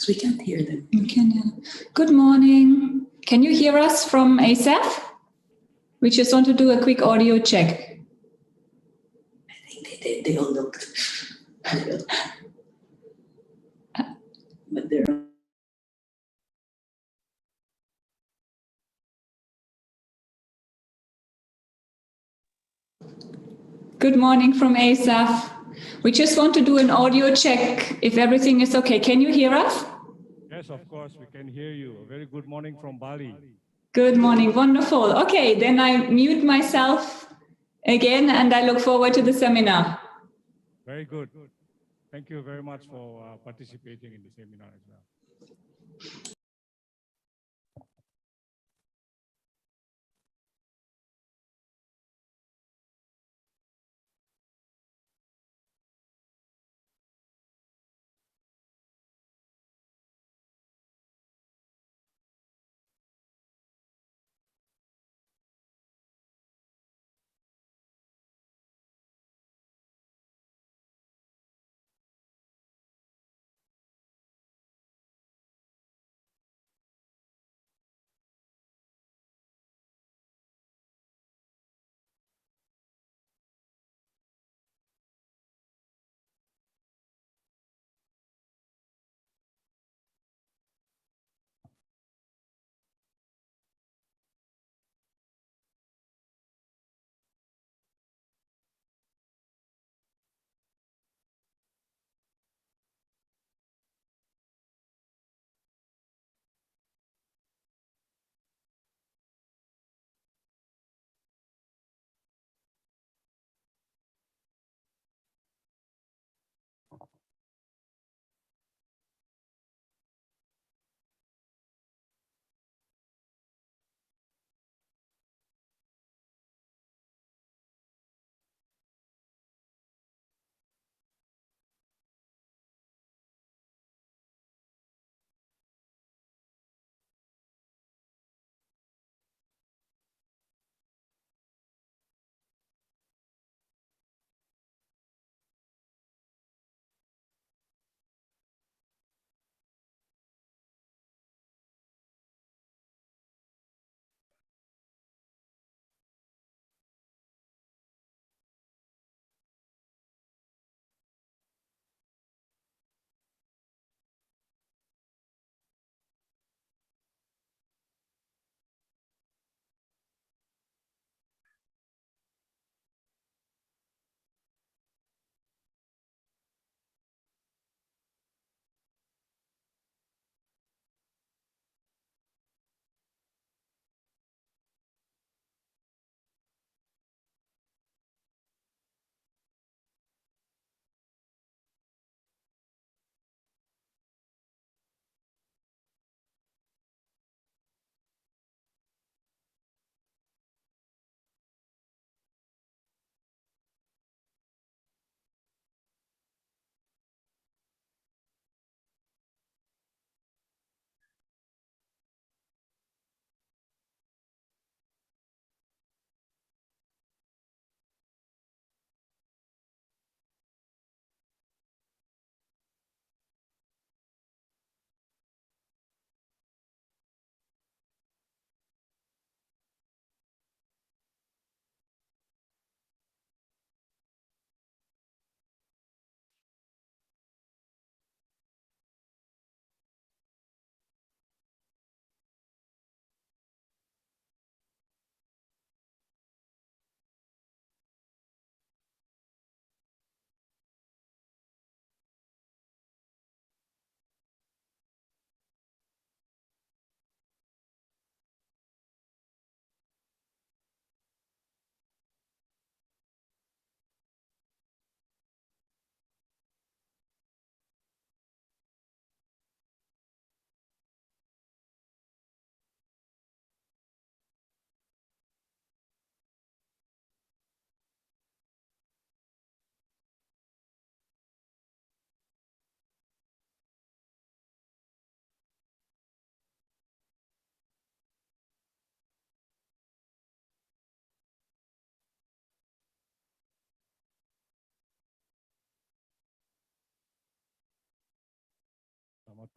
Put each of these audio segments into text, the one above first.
We can't hear them. We can hear them. Good morning. Can you hear us from ASEM? We just want to do a quick audio check. I think they all looked. But they're Good morning from ASAF. We just want to do an audio check if everything is okay. Can you hear us? Yes, of course, we can hear you. A very good morning from Bali. Good morning, wonderful. Okay, then I mute myself again and I look forward to the seminar. Very good. Thank you very much for participating in the seminar as well.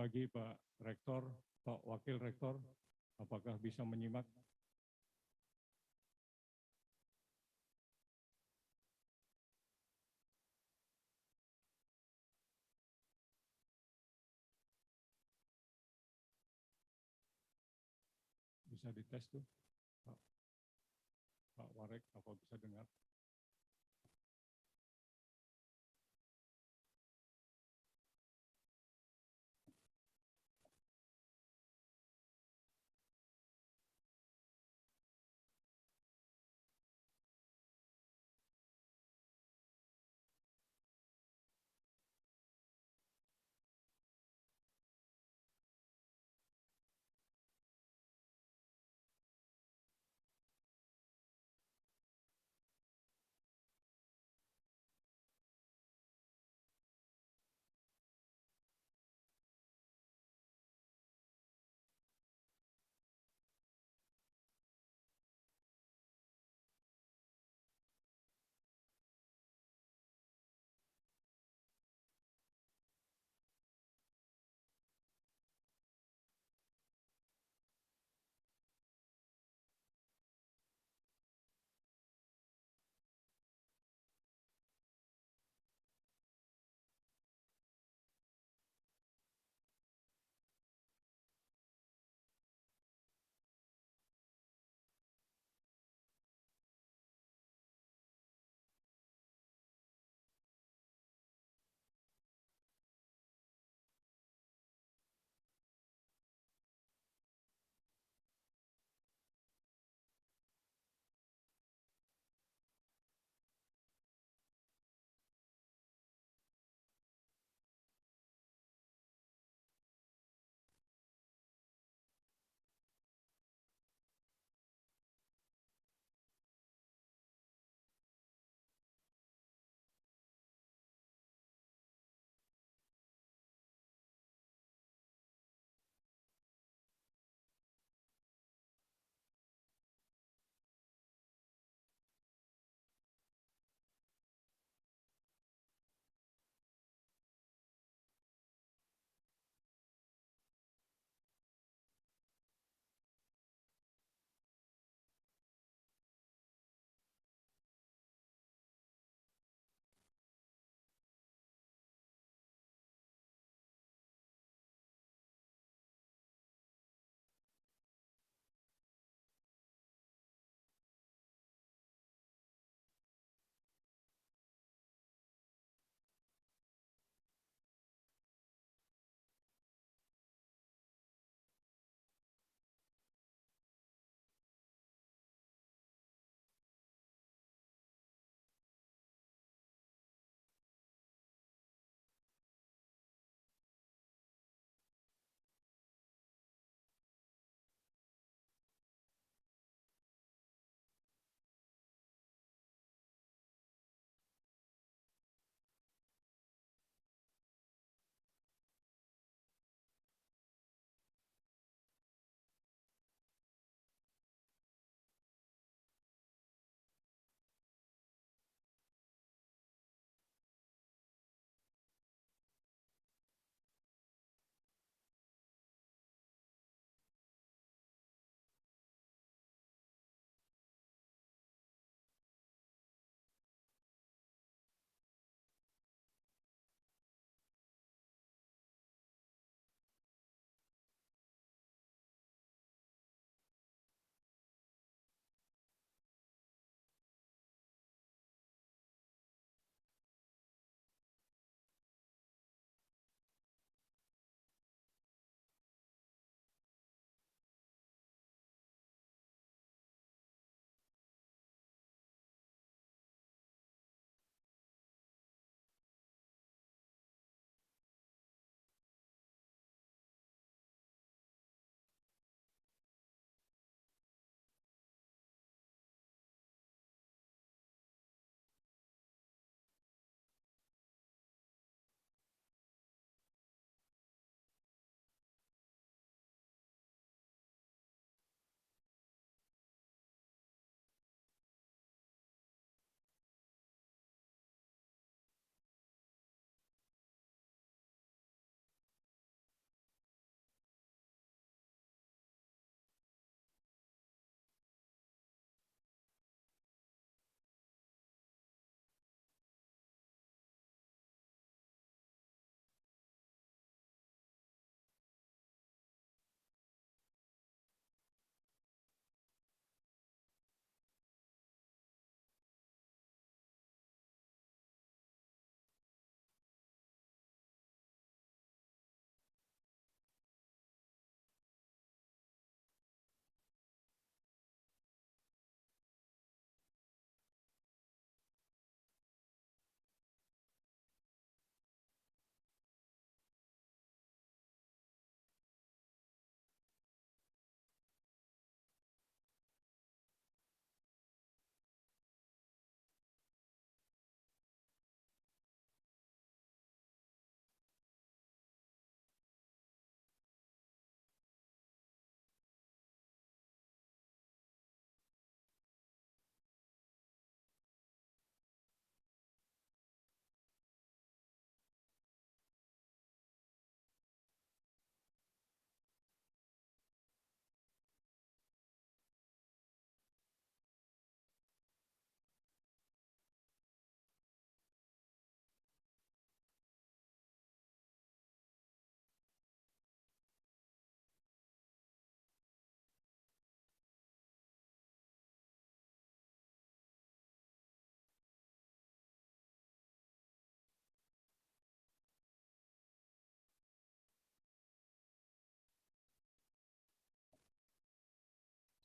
pagi Pak Rektor, Pak Wakil Rektor, apakah bisa menyimak? Bisa dites tuh, Pak Warek, apa bisa dengar?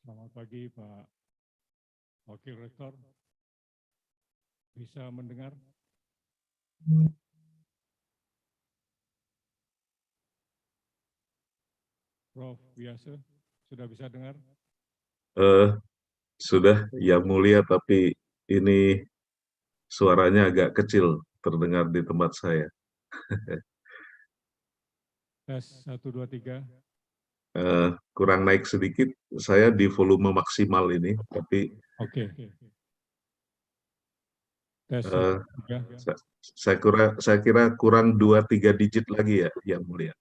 Selamat pagi Pak Wakil Rektor. Bisa mendengar? Prof. Biasa, sudah bisa dengar? Sudah, Yang Mulia, tapi ini suaranya agak kecil terdengar di tempat saya. Tes 1, 2, 3. Kurang naik sedikit, saya di volume maksimal ini, tapi Oke. Tes 1, eh, 3. saya kira kurang 2-3 digit lagi ya, Yang Mulia.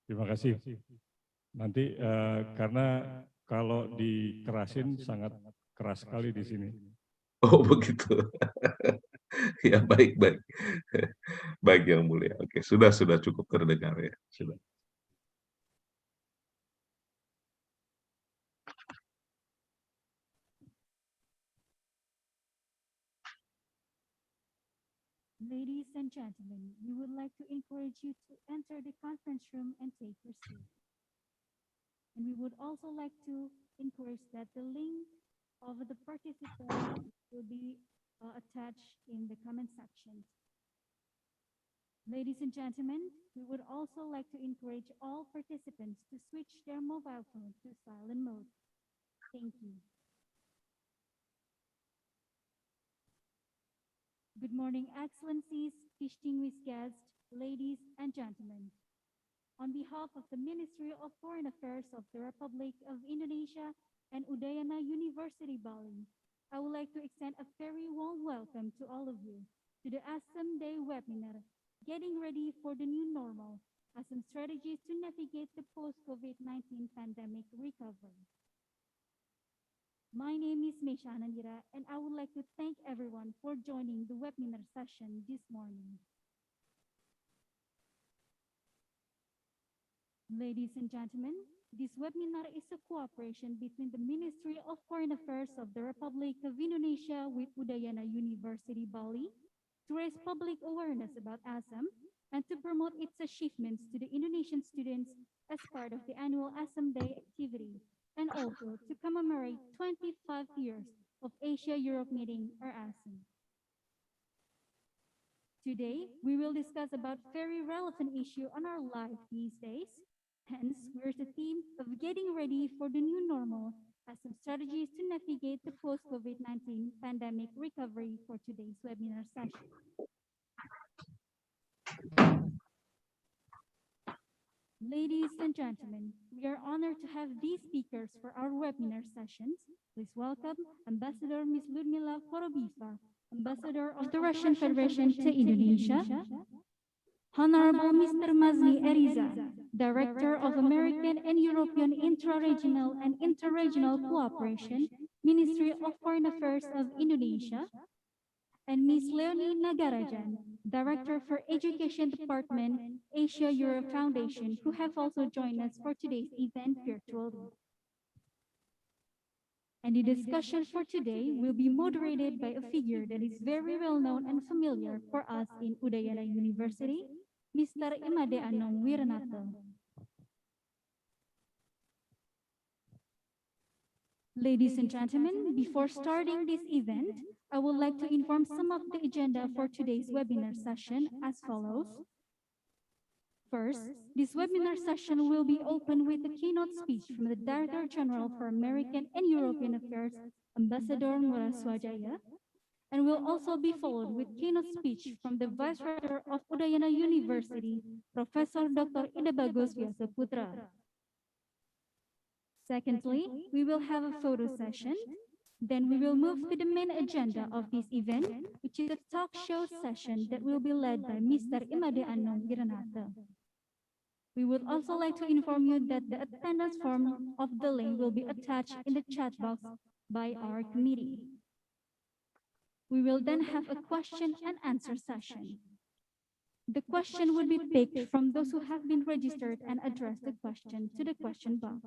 Terima kasih. Nanti karena kalau dikerasin sangat keras sekali di sini. Oh begitu. Ya baik. Baik Yang Mulia. Oke, sudah cukup terdengar ya. Sudah. Ladies and gentlemen, we would like to encourage you to enter the conference room and take your seat. And we would also like to encourage that the link of the participants will be attached in the comment section. Ladies and gentlemen, we would also like to encourage all participants to switch their mobile phone to silent mode. Thank you. Good morning, Excellencies, distinguished guests, ladies and gentlemen. On behalf of the Ministry of Foreign Affairs of the Republic of Indonesia and Udayana University Bali, I would like to extend a very warm welcome to all of you to the ASEM Day webinar, Getting Ready for the New Normal, ASEM Strategies to Navigate the Post-COVID-19 Pandemic Recovery. My name is Mesha Anandira, and I would like to thank everyone for joining the webinar session this morning. Ladies and gentlemen, this webinar is a cooperation between the Ministry of Foreign Affairs of the Republic of Indonesia with Udayana University Bali to raise public awareness about ASEM and to promote its achievements to the Indonesian students as part of the annual ASEM Day activity, and also to commemorate 25 years of Asia-Europe meeting, or ASEM. Today, we will discuss about very relevant issue on our life these days. Hence, we're the theme of getting ready for the new normal as some strategies to navigate the post-COVID-19 pandemic recovery for today's webinar session. Ladies and gentlemen, we are honored to have these speakers for our webinar sessions. Please welcome Ambassador Ms. Ludmila Porobifa, Ambassador of the Russian Federation to Indonesia, Honorable Mr. Mazni Eriza, Director of American and European Intra-Regional and Interregional Cooperation, Ministry of Foreign Affairs of Indonesia, and Ms. Leonie Nagarajan, Director for Education Department, Asia-Europe Foundation, who have also joined us for today's event virtually. And the discussion for today will be moderated by a figure that is very well known and familiar for us in Udayana University, Mr. Imade Anong Wiranatho. Ladies and gentlemen, before starting this event, I would like to inform some of the agenda for today's webinar session as follows. First, this webinar session will be opened with a keynote speech from the Director General for American and European Affairs, Ambassador Ngurah Swajaya, and will also be followed with keynote speech from the Vice Rector of Udayana University, Professor Dr. Ida Bagus Vyasaputra. Secondly, we will have a photo session. Then we will move to the main agenda of this event, which is a talk show session that will be led by Mr. Imade Anong Wiranatho. We would also like to inform you that the attendance form of the link will be attached in the chat box by our committee. We will then have a question and answer session. The question would be picked from those who have been registered and address the question to the question box.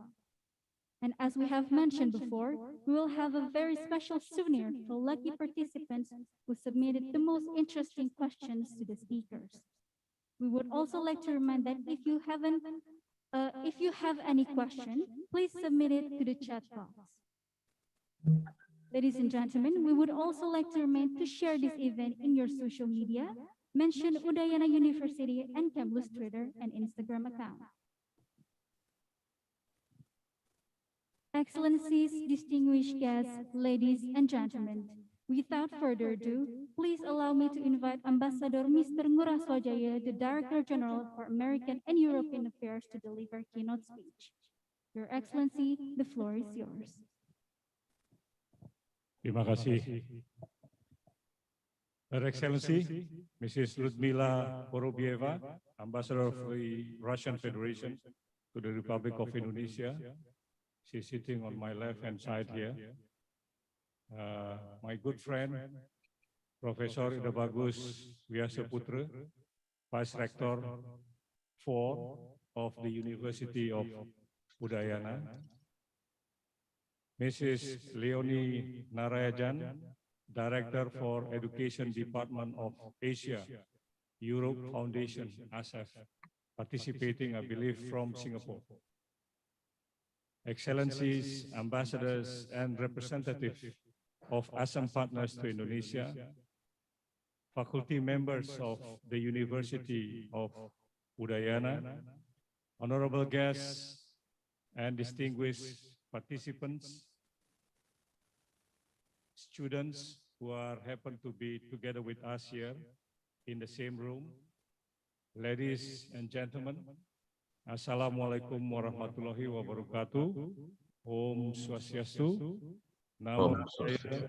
And as we have mentioned before, we will have a very special souvenir for lucky participants who submitted the most interesting questions to the speakers. We would also like to remind that if you haven't If you have any question, please submit it to the chat box. Ladies and gentlemen, we would also like to remind to share this event in your social media. Mention Udayana University and Kemlu's Twitter and Instagram account. Excellencies, distinguished guests, ladies and gentlemen, without further ado, please allow me to invite Ambassador Mr. Ngurah Swajaya, the Director General for American and European Affairs, to deliver keynote speech. Your Excellency, the floor is yours. Terima kasih. Her Excellency, Mrs. Ludmila Vorobieva, Ambassador of the Russian Federation to the Republic of Indonesia. She's sitting on my left-hand side here. My good friend, Professor Ida Bagus Wiyasaputra, Vice Rector 4 of the University of Udayana. Mrs. Leonie Narayajan, Director for Education Department of Asia, Europe Foundation, ASEM, participating, I believe, from Singapore. Excellencies, ambassadors, and representatives of ASEM partners to Indonesia, faculty members of the University of Udayana, honorable guests, and distinguished participants, students who happen to be together with us here in the same room, ladies and gentlemen, Assalamualaikum warahmatullahi wabarakatuh. Om Swastiastu. Namo Buddhaya.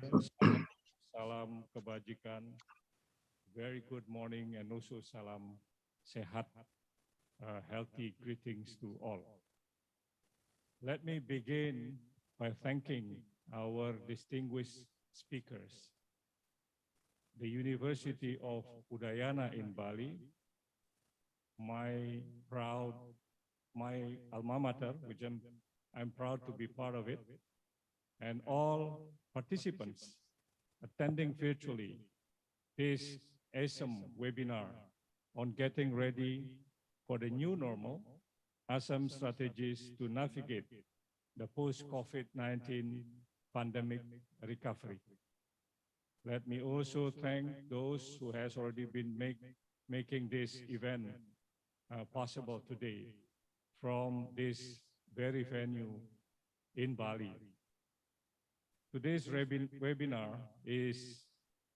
Salam kebajikan. Very good morning and also salam sehat. Healthy greetings to all. Let me begin by thanking our distinguished speakers. The University of Udayana in Bali, my alma mater, which I'm proud to be part of it, and all participants attending virtually this ASEM webinar on getting ready for the new normal, ASEM strategies to navigate the post-COVID-19 pandemic recovery. Let me also thank those who has already been making this event possible today from this very venue in Bali. Today's webinar is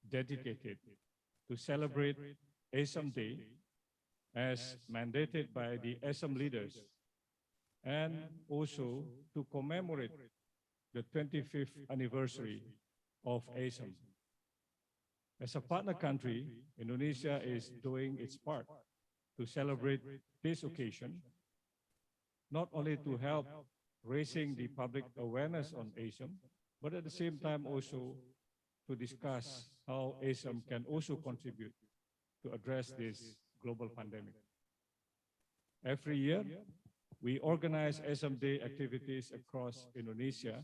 dedicated to celebrate ASEM Day as mandated by the ASEM leaders and also to commemorate the 25th anniversary of ASEM. As a partner country, Indonesia is doing its part to celebrate this occasion, not only to help raising the public awareness on ASEM, but at the same time also to discuss how ASEM can also contribute to address this global pandemic. Every year, we organize ASEM Day activities across Indonesia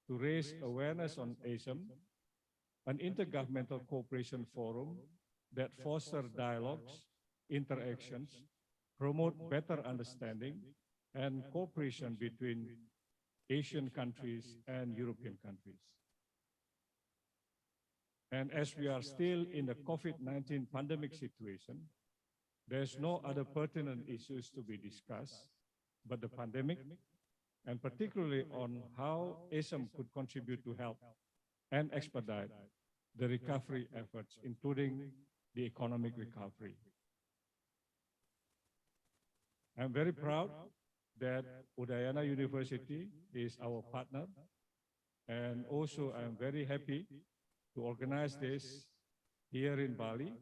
to raise awareness on ASEM, an intergovernmental cooperation forum that fosters dialogues, interactions, promote better understanding and cooperation between Asian countries and European countries. And as we are still in the COVID-19 pandemic situation, there's no other pertinent issues to be discussed but the pandemic, and particularly on how ASEM could contribute to help and expedite the recovery efforts, including the economic recovery. I'm very proud that Udayana University is our partner, and also I'm very happy to organize this here in Bali,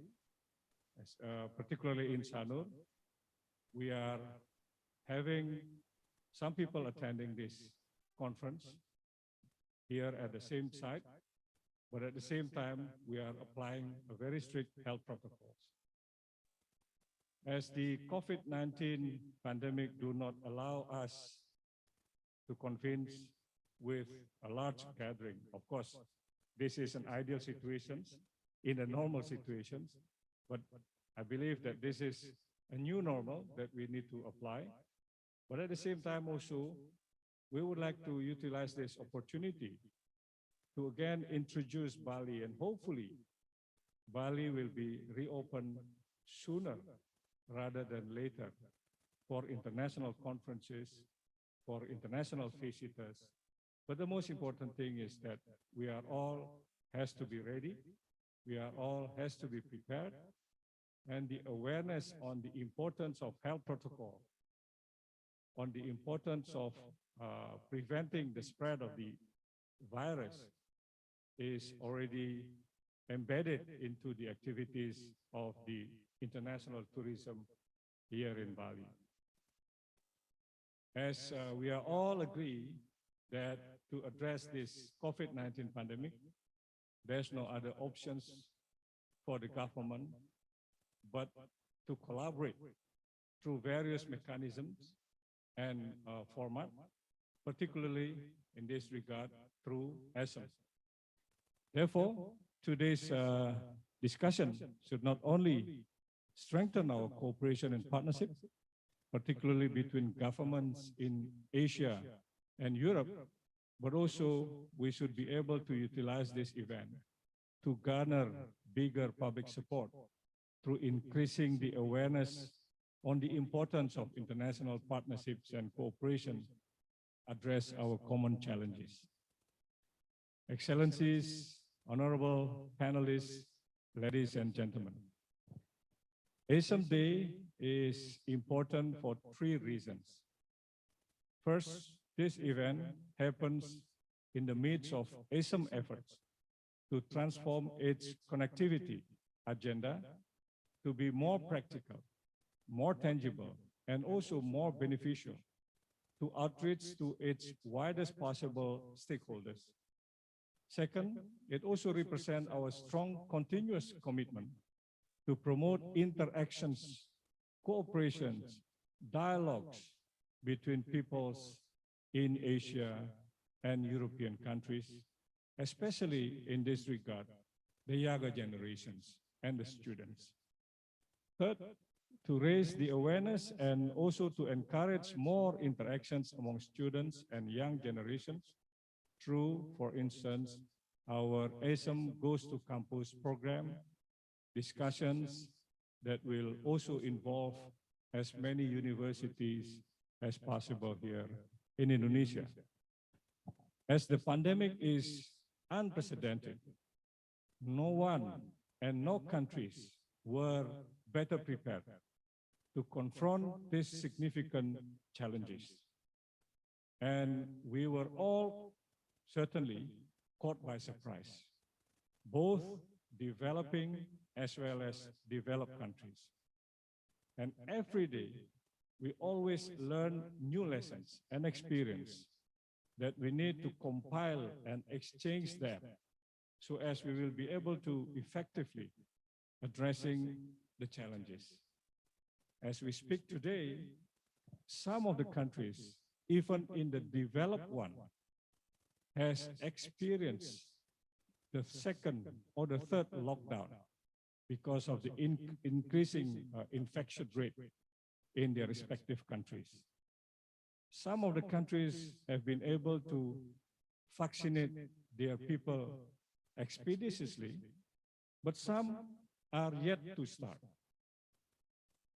particularly in Sanur. We are having some people attending this conference here at the same site, but at the same time, we are applying a very strict health protocols. As the COVID-19 pandemic do not allow us to convince with a large gathering, of course, this is an ideal situation in a normal situations, but I believe that this is a new normal that we need to apply. But at the same time also, we would like to utilize this opportunity to again introduce Bali, and hopefully Bali will be reopened sooner rather than later for international conferences, for international visitors. But the most important thing is that we are all has to be ready, we are all has to be prepared, and the awareness on the importance of health protocol, on the importance of preventing the spread of the virus is already embedded into the activities of the international tourism here in Bali. As we are all agree that to address this COVID-19 pandemic, there's no other options for the government but to collaborate through various mechanisms and format, particularly in this regard through ASEM. Therefore, today's discussion should not only strengthen our cooperation and partnership, particularly between governments in Asia and Europe, but also we should be able to utilize this event to garner bigger public support through increasing the awareness on the importance of international partnerships and cooperation address our common challenges. Excellencies, honorable panelists, ladies and gentlemen, ASEM Day is important for 3 reasons. First, this event happens in the midst of ASEM efforts to transform its connectivity agenda to be more practical, more tangible, and also more beneficial to outreach to its widest possible stakeholders. Second, it also represents our strong continuous commitment to promote interactions, cooperations, dialogues between peoples in Asia and European countries, especially in this regard, the younger generations and the students. Third, to raise the awareness and also to encourage more interactions among students and young generations through, for instance, our ASEM Goes to Campus program, discussions that will also involve as many universities as possible here in Indonesia. As the pandemic is unprecedented, no one and no countries were better prepared to confront these significant challenges. And we were all certainly caught by surprise, both developing as well as developed countries. And every day, we always learn new lessons and experience that we need to compile and exchange them so as we will be able to effectively addressing the challenges. As we speak today, some of the countries, even in the developed one, has experienced the second or the third lockdown because of the increasing infection rate in their respective countries. Some of the countries have been able to vaccinate their people expeditiously, but some are yet to start.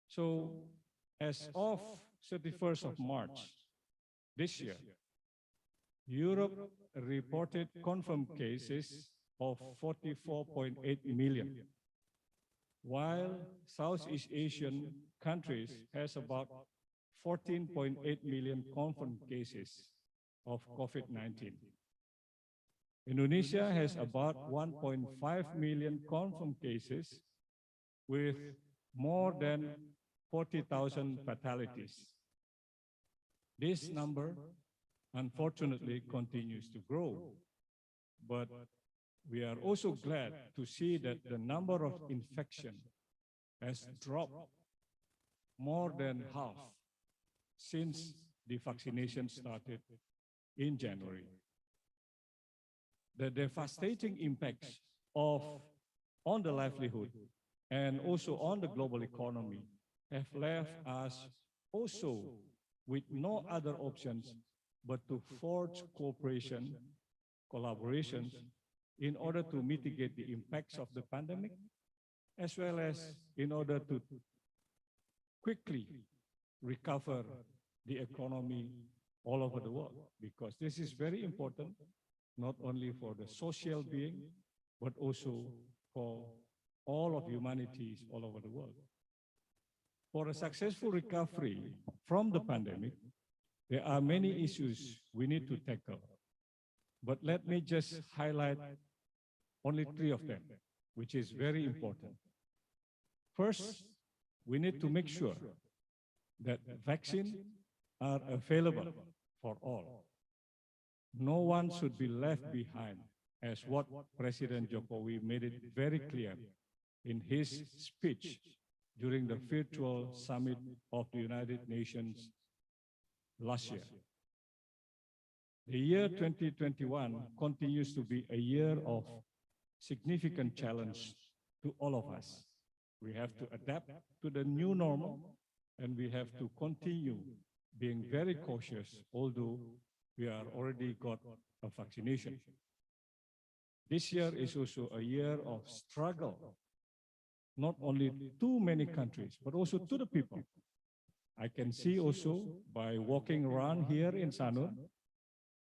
So as of 31st of March this year, Europe reported confirmed cases of 44.8 million, while Southeast Asian countries has about 14.8 million confirmed cases of COVID-19. Indonesia has about 1.5 million confirmed cases with more than 40,000 fatalities. This number, unfortunately, continues to grow, but we are also glad to see that the number of infection has dropped more than half since the vaccination started in January. The devastating impacts on the livelihood and also on the global economy have left us also with no other options but to forge cooperation, collaborations in order to mitigate the impacts of the pandemic, as well as in order to quickly recover the economy all over the world, because this is very important, not only for the social being, but also for all of humanities all over the world. For a successful recovery from the pandemic, there are many issues we need to tackle, but let me just highlight only 3 of them, which is very important. First, we need to make sure that vaccines are available for all. No one should be left behind, as what President Jokowi made it very clear in his speech during the virtual summit of the United Nations last year. The year 2021 continues to be a year of significant challenge to all of us. We have to adapt to the new normal, and we have to continue being very cautious, although we are already got a vaccination. This year is also a year of struggle, not only to many countries, but also to the people. I can see also by walking around here in Sanur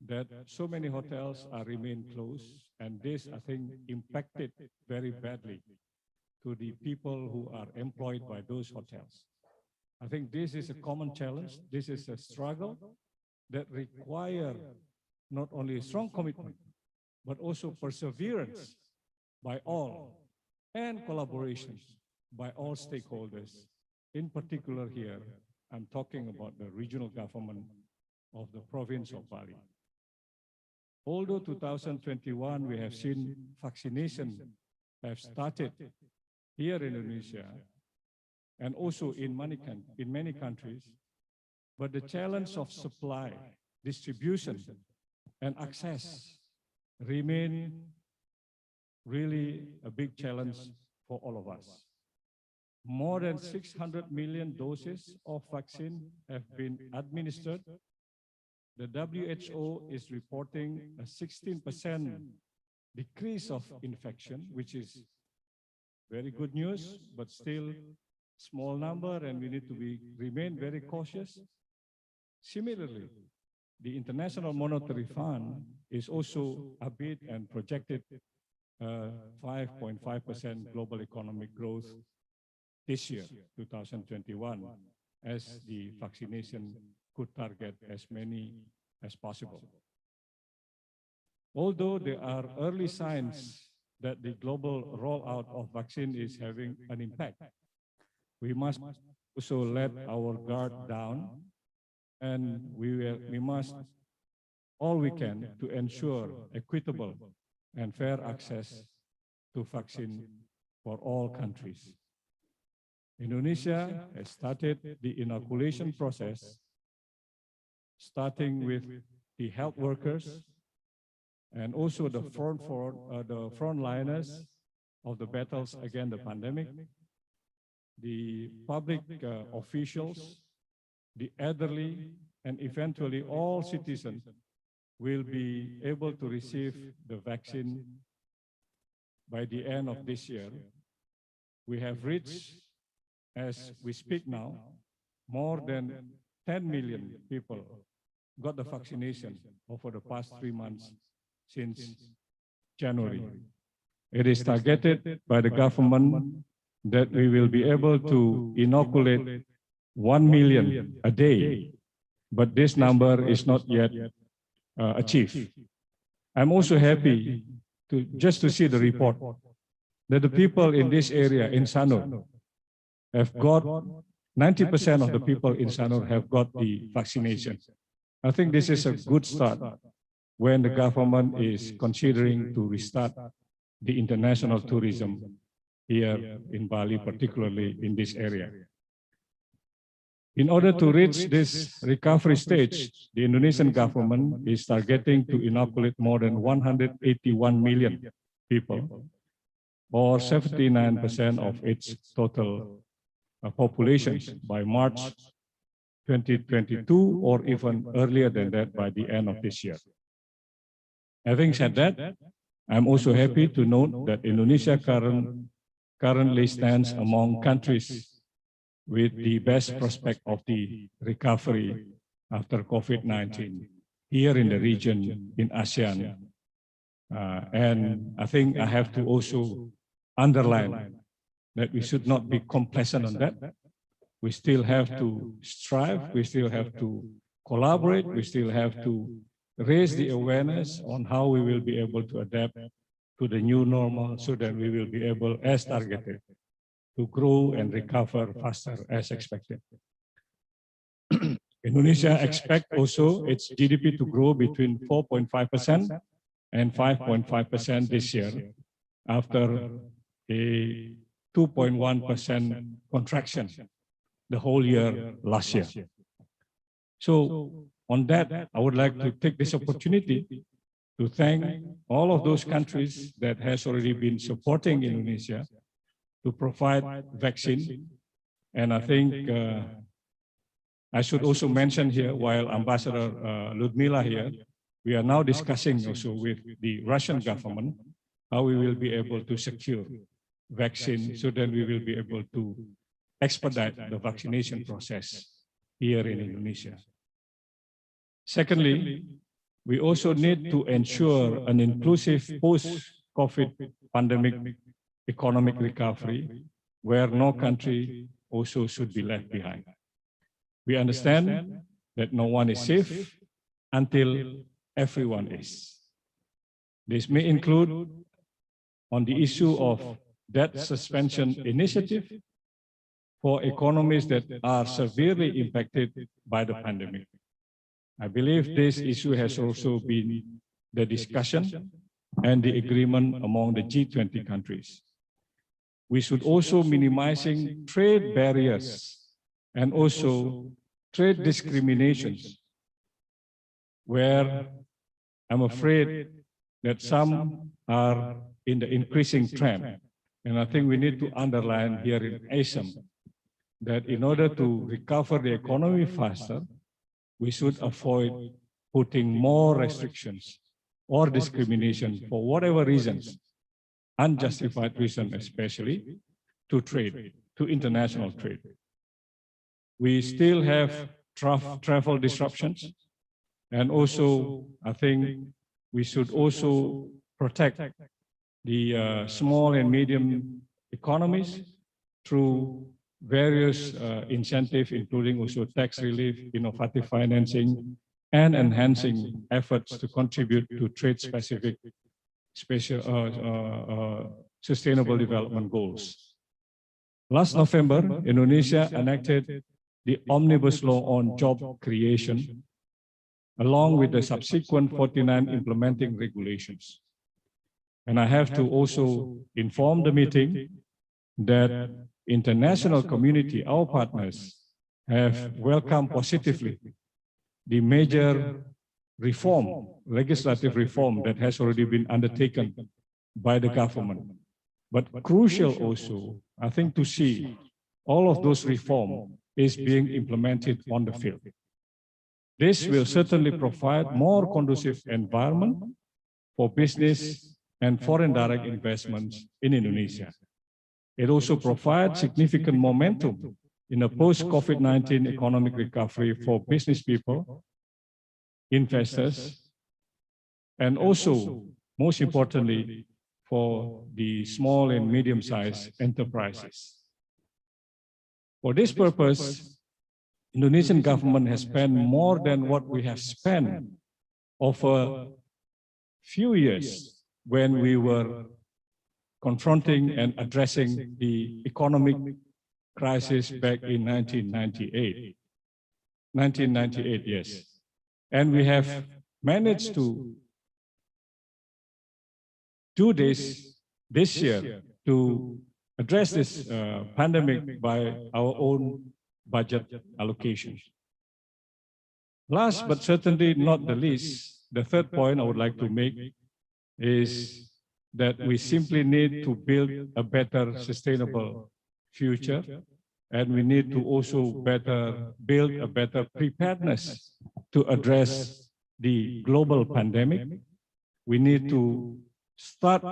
that so many hotels are remain closed, and this, I think, impacted very badly to the people who are employed by those hotels. I think this is a common challenge. This is a struggle that requires not only a strong commitment, but also perseverance by all and collaborations by all stakeholders. In particular here, I'm talking about the regional government of the province of Bali. Although 2021, we have seen vaccination have started here in Indonesia and also in many countries, but the challenge of supply, distribution, and access remain really a big challenge for all of us. More than 600 million doses of vaccine have been administered. The WHO is reporting a 16% decrease of infection, which is very good news, but still small number, and we need to remain very cautious. Similarly, the International Monetary Fund is also upbeat and projected 5.5% global economic growth this year, 2021, as the vaccination could target as many as possible. Although there are early signs that the global rollout of vaccine is having an impact, we must also let our guard down, and we must all we can to ensure equitable and fair access to vaccine for all countries. Indonesia has started the inoculation process, starting with the health workers and also the frontliners of the battles against the pandemic, the public officials, the elderly, and eventually all citizens will be able to receive the vaccine by the end of this year. We have reached, as we speak now, more than 10 million people got the vaccination over the past 3 months since January. It is targeted by the government that we will be able to inoculate 1 million a day, but this number is not yet achieved. I'm also happy to see the report that the people in this area in Sanur have got 90% of the people in Sanur have got the vaccination. I think this is a good start when the government is considering to restart the international tourism here in Bali, particularly in this area. In order to reach this recovery stage, the Indonesian government is targeting to inoculate more than 181 million people, or 79% of its total population by March 2022 or even earlier than that by the end of this year. Having said that, I'm also happy to note that Indonesia currently stands among countries with the best prospect of the recovery after COVID-19 here in the region in ASEAN. And I think I have to also underline that we should not be complacent on that. We still have to strive, we still have to collaborate, we still have to raise the awareness on how we will be able to adapt to the new normal so that we will be able, as targeted, to grow and recover faster as expected. Indonesia expects also its GDP to grow between 4.5% and 5.5% this year after a 2.1% contraction the whole year last year. So on that, I would like to take this opportunity to thank all of those countries that has already been supporting Indonesia to provide vaccine. And I think I should also mention here, while Ambassador Ludmila here, we are now discussing also with the Russian government how we will be able to secure vaccine so that we will be able to expedite the vaccination process here in Indonesia. Secondly, we also need to ensure an inclusive post-COVID pandemic economic recovery where no country also should be left behind. We understand that no one is safe until everyone is. This may include on the issue of debt suspension initiative for economies that are severely impacted by the pandemic. I believe this issue has also been the discussion and the agreement among the G20 countries. We should also minimizing trade barriers and also trade discriminations, where I'm afraid that some are in the increasing trend. And I think we need to underline here in ASEM that in order to recover the economy faster, we should avoid putting more restrictions or discrimination for whatever reasons, unjustified reason especially, to trade, to international trade. We still have travel disruptions, and also I think we should also protect the small and medium economies through various incentives, including also tax relief, innovative financing, and enhancing efforts to contribute to trade-specific sustainable development goals. Last November, Indonesia enacted the Omnibus Law on Job Creation, along with the subsequent 49 implementing regulations. And I have to also inform the meeting that international community, our partners, have welcomed positively the major reform, legislative reform that has already been undertaken by the government. But crucial also, I think, to see all of those reforms is being implemented on the field. This will certainly provide more conducive environment for business and foreign direct investments in Indonesia. It also provides significant momentum in a post-COVID-19 economic recovery for business people, investors, and also, most importantly, for the small and medium-sized enterprises. For this purpose, Indonesian government has spent more than what we have spent over few years when we were confronting and addressing the economic crisis back in 1998. 1998, yes. And we have managed to do this year to address this pandemic by our own budget allocation. Last but certainly not the least, the third point I would like to make is that we simply need to build a better sustainable future and we need to also build a better preparedness to address the global pandemic. We need to start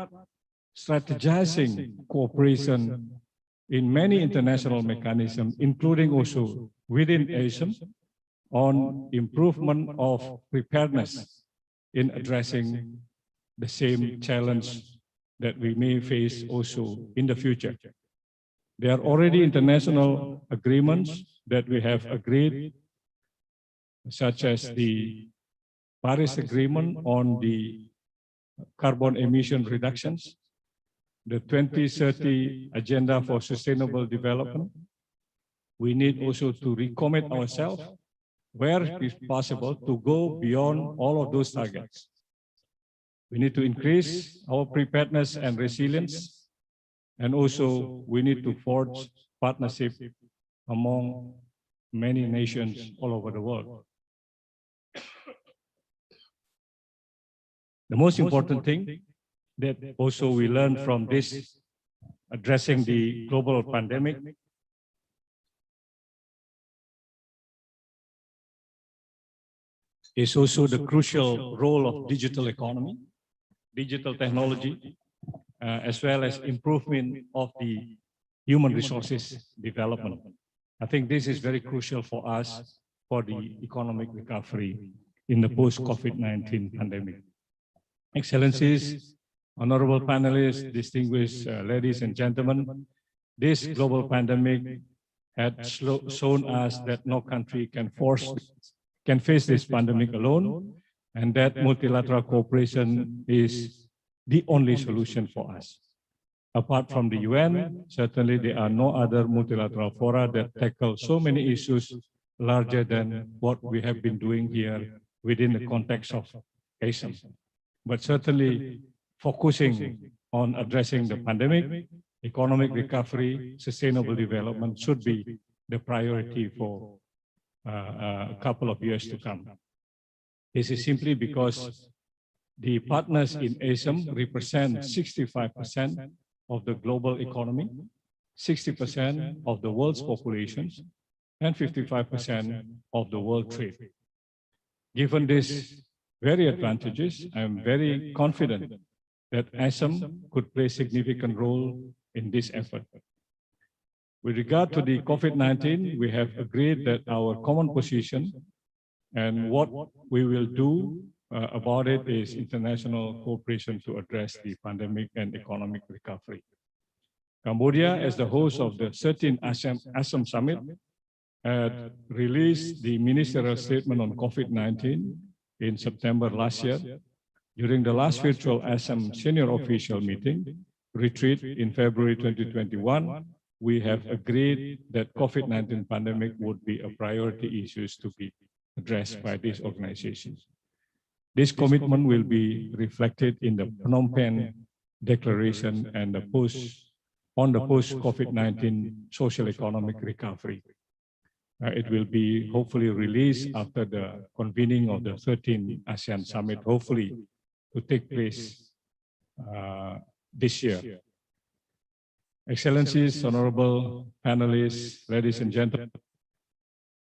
strategizing cooperation in many international mechanisms, including also within ASEM, on improvement of preparedness in addressing the same challenge that we may face also in the future. There are already international agreements that we have agreed, such as the Paris Agreement on the carbon emission reductions, the 2030 Agenda for Sustainable Development. We need also to recommit ourselves, where it is possible, to go beyond all of those targets. We need to increase our preparedness and resilience, and also we need to forge partnership among many nations all over the world. The most important thing that also we learned from this addressing the global pandemic is also the crucial role of digital economy, digital technology, as well as improvement of the human resources development. I think this is very crucial for us for the economic recovery in the post-COVID-19 pandemic. Excellencies, honorable panelists, distinguished ladies and gentlemen, this global pandemic had shown us that no country can face this pandemic alone, and that multilateral cooperation is the only solution for us. Apart from the UN, certainly there are no other multilateral fora that tackle so many issues larger than what we have been doing here within the context of ASEM. But certainly focusing on addressing the pandemic, economic recovery, sustainable development should be the priority for a couple of years to come. This is simply because the partners in ASEM represent 65% of the global economy, 60% of the world's populations, and 55% of the world trade. Given these very advantages, I am very confident that ASEM could play a significant role in this effort. With regard to the COVID-19, we have agreed that our common position and what we will do about it is international cooperation to address the pandemic and economic recovery. Cambodia, as the host of the 13th ASEM Summit, had released the ministerial statement on COVID-19 in September last year. During the last virtual ASEM senior official meeting retreat in February 2021, we have agreed that COVID-19 pandemic would be a priority issue to be addressed by these organizations. This commitment will be reflected in the Phnom Penh Declaration and the post-COVID-19 social economic recovery. It will be hopefully released after the convening of the 13th ASEAN Summit, hopefully to take place this year. Excellencies, honorable panelists, ladies and gentlemen,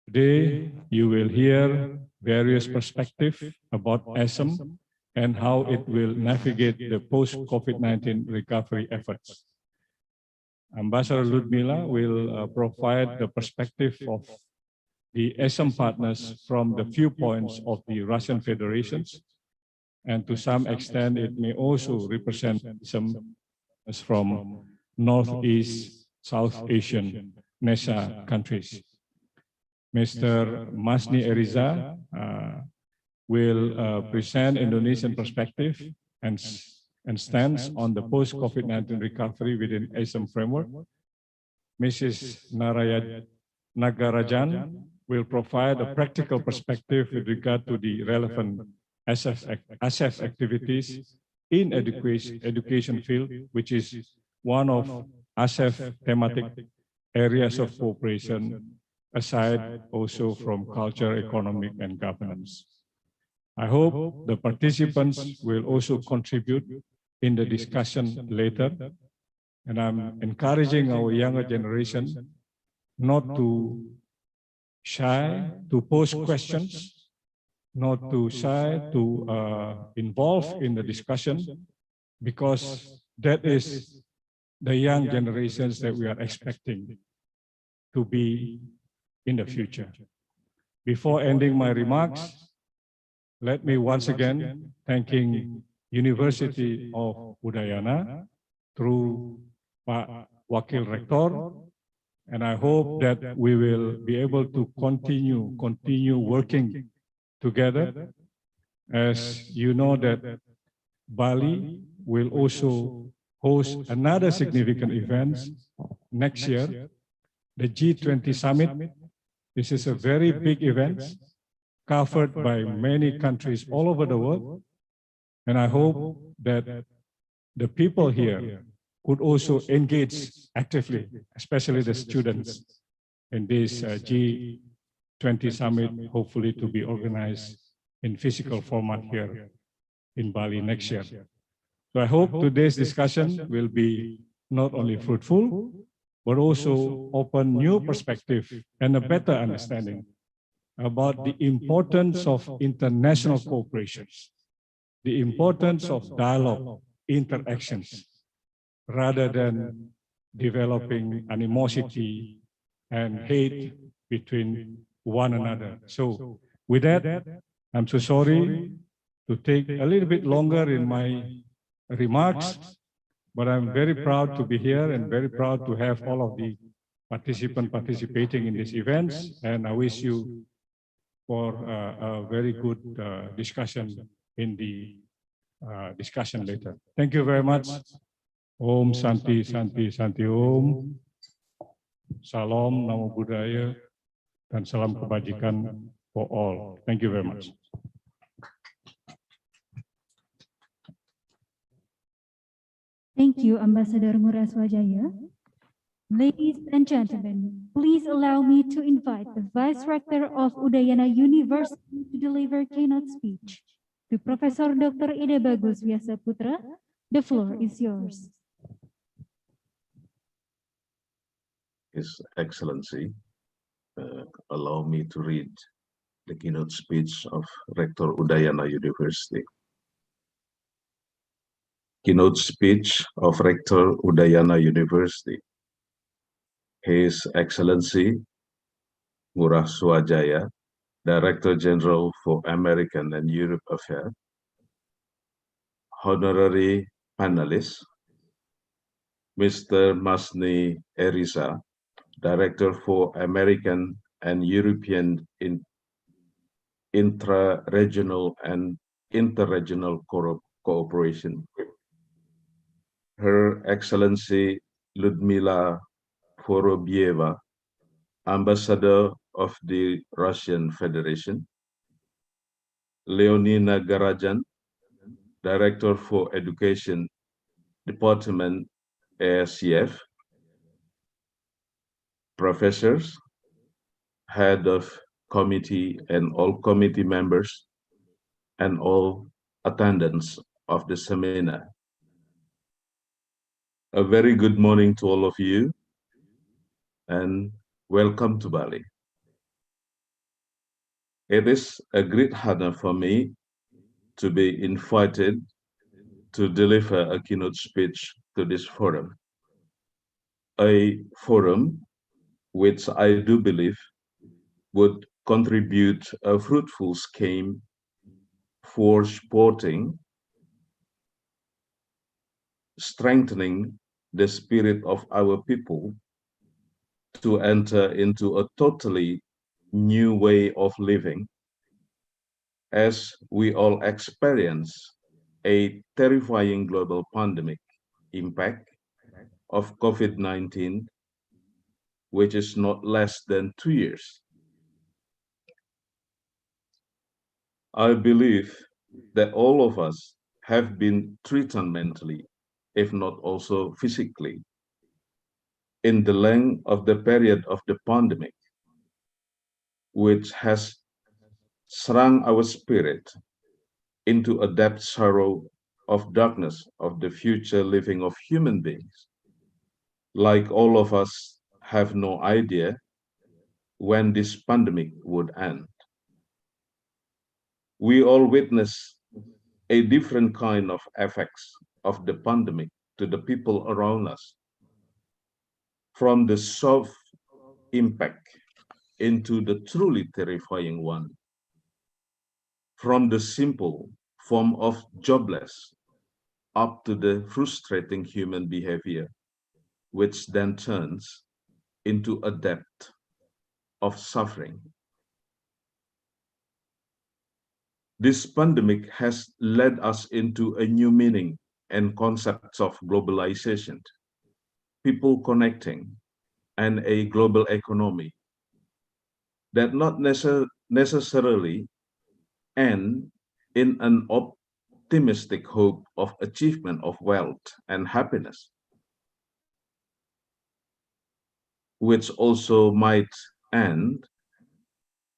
today you will hear various perspectives about ASEM and how it will navigate the post-COVID-19 recovery efforts. Ambassador Ludmila will provide the perspective of the ASEM partners from the viewpoints of the Russian Federations, and to some extent it may also represent some from Northeast South Asian NESA countries. Mr. Masni Eriza will present Indonesian perspective and stance on the post-COVID-19 recovery within ASEM framework. Mrs. Nagarajan will provide a practical perspective with regard to the relevant ASEF activities in education field, which is one of ASEF thematic areas of cooperation, aside also from culture, economic, and governance. I hope the participants will also contribute in the discussion later, and I'm encouraging our younger generation not to shy to pose questions, not to shy to involve in the discussion, because that is the young generations that we are expecting to be in the future. Before ending my remarks, let me once again thanking University of Udayana through Pak Wakil Rektor, and I hope that we will be able to continue working together. As you know that Bali will also host another significant event next year, the G20 Summit. This is a very big event covered by many countries all over the world. And I hope that the people here could also engage actively, especially the students, in this G20 Summit, hopefully to be organized in physical format here in Bali next year. So I hope today's discussion will be not only fruitful, but also open new perspective and a better understanding about the importance of international cooperation, the importance of dialogue, interactions, rather than developing animosity and hate between one another. So with that, I'm so sorry to take a little bit longer in my remarks, but I'm very proud to be here and very proud to have all of the participants participating in this event. And I wish you for a very good discussion in the discussion later. Thank you very much. Om Santi Santi Santi Om. Salam, Namo Buddhaya, dan salam kebajikan for all. Thank you very much. Thank you, Ambassador Ngurah Swajaya. Ladies and gentlemen, please allow me to invite the Vice Rector of Udayana University to deliver keynote speech. To Professor Dr. Ida Bagus Vyasa Putra, the floor is yours. His Excellency, allow me to read the keynote speech of Rector Udayana University. Keynote speech of Rector Udayana University. His Excellency Ngurah Swajaya, Director General for American and Europe Affairs, honorary panelists, Mr. Masni Eriza, Director for American and European intra-regional and interregional cooperation, Her Excellency Ludmila Vorobyeva, Ambassador of the Russian Federation, Leonina Garajan, Director for Education, Department ASEM, professors, head of committee and all committee members, and all attendants of the seminar. A very good morning to all of you, and welcome to Bali. It is a great honor for me to be invited to deliver a keynote speech to this forum, a forum which I do believe would contribute a fruitful scheme for supporting, strengthening the spirit of our people to enter into a totally new way of living as we all experience a terrifying global pandemic impact of COVID-19, which is not less than 2 years. I believe that all of us have been treated mentally, if not also physically, in the length of the period of the pandemic, which has shrunk our spirit into a depth sorrow of darkness of the future living of human beings. Like all of us have no idea when this pandemic would end. We all witness a different kind of effects of the pandemic to the people around us, from the soft impact into the truly terrifying one, from the simple form of jobless up to the frustrating human behavior, which then turns into a depth of suffering. This pandemic has led us into a new meaning and concepts of globalization, people connecting, and a global economy that not necessarily end in an optimistic hope of achievement of wealth and happiness, which also might end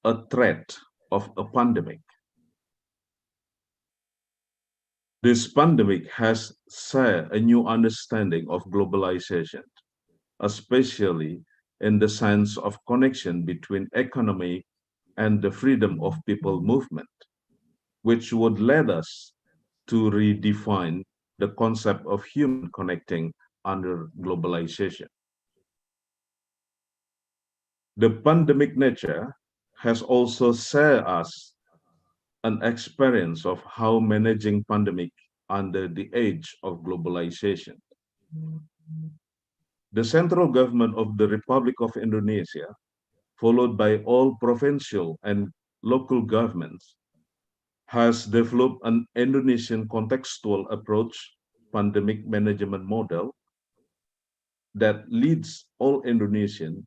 a threat of a pandemic. This pandemic has set a new understanding of globalization, especially in the sense of connection between economy and the freedom of people movement, which would lead us to redefine the concept of human connecting under globalization. The pandemic nature has also shared us an experience of how managing pandemic under the age of globalization. The central government of the Republic of Indonesia, followed by all provincial and local governments, has developed an Indonesian contextual approach pandemic management model that leads all Indonesians,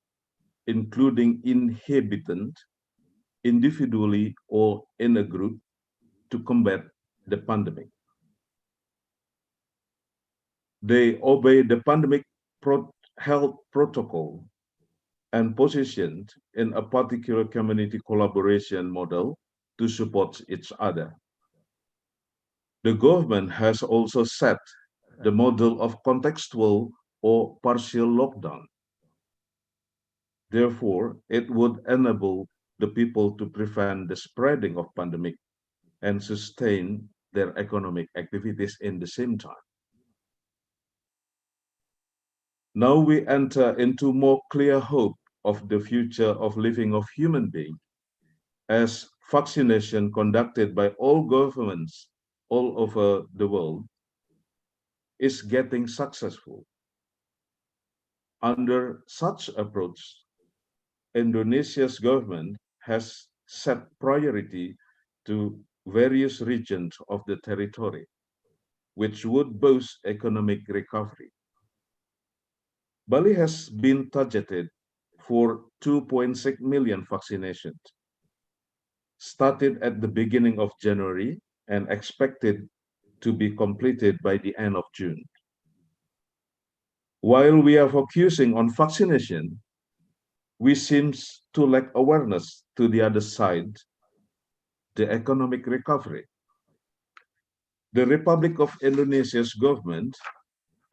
including inhabitants, individually or in a group, to combat the pandemic. They obey the pandemic health protocol and positioned in a particular community collaboration model to support each other. The government has also set the model of contextual or partial lockdown. Therefore, it would enable the people to prevent the spreading of pandemic and sustain their economic activities in the same time. Now we enter into more clear hope of the future of living of human beings, as vaccination conducted by all governments all over the world is getting successful. Under such approach, Indonesia's government has set priority to various regions of the territory, which would boost economic recovery. Bali has been targeted for 2.6 million vaccinations, started at the beginning of January and expected to be completed by the end of June. While we are focusing on vaccination, we seem to lack awareness to the other side, the economic recovery. The Republic of Indonesia's government,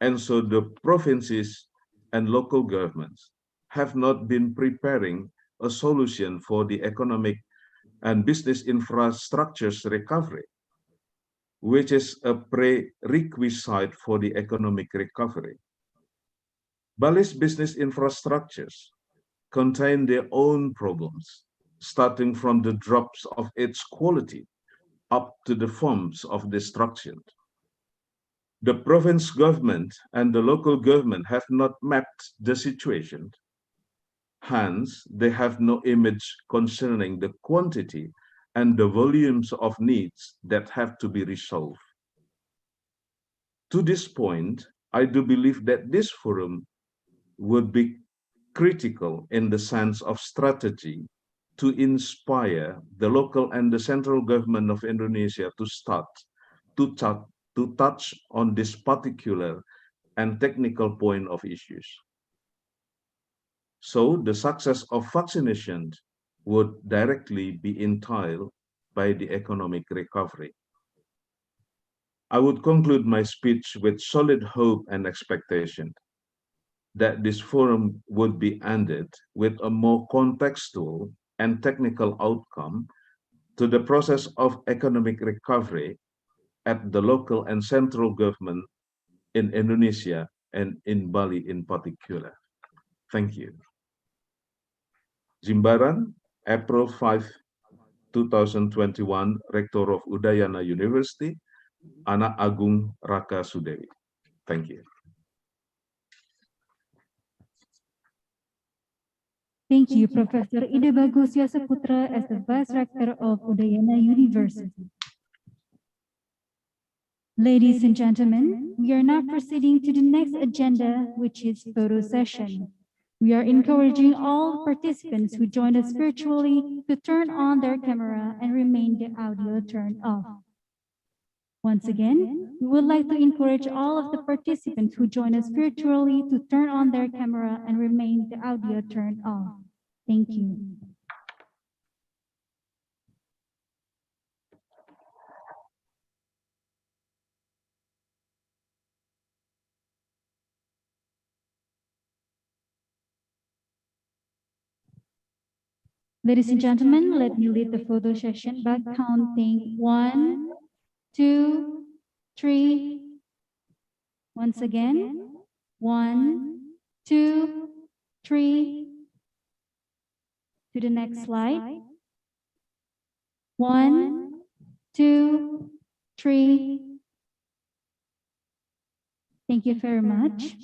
and so the provinces and local governments, have not been preparing a solution for the economic and business infrastructure's recovery, which is a prerequisite for the economic recovery. Bali's business infrastructures contain their own problems, starting from the drops of its quality up to the forms of destruction. The province government and the local government have not mapped the situation. Hence, they have no image concerning the quantity and the volumes of needs that have to be resolved. To this point, I do believe that this forum would be critical in the sense of strategy to inspire the local and the central government of Indonesia to start to touch on this particular and technical point of issues. So the success of vaccination would directly be entailed by the economic recovery. I would conclude my speech with solid hope and expectation that this forum would be ended with a more contextual and technical outcome to the process of economic recovery at the local and central government in Indonesia and in Bali in particular. Thank you. Jimbaran, April 5, 2021, Rector of Udayana University, Anak Agung Raka Sudewi. Thank you. Thank you, Professor Ide Bagus Yosaputra, as the Vice Rector of Udayana University. Ladies and gentlemen, we are now proceeding to the next agenda, which is photo session. We are encouraging all participants who joined us virtually to turn on their camera and remain the audio turned off. Once again, we would like to encourage all of the participants who join us virtually to turn on their camera and remain the audio turned off. Thank you. Ladies and gentlemen, let me lead the photo session by counting 1, 2, 3. Once again, 1, 2, 3. To the next slide. 1, 2, 3. Thank you very much.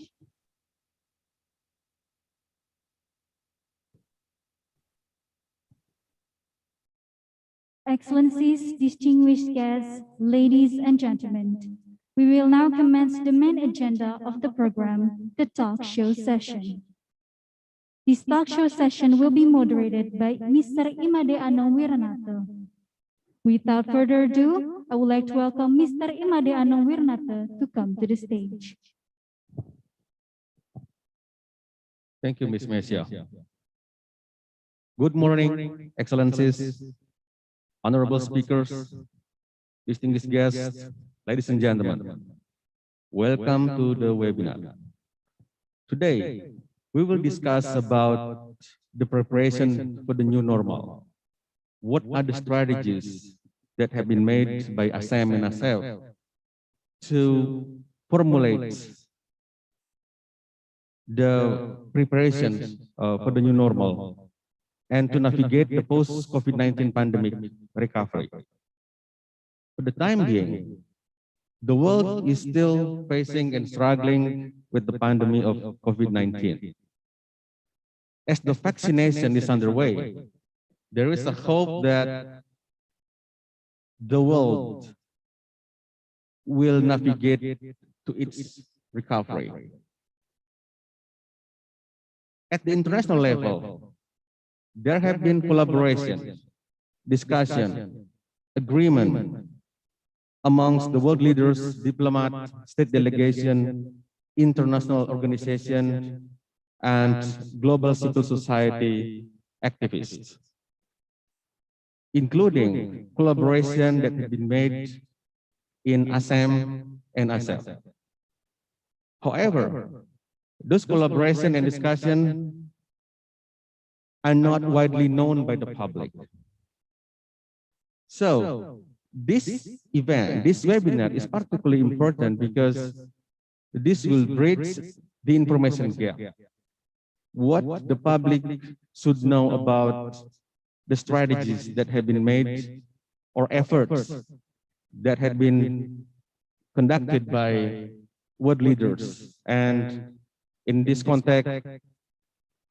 Excellencies, distinguished guests, ladies and gentlemen, we will now commence the main agenda of the program, the talk show session. This talk show session will be moderated by Mr. Imade Anong Wiranata. Without further ado, I would like to welcome Mr. Imade Anong Wiranata to come to the stage. Thank you, Ms. Mesia. Good morning, Excellencies, honorable speakers, distinguished guests, ladies and gentlemen. Welcome to the webinar. Today, we will discuss about the preparation for the new normal. What are the strategies that have been made by ASEM and ASEM to formulate the preparation for the new normal and to navigate the post-COVID-19 pandemic recovery. For the time being, the world is still facing and struggling with the pandemic of COVID-19. As the vaccination is underway, there is a hope that the world will navigate to its recovery. At the international level, there have been collaboration, discussion, agreement amongst the world leaders, diplomats, state delegation, international organization, and global civil society activists, including collaboration that has been made in ASEM and ASEM. However, those collaboration and discussion are not widely known by the public. So, this event, this webinar is particularly important because this will bridge the information gap. What the public should know about the strategies that have been made or efforts that have been conducted by world leaders, and in this context,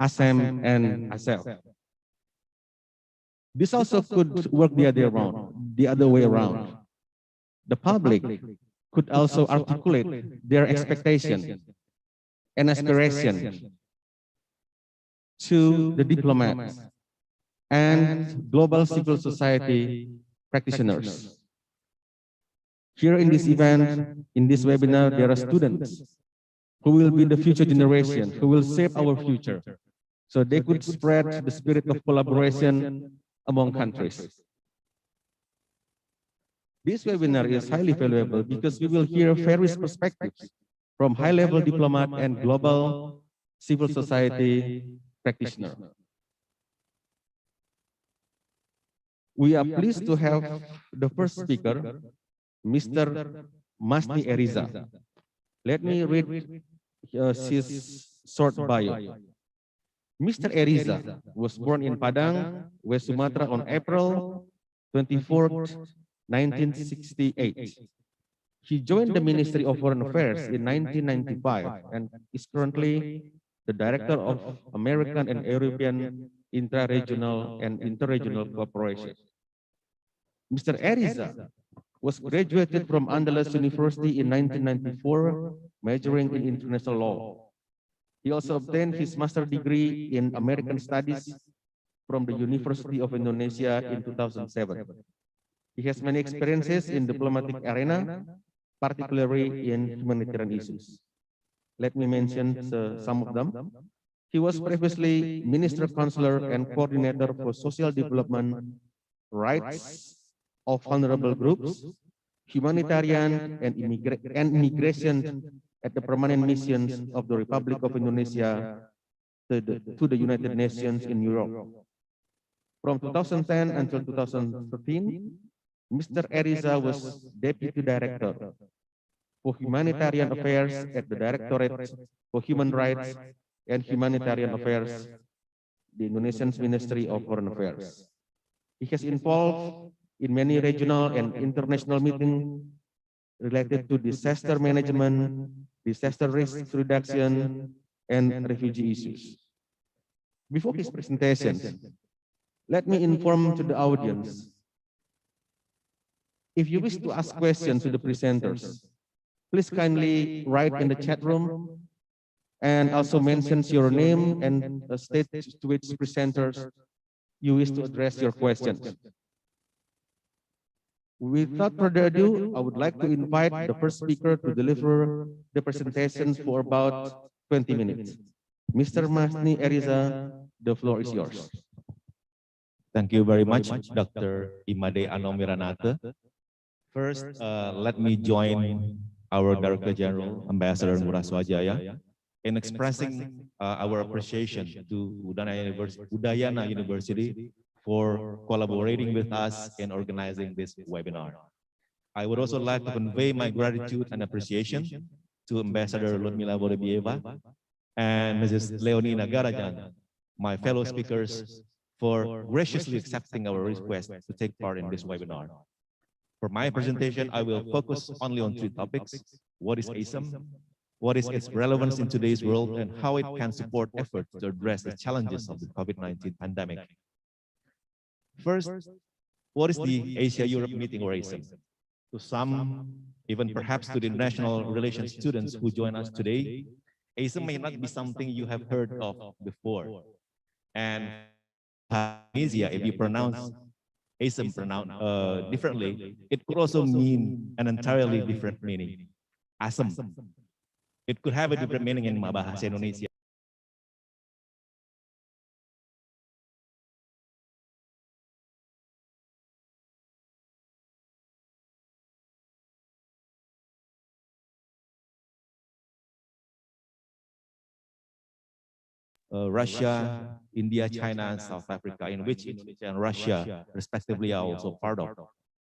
ASEM and ASEM. This also could work the other way around. The public could also articulate their expectation and aspiration to the diplomats and global civil society practitioners. Here in this event, in this webinar, there are students who will be the future generation, who will shape our future. So they could spread the spirit of collaboration among countries. This webinar is highly valuable because we will hear various perspectives from high-level diplomat and global civil society practitioner. We are pleased to have the first speaker, Mr. Masni Eriza. Let me read his short bio. Mr. Eriza was born in Padang, West Sumatra on April 24th, 1968. He joined the Ministry of Foreign Affairs in 1995 and is currently the Director of American and European Intra-Regional and Interregional Cooperation. Mr. Eriza was graduated from Andalus University in 1994, majoring in international law. He also obtained his master's degree in American Studies from the University of Indonesia in 2007. He has many experiences in diplomatic arena, particularly in humanitarian issues. Let me mention some of them. He was previously Minister Counselor and Coordinator for Social Development, Rights of Vulnerable Groups, Humanitarian and Immigration at the Permanent Missions of the Republic of Indonesia to the United Nations in Europe. From 2010 until 2013, Mr. Eriza was Deputy Director for Humanitarian Affairs at the Directorate for Human Rights and Humanitarian Affairs, the Indonesian Ministry of Foreign Affairs. He has involved in many regional and international meetings related to disaster management, disaster risk reduction, and refugee issues. Before his presentation, let me inform to the audience, if you wish to ask questions to the presenters, please kindly write in the chat room and also mention your name and state to which presenters you wish to address your questions. Without further ado, I would like to invite the first speaker to deliver the presentation for about 20 minutes. Mr. Masni Eriza, the floor is yours. Thank you very much, Dr. Imade Anom Wiranata. First, let me join our Director General, Ambassador Ngurah Swajaya, in expressing our appreciation to Udayana University for collaborating with us in organizing this webinar. I would also like to convey my gratitude and appreciation to Ambassador Ludmila Vorobieva and Mrs. Leonie Nagarajan, my fellow speakers, for graciously accepting our request to take part in this webinar. For my presentation, I will focus only on 3 topics. What is ASEM? What is its relevance in today's world, and how it can support efforts to address the challenges of the COVID-19 pandemic. First, what is the Asia-Europe meeting, or ASEM? To some, even perhaps to the international relations students who join us today, ASEM may not be something you have heard of before. And Indonesia, if you pronounce ASEM differently, it could also mean an entirely different meaning. ASEM. It could have a different meaning in Bahasa Indonesia. Russia, India, China, and South Africa, in which Indonesia and Russia, respectively, are also part of.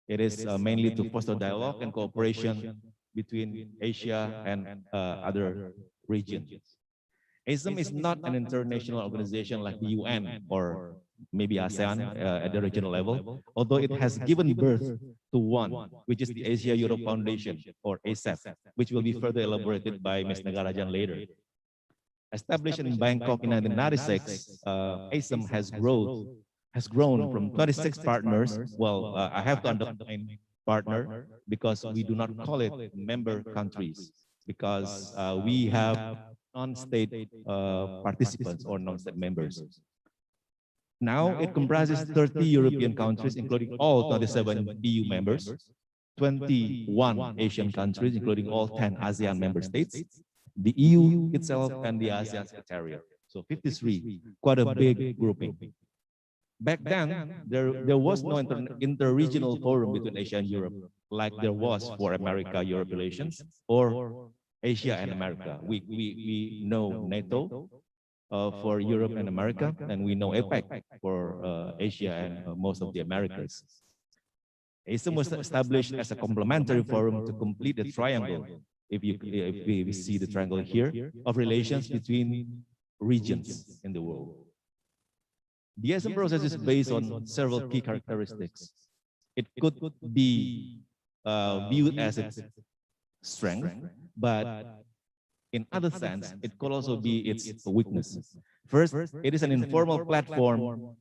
It is mainly to foster dialogue and cooperation between Asia and other regions. ASEM is not an international organization like the UN or maybe ASEAN at the regional level, although it has given birth to one, which is the Asia-Europe Foundation, or ASEP, which will be further elaborated by Ms. Nagarajan later. Established in Bangkok in 1996, ASEM has grown from 26 partners. Well, I have to underline partner because we do not call it member countries, because we have non-state participants or non-state members. Now it comprises 30 European countries, including all 27 EU members, 21 Asian countries, including all 10 ASEAN member states, the EU itself, and the ASEAN Secretariat. So 53, quite a big grouping. Back then, there was no inter-regional forum between Asia and Europe, like there was for America-Europe relations or Asia and America. We know NATO for Europe and America, and we know APEC for Asia and most of the Americas. ASEM was established as a complementary forum to complete the triangle, if we see the triangle here, of relations between regions in the world. The ASEM process is based on several key characteristics. It could be viewed as its strength, but in other sense, it could also be its weakness. First, it is an informal platform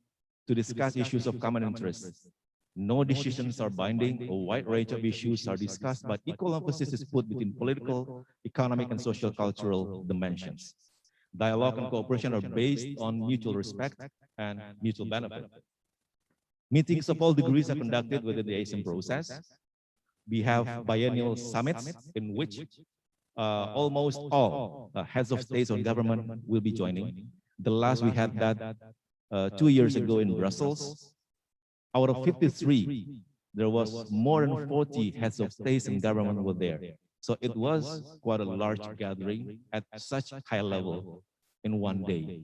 to discuss issues of common interest. No decisions are binding. A wide range of issues are discussed, but equal emphasis is put between political, economic, and social cultural dimensions. Dialogue and cooperation are based on mutual respect and mutual benefit. Meetings of all degrees are conducted within the ASEM process. We have biennial summits in which almost all heads of states or government will be joining. The last we had that 2 years ago in Brussels. Out of 53, there was more than 40 heads of states and government were there. So it was quite a large gathering at such high level in one day.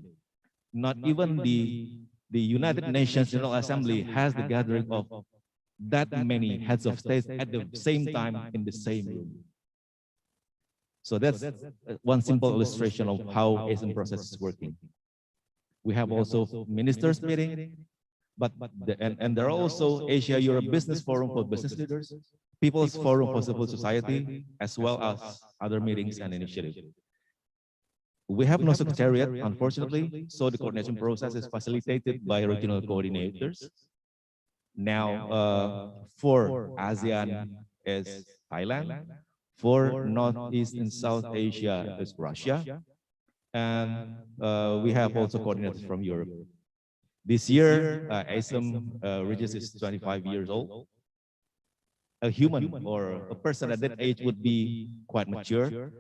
Not even the United Nations General Assembly has the gathering of that many heads of states at the same time in the same room. So that's one simple illustration of how ASEM process is working. We have also ministers meeting, and there are also Asia-Europe Business Forum for business leaders, People's Forum for civil society, as well as other meetings and initiatives. We have no secretariat, unfortunately, so the coordination process is facilitated by regional coordinators. Now, for ASEAN is Thailand, for Northeast and South Asia is Russia, and we have also coordinators from Europe. This year, ASEM reaches its 25 years old. A human or a person at that age would be quite mature,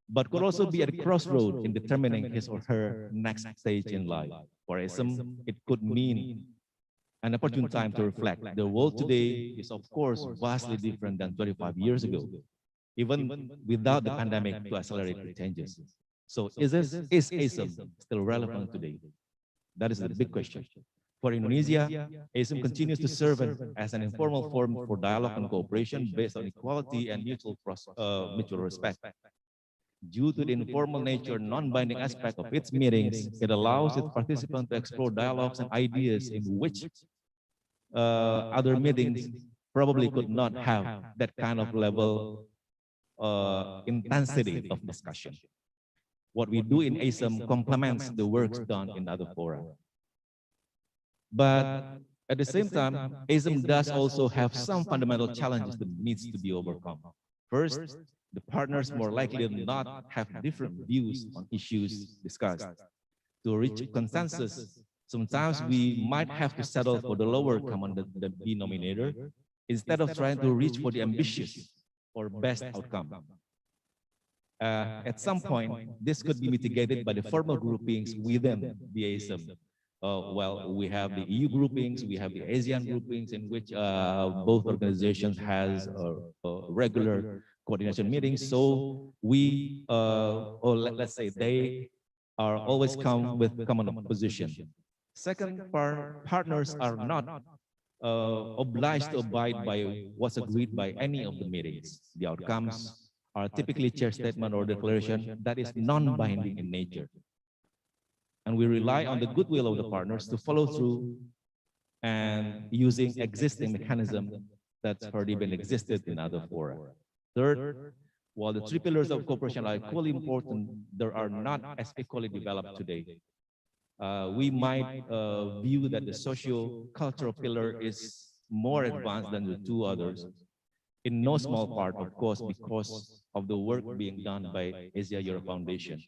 but could also be at a crossroad in determining his or her next stage in life. For ASEM, it could mean an opportune time to reflect. The world today is, of course, vastly different than 25 years ago, even without the pandemic to accelerate the changes. So is ASEM still relevant today? That is the big question. For Indonesia, ASEM continues to serve as an informal forum for dialogue and cooperation based on equality and mutual respect. Due to the informal nature, non-binding aspect of its meetings, it allows its participants to explore dialogues and ideas in which other meetings probably could not have that kind of level intensity of discussion. What we do in ASEM complements the works done in other fora. But at the same time, ASEM does also have some fundamental challenges that needs to be overcome. First, the partners more likely than not have different views on issues discussed. To reach consensus, sometimes we might have to settle for the lower common denominator instead of trying to reach for the ambitious or best outcome. At some point, this could be mitigated by the formal groupings within the ASEM. Well, we have the EU groupings, we have the ASEAN groupings in which both organizations has regular coordination meetings. So we, or let's say they are always come with common position. Second, partners are not obliged to abide by what's agreed by any of the meetings. The outcomes are typically chair statement or declaration that is non-binding in nature. And we rely on the goodwill of the partners to follow through and using existing mechanism that's already been existed in other fora. Third, while the three pillars of cooperation are equally important, they are not as equally developed today. We might view that the socio-cultural pillar is more advanced than the two others. In no small part, of course, because of the work being done by Asia-Europe Foundation.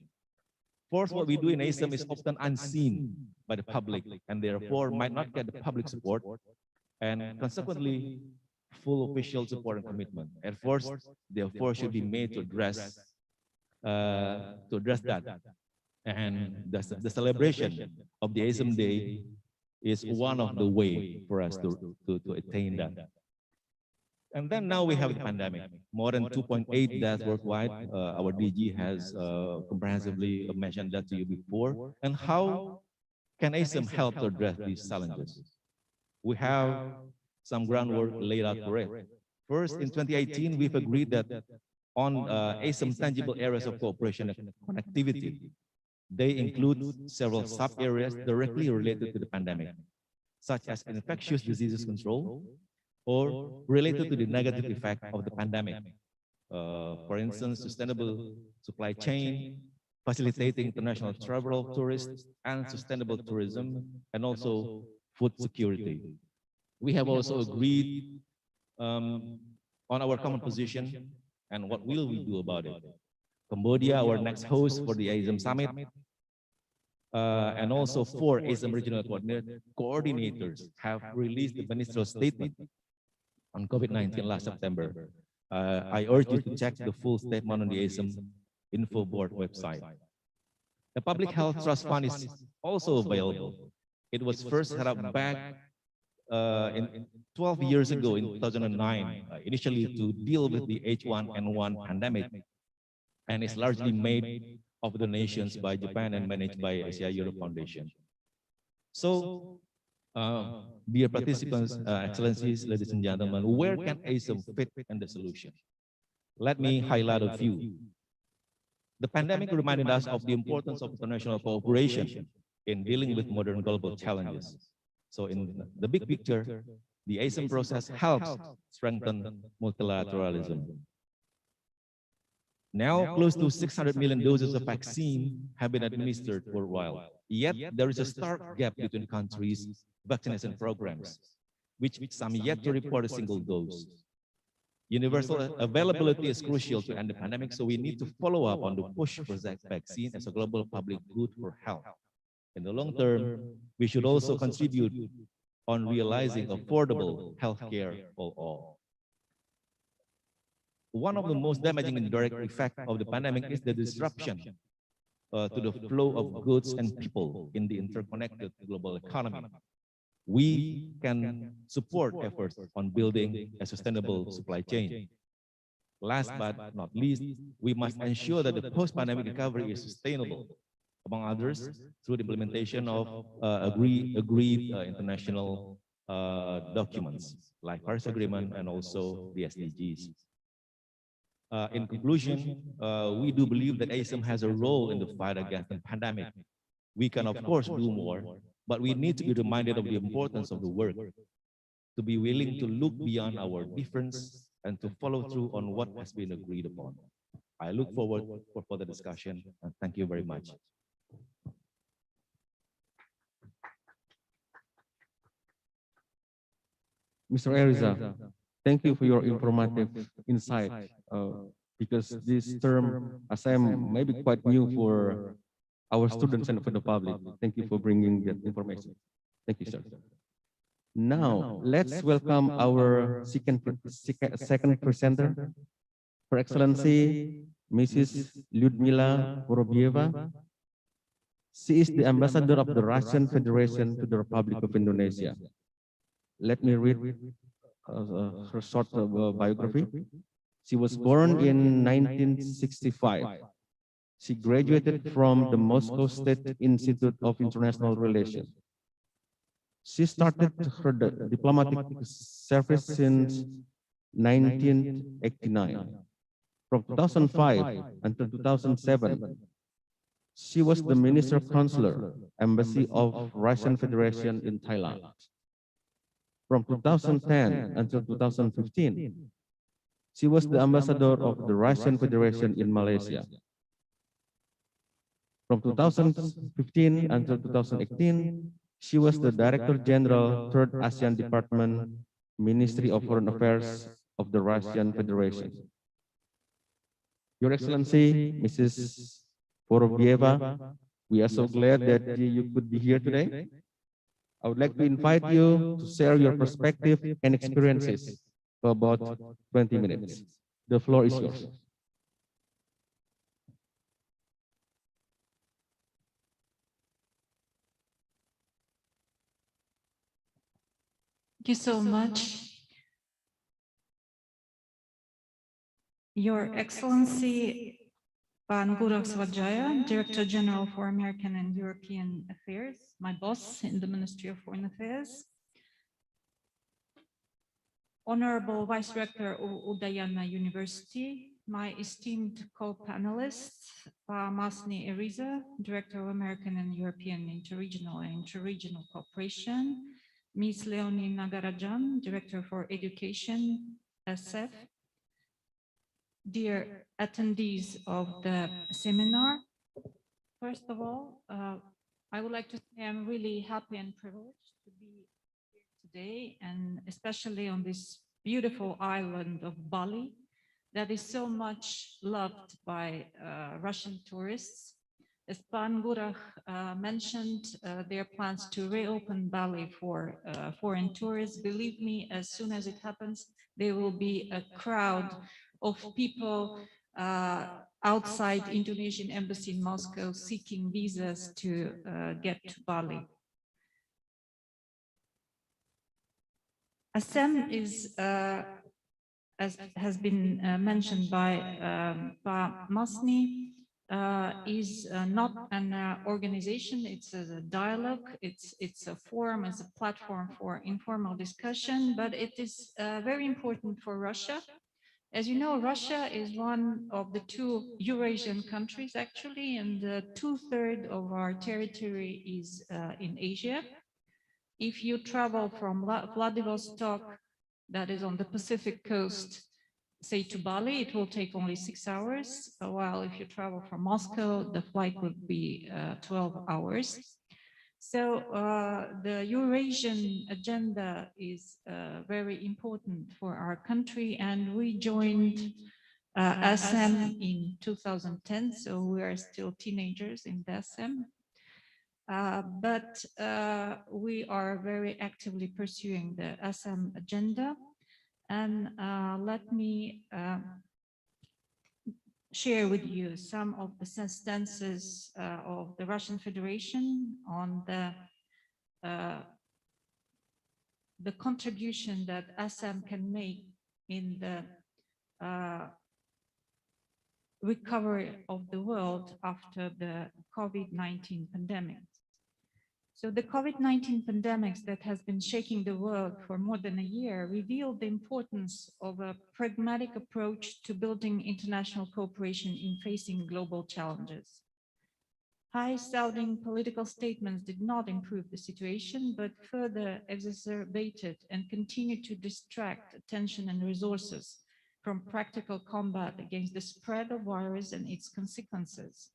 Fourth, what we do in ASEM is often unseen by the public and therefore might not get the public support and consequently full official support and commitment. Efforts, therefore, should be made to address that. And the celebration of the ASEM Day is one of the way for us to attain that. And then now we have the pandemic, more than 2.8 deaths worldwide. Our DG has comprehensively mentioned that to you before. And how can ASEM help to address these challenges? We have some groundwork laid out for it. First, in 2018, we've agreed that on ASEM tangible areas of cooperation and connectivity, they include several sub-areas directly related to the pandemic, such as infectious diseases control, or related to the negative effect of the pandemic. For instance, sustainable supply chain, facilitating international travel of tourists, and sustainable tourism, and also food security. We have also agreed on our common position and what will we do about it. Cambodia, our next host for the ASEM Summit, and also 4 ASEM regional coordinators have released the ministerial statement on COVID-19 last September. I urge you to check the full statement on the ASEM Info Board website. The Public Health Trust Fund is also available. It was first set up back in 12 years ago in 2009, initially to deal with the H1N1 pandemic, and is largely made of donations by Japan and managed by Asia Europe Foundation. So, dear participants, excellencies, ladies and gentlemen, where can ASEM fit in the solution? Let me highlight a few. The pandemic reminded us of the importance of international cooperation in dealing with modern global challenges. So in the big picture, the ASEM process helps strengthen multilateralism. Now, close to 600 million doses of vaccine have been administered worldwide. Yet, there is a stark gap between countries' vaccination programs, which some yet to report a single dose. Universal availability is crucial to end the pandemic, so we need to follow up on the push for vaccine as a global public good for health. In the long term, we should also contribute on realizing affordable healthcare for all. One of the most damaging indirect effects of the pandemic is the disruption to the flow of goods and people in the interconnected global economy. We can support efforts on building a sustainable supply chain. Last but not least, we must ensure that the post-pandemic recovery is sustainable, among others, through the implementation of agreed international documents like Paris Agreement and also the SDGs. In conclusion, we do believe that ASEM has a role in the fight against the pandemic. We can, of course, do more, but we need to be reminded of the importance of the work, to be willing to look beyond our difference and to follow through on what has been agreed upon. I look forward for further discussion, and thank you very much. Mr. Eriza, thank you for your informative insight, because this term ASEM may be quite new for our students and for the public. Thank you for bringing that information. Thank you, sir. Now, let's welcome our second presenter, Her Excellency Mrs. Lyudmila Vorobyeva. She is the ambassador of the Russian Federation to the Republic of Indonesia. Let me read her short biography. She was born in 1965. She graduated from the Moscow State Institute of International Relations. She started her diplomatic service since 1989. From 2005 until 2007, she was the Minister Counselor, Embassy of Russian Federation in Thailand. From 2010 until 2015, she was the ambassador of the Russian Federation in Malaysia. From 2015 until 2018, she was the Director General, 3rd ASEAN Department, Ministry of Foreign Affairs of the Russian Federation. Your Excellency, Mrs. Vorobyeva, we are so glad that you could be here today. I would like to invite you to share your perspective and experiences for about 20 minutes. The floor is yours. Thank you so much. Your Excellency Pan Ngurah Swadjaya, Director General for American and European Affairs, my boss in the Ministry of Foreign Affairs, Honorable Vice Rector of Udayana University, my esteemed co-panelists, Pa Masni Eriza, Director of American and European Interregional Cooperation, Ms. Leonie Nagarajan, Director for Education, ASEF, dear attendees of the seminar. First of all, I would like to say I'm really happy and privileged to be here today, and especially on this beautiful island of Bali that is so much loved by Russian tourists. As Pan Ngurah mentioned, their plans to reopen Bali for foreign tourists. Believe me, as soon as it happens, there will be a crowd of people outside Indonesian embassy in Moscow seeking visas to get to Bali. ASEM is, as has been mentioned by Pa Masni, is not an organization, it's a dialogue, it's a forum, it's a platform for informal discussion, but it is very important for Russia. As you know, Russia is one of the two Eurasian countries, actually, and 2/3 of our territory is in Asia. If you travel from Vladivostok, that is on the Pacific coast, say to Bali, it will take only 6 hours, while if you travel from Moscow, the flight would be 12 hours. So the Eurasian agenda is very important for our country, and we joined ASEM in 2010, so we are still teenagers in the ASEM. But we are very actively pursuing the ASEM agenda. And let me share with you some of the stances of the Russian Federation on the contribution that ASEM can make in the recovery of the world after the COVID-19 pandemic. So the COVID-19 pandemic that has been shaking the world for more than a year revealed the importance of a pragmatic approach to building international cooperation in facing global challenges. High-sounding political statements did not improve the situation, but further exacerbated and continued to distract attention and resources from practical combat against the spread of virus and its consequences.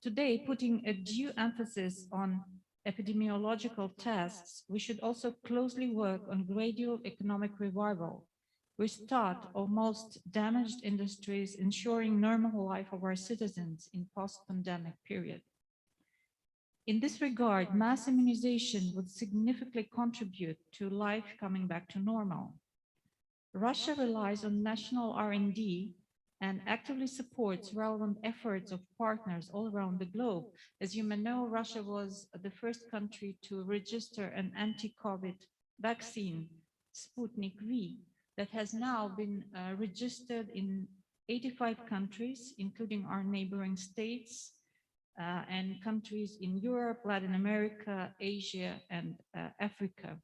Today, putting a due emphasis on epidemiological tests, we should also closely work on gradual economic revival, restart of most damaged industries, ensuring normal life of our citizens in post-pandemic period. In this regard, mass immunization would significantly contribute to life coming back to normal. Russia relies on national R&D and actively supports relevant efforts of partners all around the globe. As you may know, Russia was the first country to register an anti-COVID vaccine, Sputnik V, that has now been registered in 85 countries, including our neighboring states and countries in Europe, Latin America, Asia, and Africa.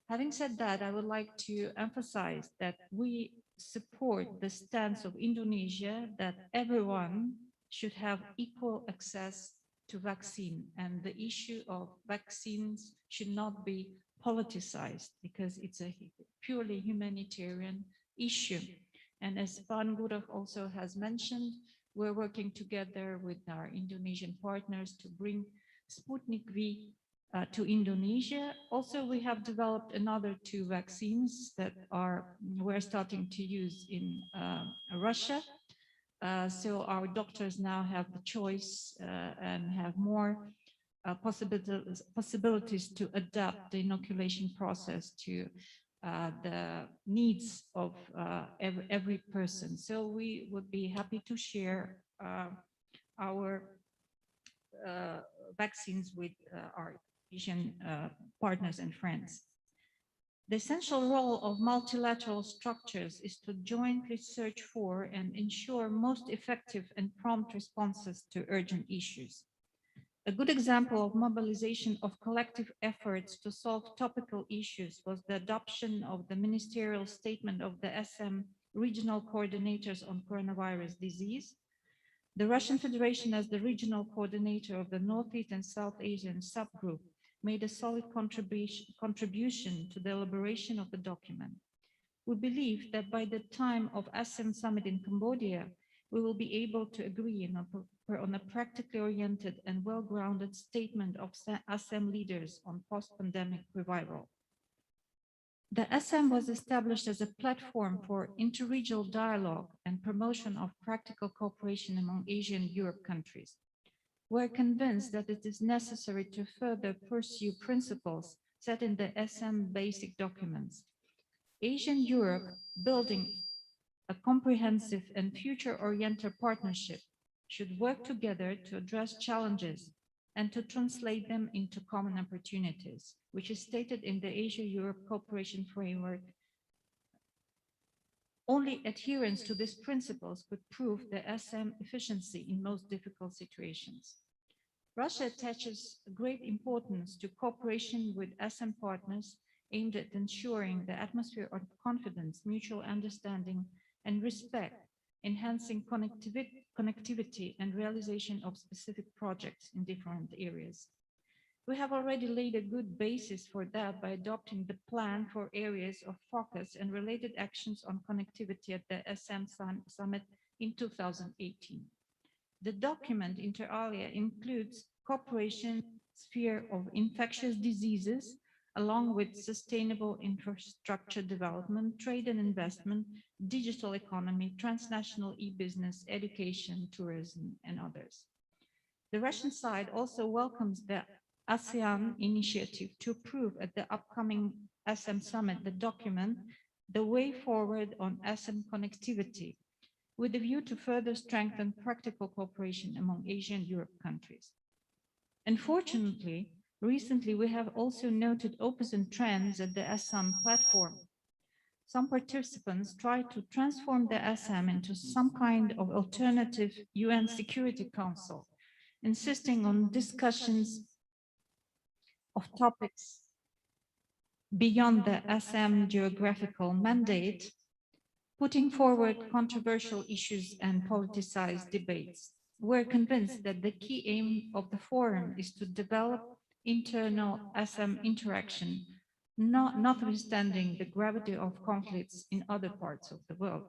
Having said that, I would like to emphasize that we support the stance of Indonesia that everyone should have equal access to vaccine, and the issue of vaccines should not be politicized because it's a purely humanitarian issue. And as Pan Ngurah also has mentioned, we're working together with our Indonesian partners to bring Sputnik V to Indonesia. Also, we have developed another 2 vaccines that we're starting to use in Russia. So our doctors now have the choice and have more possibilities to adapt the inoculation process to the needs of every person. So we would be happy to share our vaccines with our Asian partners and friends. The essential role of multilateral structures is to jointly search for and ensure most effective and prompt responses to urgent issues. A good example of mobilization of collective efforts to solve topical issues was the adoption of the ministerial statement of the ASEM regional coordinators on coronavirus disease. The Russian Federation, as the regional coordinator of the Northeast and South Asian subgroup, made a solid contribution to the elaboration of the document. We believe that by the time of ASEM summit in Cambodia, we will be able to agree on a practically oriented and well-grounded statement of ASEM leaders on post-pandemic revival. The ASEM was established as a platform for interregional dialogue and promotion of practical cooperation among Asia and Europe countries. We're convinced that it is necessary to further pursue principles set in the ASEM basic documents. Asia and Europe, building a comprehensive and future-oriented partnership, should work together to address challenges and to translate them into common opportunities, which is stated in the Asia-Europe Cooperation Framework. Only adherence to these principles could prove the ASEM efficiency in most difficult situations. Russia attaches great importance to cooperation with ASEM partners aimed at ensuring the atmosphere of confidence, mutual understanding, and respect, enhancing connectivity and realization of specific projects in different areas. We have already laid a good basis for that by adopting the plan for areas of focus and related actions on connectivity at the ASEM summit in 2018. The document, inter alia, includes cooperation sphere of infectious diseases, along with sustainable infrastructure development, trade and investment, digital economy, transnational e-business, education, tourism, and others. The Russian side also welcomes the ASEAN initiative to approve at the upcoming ASEM summit the document, The Way Forward on ASEM Connectivity, with a view to further strengthen practical cooperation among Asian and Europe countries. Unfortunately, recently we have also noted opposite trends at the ASEM platform. Some participants try to transform the ASEM into some kind of alternative UN Security Council, insisting on discussions of topics beyond the ASEM geographical mandate, putting forward controversial issues and politicized debates. We're convinced that the key aim of the forum is to develop internal ASEM interaction, notwithstanding the gravity of conflicts in other parts of the world.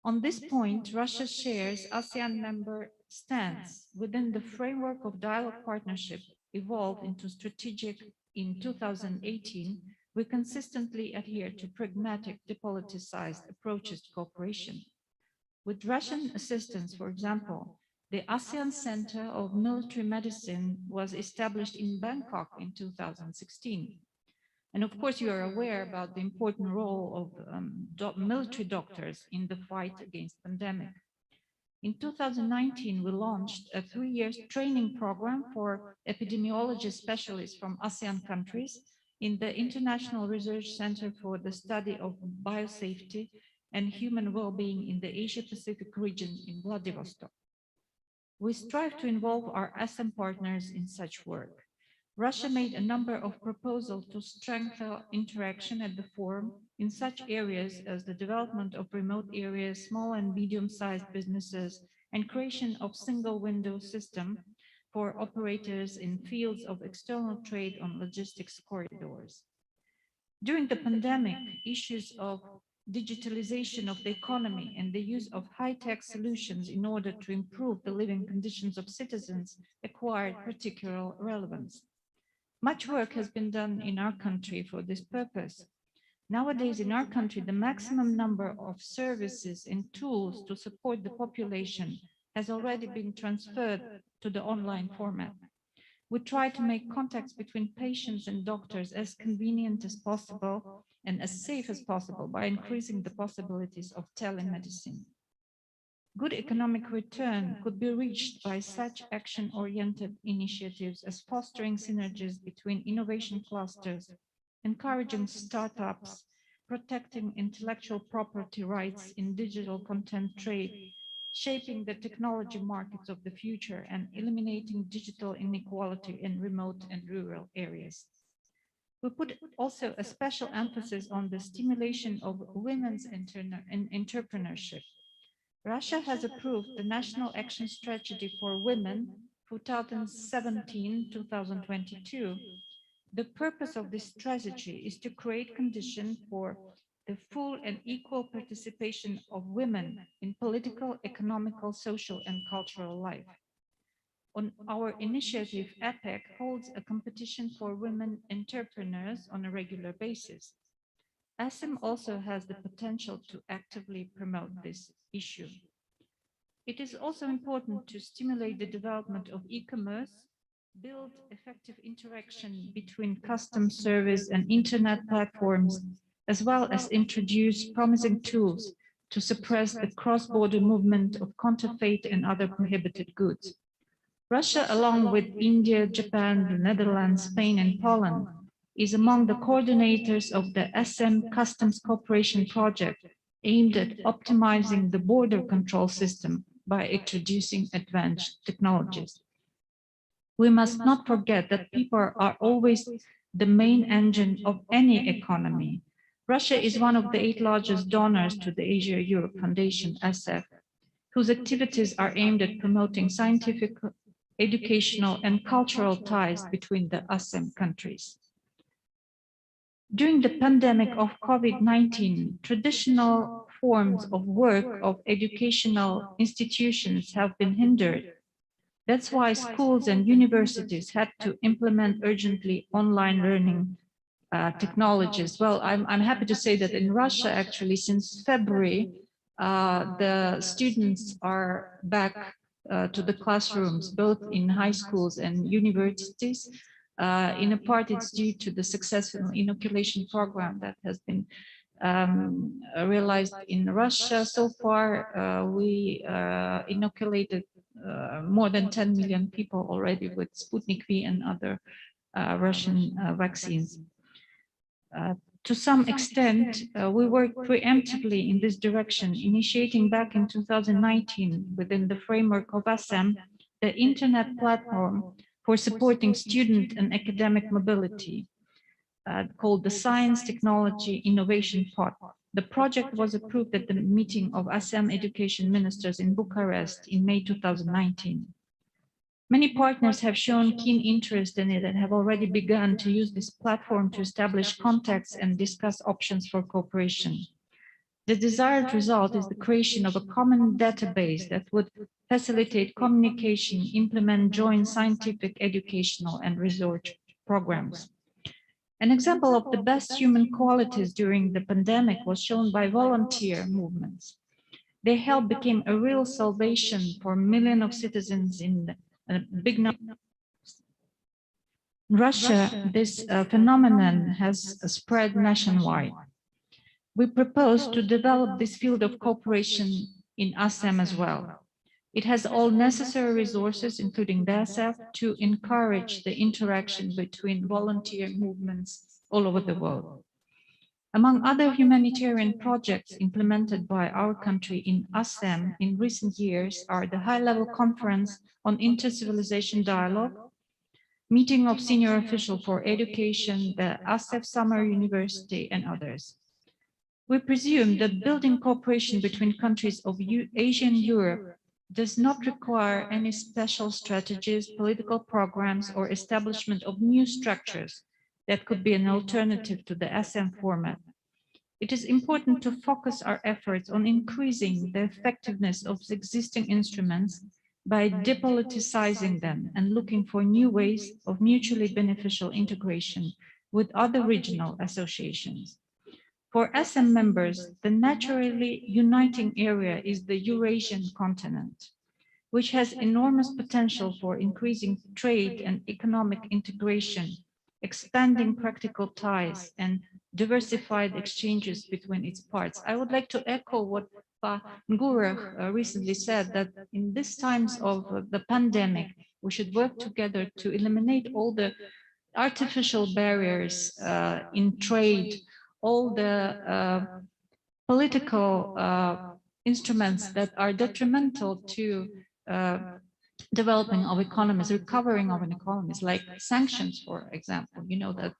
On this point, Russia shares ASEAN member stance within the framework of dialogue partnership evolved into strategic in 2018. We consistently adhere to pragmatic, depoliticized approaches to cooperation. With Russian assistance, for example, the ASEAN Center of Military Medicine was established in Bangkok in 2016. And of course, you are aware about the important role of military doctors in the fight against pandemic. In 2019, we launched a 3-year training program for epidemiology specialists from ASEAN countries in the International Research Center for the Study of Biosafety and Human Well-being in the Asia-Pacific region in Vladivostok. We strive to involve our ASEM partners in such work. Russia made a number of proposals to strengthen interaction at the forum in such areas as the development of remote areas, small and medium-sized businesses, and creation of single window system for operators in fields of external trade on logistics corridors. During the pandemic, issues of digitalization of the economy and the use of high-tech solutions in order to improve the living conditions of citizens acquired particular relevance. Much work has been done in our country for this purpose. Nowadays, in our country, the maximum number of services and tools to support the population has already been transferred to the online format. We try to make contacts between patients and doctors as convenient as possible and as safe as possible by increasing the possibilities of telemedicine. Good economic return could be reached by such action-oriented initiatives as fostering synergies between innovation clusters, encouraging startups, protecting intellectual property rights in digital content trade, shaping the technology markets of the future, and eliminating digital inequality in remote and rural areas. We put also a special emphasis on the stimulation of women's entrepreneurship. Russia has approved the National Action Strategy for Women 2017-2022. The purpose of this strategy is to create conditions for the full and equal participation of women in political, economical, social, and cultural life. On our initiative, APEC holds a competition for women entrepreneurs on a regular basis. ASEM also has the potential to actively promote this issue. It is also important to stimulate the development of e-commerce, build effective interaction between customs service and internet platforms, as well as introduce promising tools to suppress the cross-border movement of counterfeit and other prohibited goods. Russia, along with India, Japan, the Netherlands, Spain, and Poland, is among the coordinators of the ASEM Customs Cooperation Project, aimed at optimizing the border control system by introducing advanced technologies. We must not forget that people are always the main engine of any economy. Russia is one of the 8 largest donors to the Asia-Europe Foundation, ASEF, whose activities are aimed at promoting scientific, educational, and cultural ties between the ASEM countries. During the pandemic of COVID-19, traditional forms of work of educational institutions have been hindered. That's why schools and universities had to implement urgently online learning technologies. Well, I'm happy to say that in Russia, actually, since February, the students are back to the classrooms, both in high schools and universities. In a part, it's due to the successful inoculation program that has been realized in Russia. So far, we inoculated more than 10 million people already with Sputnik V and other Russian vaccines. To some extent, we worked preemptively in this direction, initiating back in 2019 within the framework of ASEM, the internet platform for supporting student and academic mobility, called the Science, Technology, Innovation Pod. The project was approved at the meeting of ASEM education ministers in Bucharest in May 2019. Many partners have shown keen interest in it and have already begun to use this platform to establish contacts and discuss options for cooperation. The desired result is the creation of a common database that would facilitate communication, implement joint scientific, educational, and research programs. An example of the best human qualities during the pandemic was shown by volunteer movements. Their help became a real salvation for millions of citizens in a big number. In Russia, this phenomenon has spread nationwide. We propose to develop this field of cooperation in ASEM as well. It has all necessary resources, including the ASEF, to encourage the interaction between volunteer movements all over the world. Among other humanitarian projects implemented by our country in ASEM in recent years are the high-level conference on inter-civilization dialogue, meeting of senior officials for education, the ASEF Summer University, and others. We presume that building cooperation between countries of Asia and Europe does not require any special strategies, political programs, or establishment of new structures that could be an alternative to the ASEM format. It is important to focus our efforts on increasing the effectiveness of existing instruments by depoliticizing them and looking for new ways of mutually beneficial integration with other regional associations. For ASEM members, the naturally uniting area is the Eurasian continent, which has enormous potential for increasing trade and economic integration, expanding practical ties, and diversified exchanges between its parts. I would like to echo what Pa Ngurah recently said, that in these times of the pandemic, we should work together to eliminate all the artificial barriers in trade, all the political instruments that are detrimental to developing of economies, recovering of an economies, like sanctions, for example. You know that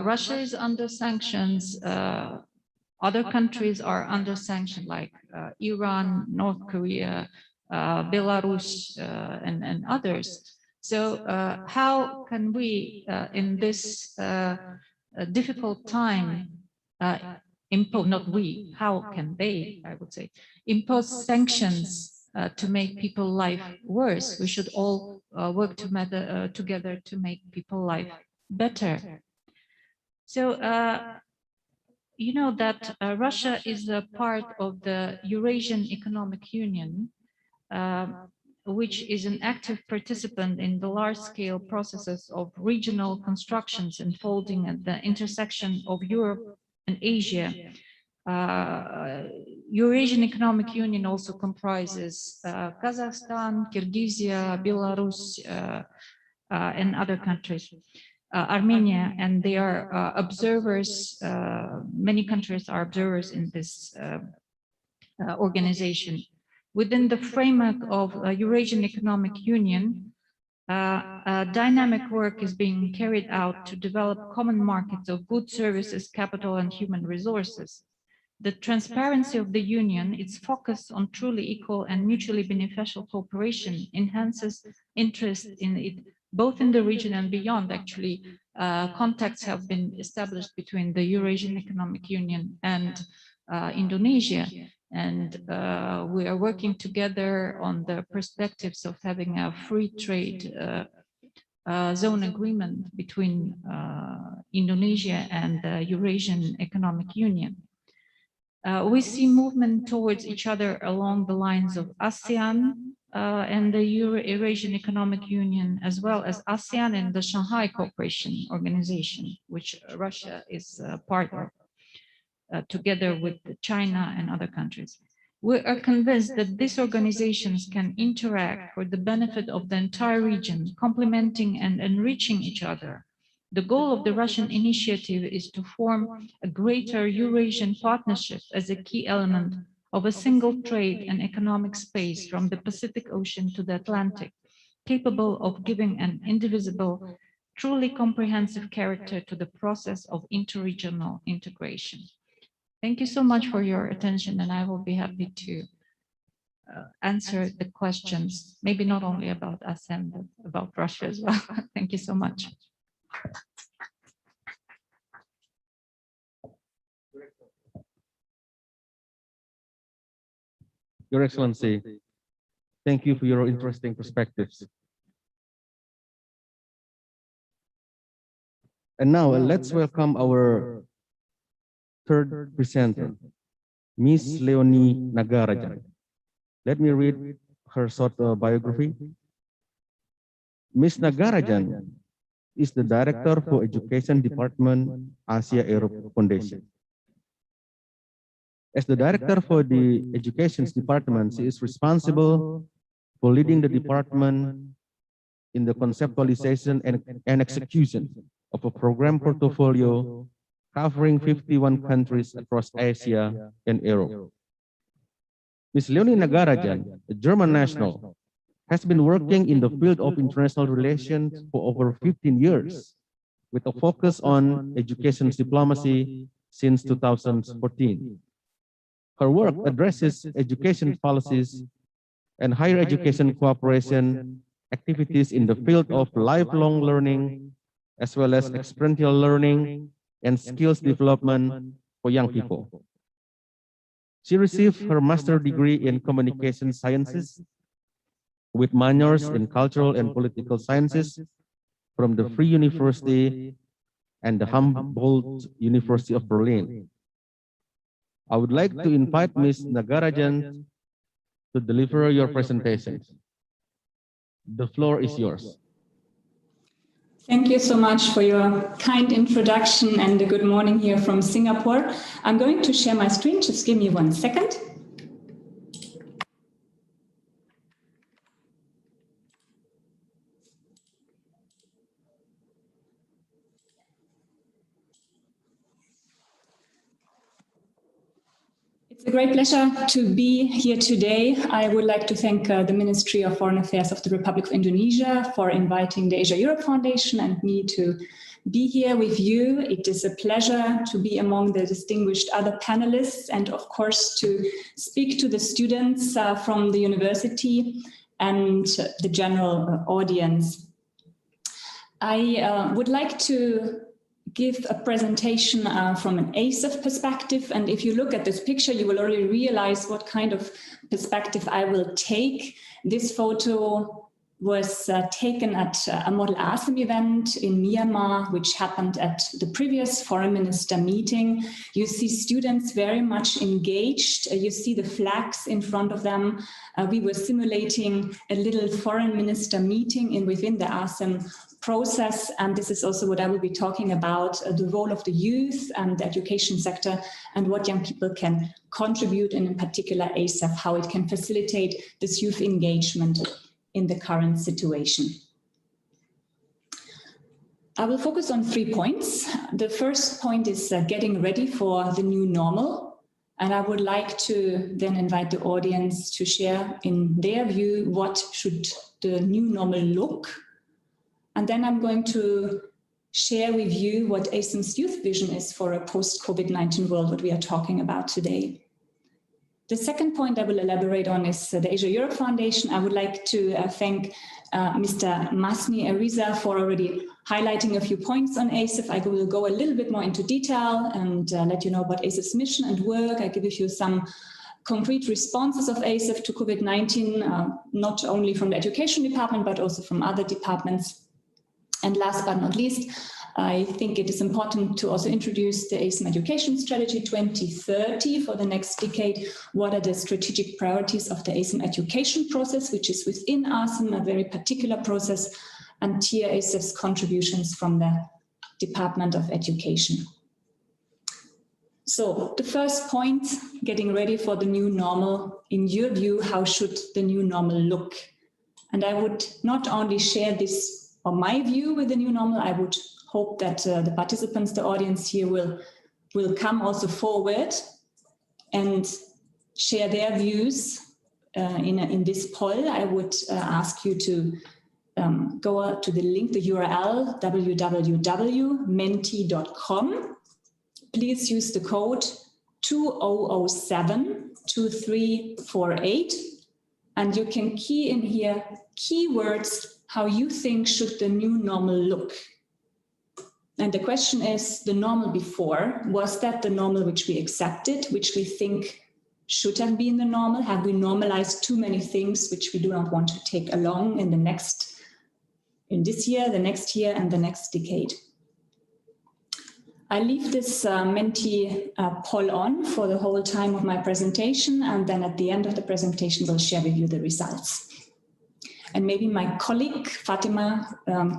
Russia is under sanctions, other countries are under sanction, like Iran, North Korea, Belarus, and others. So how can we, in this difficult time, impose, not we, how can they, I would say, impose sanctions to make people's life worse? We should all work together to make people's life better. So, you know that Russia is a part of the Eurasian Economic Union, which is an active participant in the large-scale processes of regional constructions unfolding at the intersection of Europe and Asia. Eurasian Economic Union also comprises Kazakhstan, Kyrgyzia, Belarus, and other countries, Armenia, and they are observers. Many countries are observers in this organization. Within the framework of Eurasian Economic Union, dynamic work is being carried out to develop common markets of goods, services, capital, and human resources. The transparency of the Union, its focus on truly equal and mutually beneficial cooperation, enhances interest in it, both in the region and beyond. Actually, contacts have been established between the Eurasian Economic Union and Indonesia. And we are working together on the perspectives of having a free trade zone agreement between Indonesia and the Eurasian Economic Union. We see movement towards each other along the lines of ASEAN and the Eurasian Economic Union, as well as ASEAN and the Shanghai Cooperation Organization, which Russia is part of, together with China and other countries. We are convinced that these organizations can interact for the benefit of the entire region, complementing and enriching each other. The goal of the Russian initiative is to form a greater Eurasian partnership as a key element of a single trade and economic space from the Pacific Ocean to the Atlantic, capable of giving an indivisible, truly comprehensive character to the process of interregional integration. Thank you so much for your attention, and I will be happy to answer the questions, maybe not only about ASEM, but about Russia as well. Thank you so much. Your Excellency, thank you for your interesting perspectives. And now let's welcome our third presenter, Miss Leonie Nagarajan. Let me read her short biography. Miss Nagarajan is the Director for Education Department, Asia Europe Foundation. As the Director for the Education Department, she is responsible for leading the department in the conceptualization and execution of a program portfolio covering 51 countries across Asia and Europe. Ms. Leonie Nagarajan, a German national, has been working in the field of international relations for over 15 years, with a focus on education diplomacy since 2014. Her work addresses education policies and higher education cooperation activities in the field of lifelong learning, as well as experiential learning and skills development for young people. She received her master's degree in communication sciences with minors in cultural and political sciences from the Free University and the Humboldt University of Berlin. I would like to invite Ms. Nagarajan to deliver your presentation. The floor is yours. Thank you so much for your kind introduction and a good morning here from Singapore. I'm going to share my screen. Just give me 1 second. It's a great pleasure to be here today. I would like to thank the Ministry of Foreign Affairs of the Republic of Indonesia for inviting the Asia-Europe Foundation and me to be here with you. It is a pleasure to be among the distinguished other panelists and, of course, to speak to the students from the university and the general audience. I would like to give a presentation from an ASEF perspective. And if you look at this picture, you will already realize what kind of perspective I will take. This photo was taken at a Model ASEM event in Myanmar, which happened at the previous foreign minister meeting. You see students very much engaged. You see the flags in front of them. We were simulating a little foreign minister meeting within the ASEM process. And this is also what I will be talking about, the role of the youth and the education sector and what young people can contribute, and in particular ASEF, how it can facilitate this youth engagement in the current situation. I will focus on 3 points. The first point is getting ready for the new normal. And I would like to then invite the audience to share in their view, what should the new normal look? And then I'm going to share with you what ASEM's youth vision is for a post-COVID-19 world, what we are talking about today. The second point I will elaborate on is the Asia-Europe Foundation. I would like to thank Mr. Masni Ariza for already highlighting a few points on ASEF. I will go a little bit more into detail and let you know about ASEF's mission and work. I give you some concrete responses of ASEF to COVID-19, not only from the education department, but also from other departments. And last but not least, I think it is important to also introduce the ASEM Education Strategy 2030 for the next decade. What are the strategic priorities of the ASEM education process, which is within ASEM, a very particular process, and here ASEF's contributions from the Department of Education. So the first point, getting ready for the new normal. In your view, how should the new normal look? And I would not only share this, or my view with the new normal, I would hope that the participants, the audience here will come also forward and share their views in this poll. I would ask you to go to the link, the URL, www.menti.com. Please use the code 2007-2348, and you can key in here keywords how you think should the new normal look. And the question is, the normal before, was that the normal which we accepted, which we think should have been the normal? Have we normalized too many things which we do not want to take along in this year, the next year, and the next decade? I leave this Menti poll on for the whole time of my presentation, and then at the end of the presentation, we'll share with you the results. And maybe my colleague, Fatima,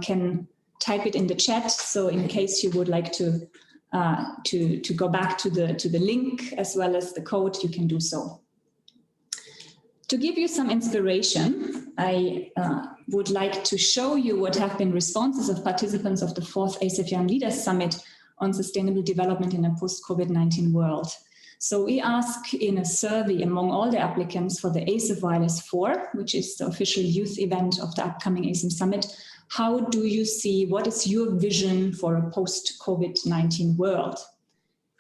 can type it in the chat. So in case you would like to go back to the link as well as the code, you can do so. To give you some inspiration, I would like to show you what have been responses of participants of the 4th ASEF Young Leaders Summit on Sustainable Development in a Post-COVID-19 World. So we ask in a survey among all the applicants for the ASEF Wireless 4, which is the official youth event of the upcoming ASEM Summit, how do you see, what is your vision for a post-COVID-19 world?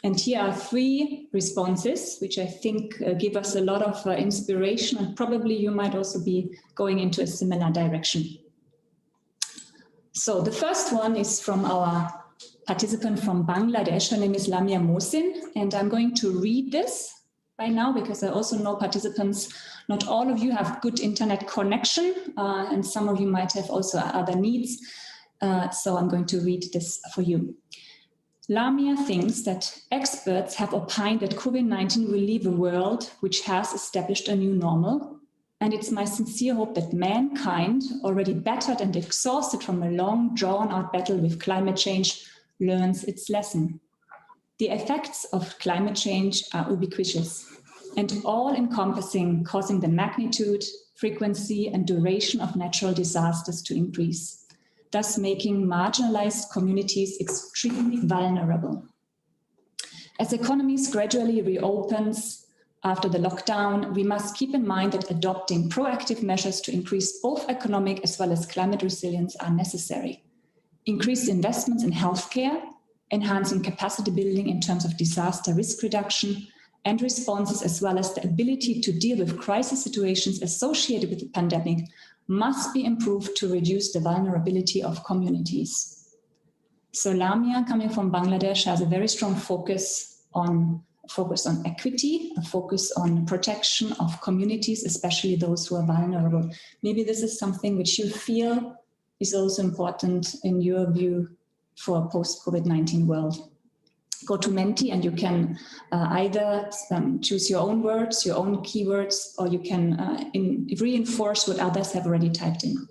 And here are 3 responses, which I think give us a lot of inspiration, and probably you might also be going into a similar direction. So the first one is from our participant from Bangladesh. Her name is Lamia Mohsin, and I'm going to read this by now because I also know participants, not all of you have good internet connection, and some of you might have also other needs. So I'm going to read this for you. Lamia thinks that experts have opined that COVID-19 will leave a world which has established a new normal. And it's my sincere hope that mankind, already battered and exhausted from a long drawn-out battle with climate change, learns its lesson. The effects of climate change are ubiquitous and all-encompassing, causing the magnitude, frequency, and duration of natural disasters to increase, thus making marginalized communities extremely vulnerable. As economies gradually reopens, After the lockdown, we must keep in mind that adopting proactive measures to increase both economic as well as climate resilience are necessary. Increased investments in healthcare, enhancing capacity building in terms of disaster risk reduction and responses, as well as the ability to deal with crisis situations associated with the pandemic, must be improved to reduce the vulnerability of communities. So Lamia, coming from Bangladesh, has a very strong focus on equity, a focus on protection of communities, especially those who are vulnerable. Maybe this is something which you feel is also important in your view for a post-COVID-19 world. Go to Menti and you can either choose your own words, your own keywords, or you can reinforce what others have already typed in.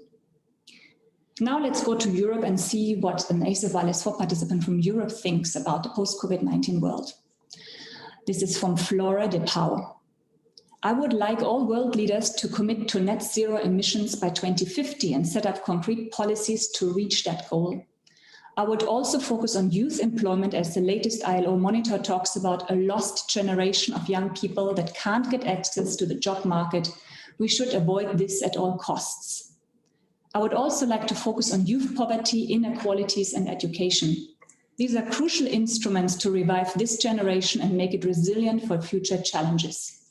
Now let's go to Europe and see what an ASEM Valles-4 participant from Europe thinks about the post-COVID-19 world. This is from Flora de Pau. I would like all world leaders to commit to net zero emissions by 2050 and set up concrete policies to reach that goal. I would also focus on youth employment, as the latest ILO monitor talks about a lost generation of young people that can't get access to the job market. We should avoid this at all costs. I would also like to focus on youth poverty, inequalities, and education. These are crucial instruments to revive this generation and make it resilient for future challenges.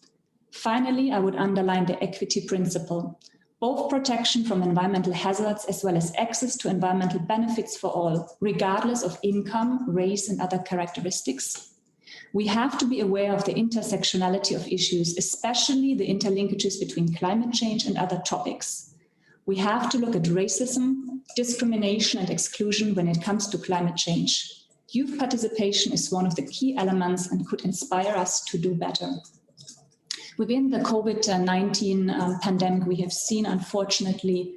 Finally, I would underline the equity principle. Both protection from environmental hazards as well as access to environmental benefits for all, regardless of income, race, and other characteristics. We have to be aware of the intersectionality of issues, especially the interlinkages between climate change and other topics. We have to look at racism, discrimination, and exclusion when it comes to climate change. Youth participation is one of the key elements and could inspire us to do better. Within the COVID-19 pandemic, we have seen, unfortunately,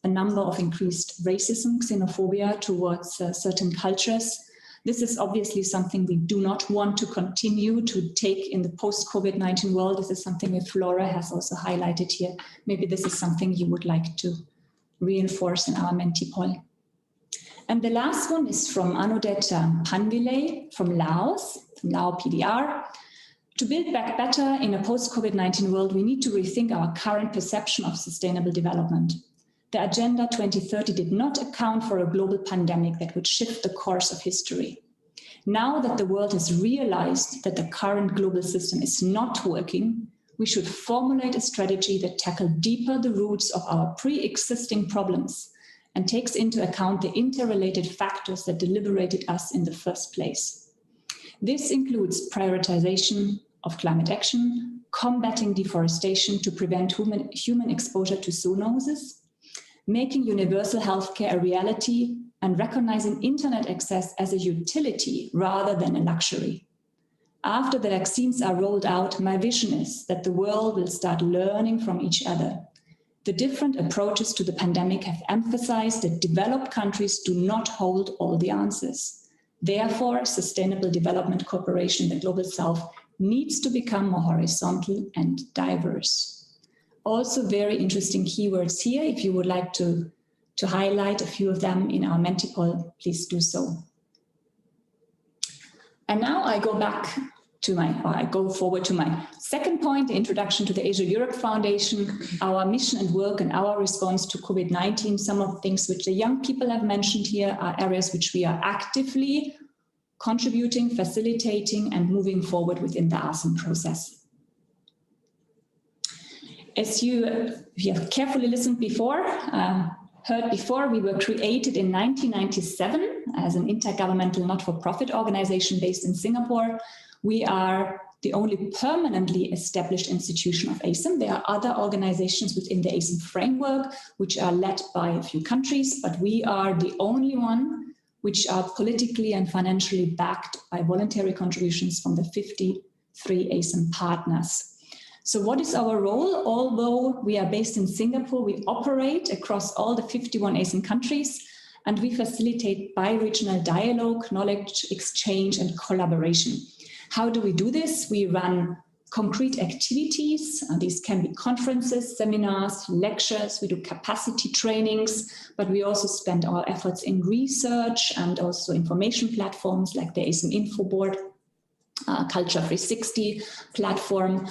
a number of increased racism, xenophobia towards certain cultures. This is obviously something we do not want to continue to take in the post-COVID-19 world. This is something that Flora has also highlighted here. Maybe this is something you would like to reinforce in our Menti poll. And the last one is from Anudet Panvile from Laos, from Lao PDR. To build back better in a post-COVID-19 world, we need to rethink our current perception of sustainable development. The Agenda 2030 did not account for a global pandemic that would shift the course of history. Now that the world has realized that the current global system is not working, we should formulate a strategy that tackles deeper the roots of our pre-existing problems and takes into account the interrelated factors that deliberated us in the first place. This includes prioritization of climate action, combating deforestation to prevent human exposure to zoonoses, making universal healthcare a reality, and recognizing internet access as a utility rather than a luxury. After the vaccines are rolled out, my vision is that the world will start learning from each other. The different approaches to the pandemic have emphasized that developed countries do not hold all the answers. Therefore, sustainable development cooperation in the global south needs to become more horizontal and diverse. Also very interesting keywords here. If you would like to highlight a few of them in our Menti poll, please do so. And now I go forward to my second point, the introduction to the Asia-Europe Foundation, our mission and work and our response to COVID-19. Some of the things which the young people have mentioned here are areas which we are actively contributing, facilitating, and moving forward within the ASEM process. As you have carefully listened before, heard before, we were created in 1997 as an intergovernmental not-for-profit organization based in Singapore. We are the only permanently established institution of ASEM. There are other organizations within the ASEM framework which are led by a few countries, but we are the only one which are politically and financially backed by voluntary contributions from the 53 ASEM partners. So what is our role? Although we are based in Singapore, we operate across all the 51 ASEM countries, and we facilitate bi-regional dialogue, knowledge exchange, and collaboration. How do we do this? We run concrete activities. These can be conferences, seminars, lectures. We do capacity trainings, but we also spend our efforts in research and also information platforms like the ASEM Info Board. Culture 360 platform,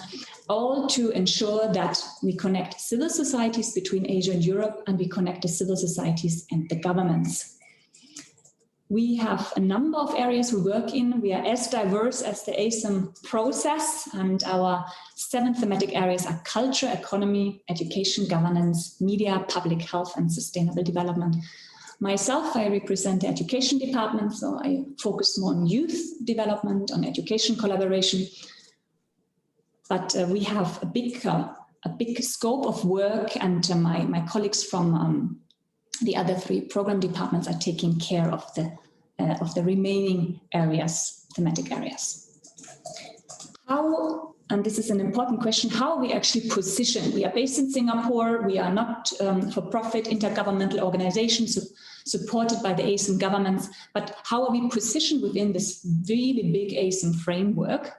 all to ensure that we connect civil societies between Asia and Europe, and we connect the civil societies and the governments. We have a number of areas we work in. We are as diverse as the ASEM process, and our 7 thematic areas are culture, economy, education, governance, media, public health, and sustainable development. Myself, I represent the education department, so I focus more on youth development, on education collaboration. But we have a big scope of work, and my colleagues from the other 3 program departments are taking care of the remaining areas, thematic areas. How, and this is an important question, how we actually position. We are based in Singapore. We are not for-profit intergovernmental organizations supported by the ASEM governments, but how are we positioned within this really big ASEM framework?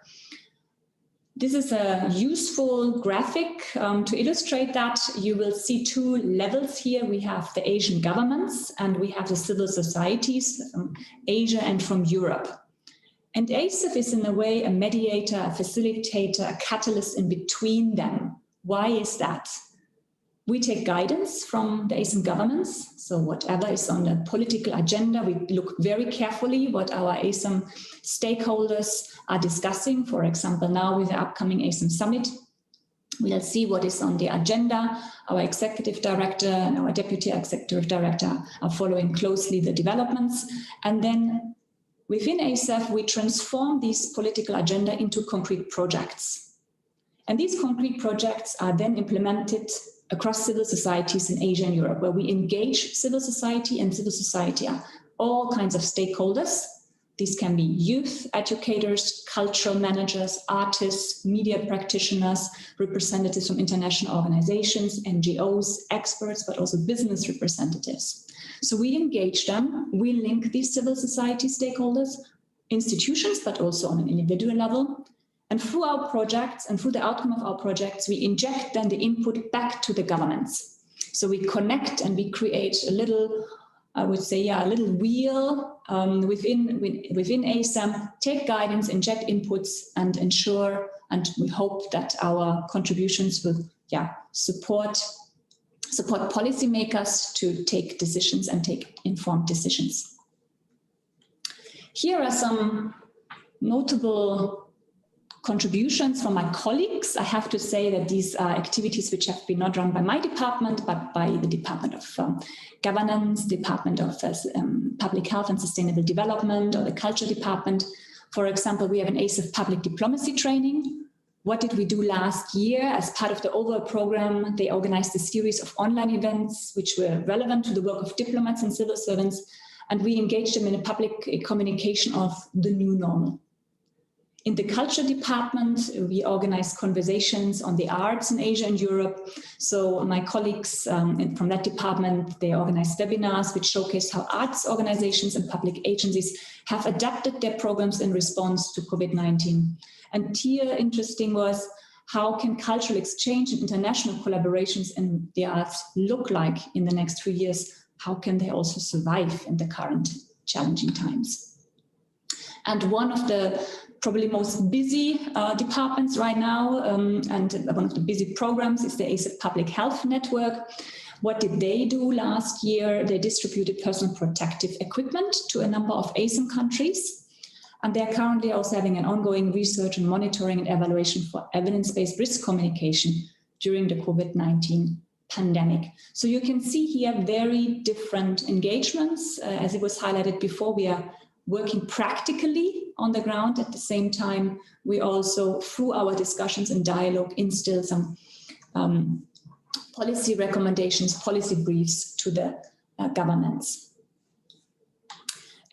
This is a useful graphic to illustrate that. You will see 2 levels here. We have the Asian governments and we have the civil societies from Asia and from Europe. And ASEF is in a way a mediator, a facilitator, a catalyst in between them. Why is that? We take guidance from the ASEM governments. So whatever is on the political agenda, we look very carefully what our ASEM stakeholders are discussing. For example, now with the upcoming ASEM summit, we'll see what is on the agenda. Our executive director and our deputy executive director are following closely the developments. And then within ASEF, we transform these political agenda into concrete projects. And these concrete projects are then implemented across civil societies in Asia and Europe, where we engage civil society, and civil society are all kinds of stakeholders. These can be youth educators, cultural managers, artists, media practitioners, representatives from international organizations, NGOs, experts, but also business representatives. So we engage them, we link these civil society stakeholders, institutions, but also on an individual level. And through our projects and through the outcome of our projects, we inject then the input back to the governments. So we connect and we create a little, I would say, a little wheel within ASEM, take guidance, inject inputs, and ensure, and we hope that our contributions will support policymakers to take decisions and take informed decisions. Here are some notable contributions from my colleagues. I have to say that these are activities which have been not run by my department, but by the Department of Governance, Department of Public Health and Sustainable Development, or the Culture Department. For example, we have an ASEF public diplomacy training. What did we do last year? As part of the overall program, they organized a series of online events which were relevant to the work of diplomats and civil servants, and we engaged them in a public communication of the new normal. In the Culture Department, we organize conversations on the arts in Asia and Europe. So my colleagues from that department, they organize webinars which showcase how arts organizations and public agencies have adapted their programs in response to COVID-19. And here, interesting was, how can cultural exchange and international collaborations in the arts look like in the next 3 years? How can they also survive in the current challenging times? And one of the probably most busy departments right now, and one of the busy programs is the ASEF Public Health Network. What did they do last year? They distributed personal protective equipment to a number of ASEM countries. And they're currently also having an ongoing research and monitoring and evaluation for evidence-based risk communication during the COVID-19 pandemic. So you can see here very different engagements. As it was highlighted before, we are working practically on the ground. At the same time, we also, through our discussions and dialogue, instill some policy recommendations, policy briefs to the governments.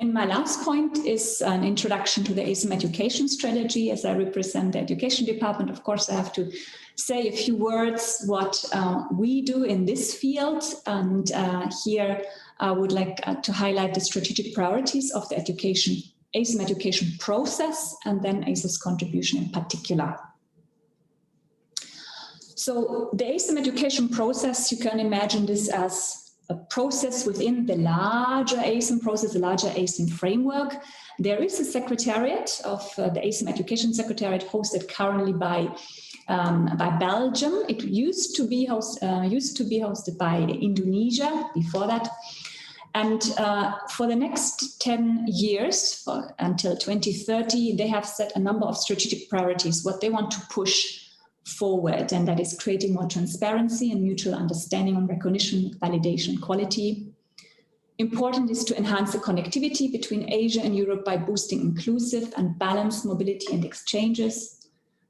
And my last point is an introduction to the ASEM education strategy. As I represent the education department, of course, I have to say a few words what we do in this field. And here I would like to highlight the strategic priorities of the ASEM education process, and then ASEF's contribution in particular. So the ASEM education process, you can imagine this as a process within the larger ASEM process, the larger ASEM framework. There is a secretariat of the ASEM Education Secretariat hosted currently by Belgium. It used to be hosted by Indonesia before that. And for the next 10 years, until 2030, they have set a number of strategic priorities, what they want to push forward, and that is creating more transparency and mutual understanding on recognition, validation, quality. Important is to enhance the connectivity between Asia and Europe by boosting inclusive and balanced mobility and exchanges.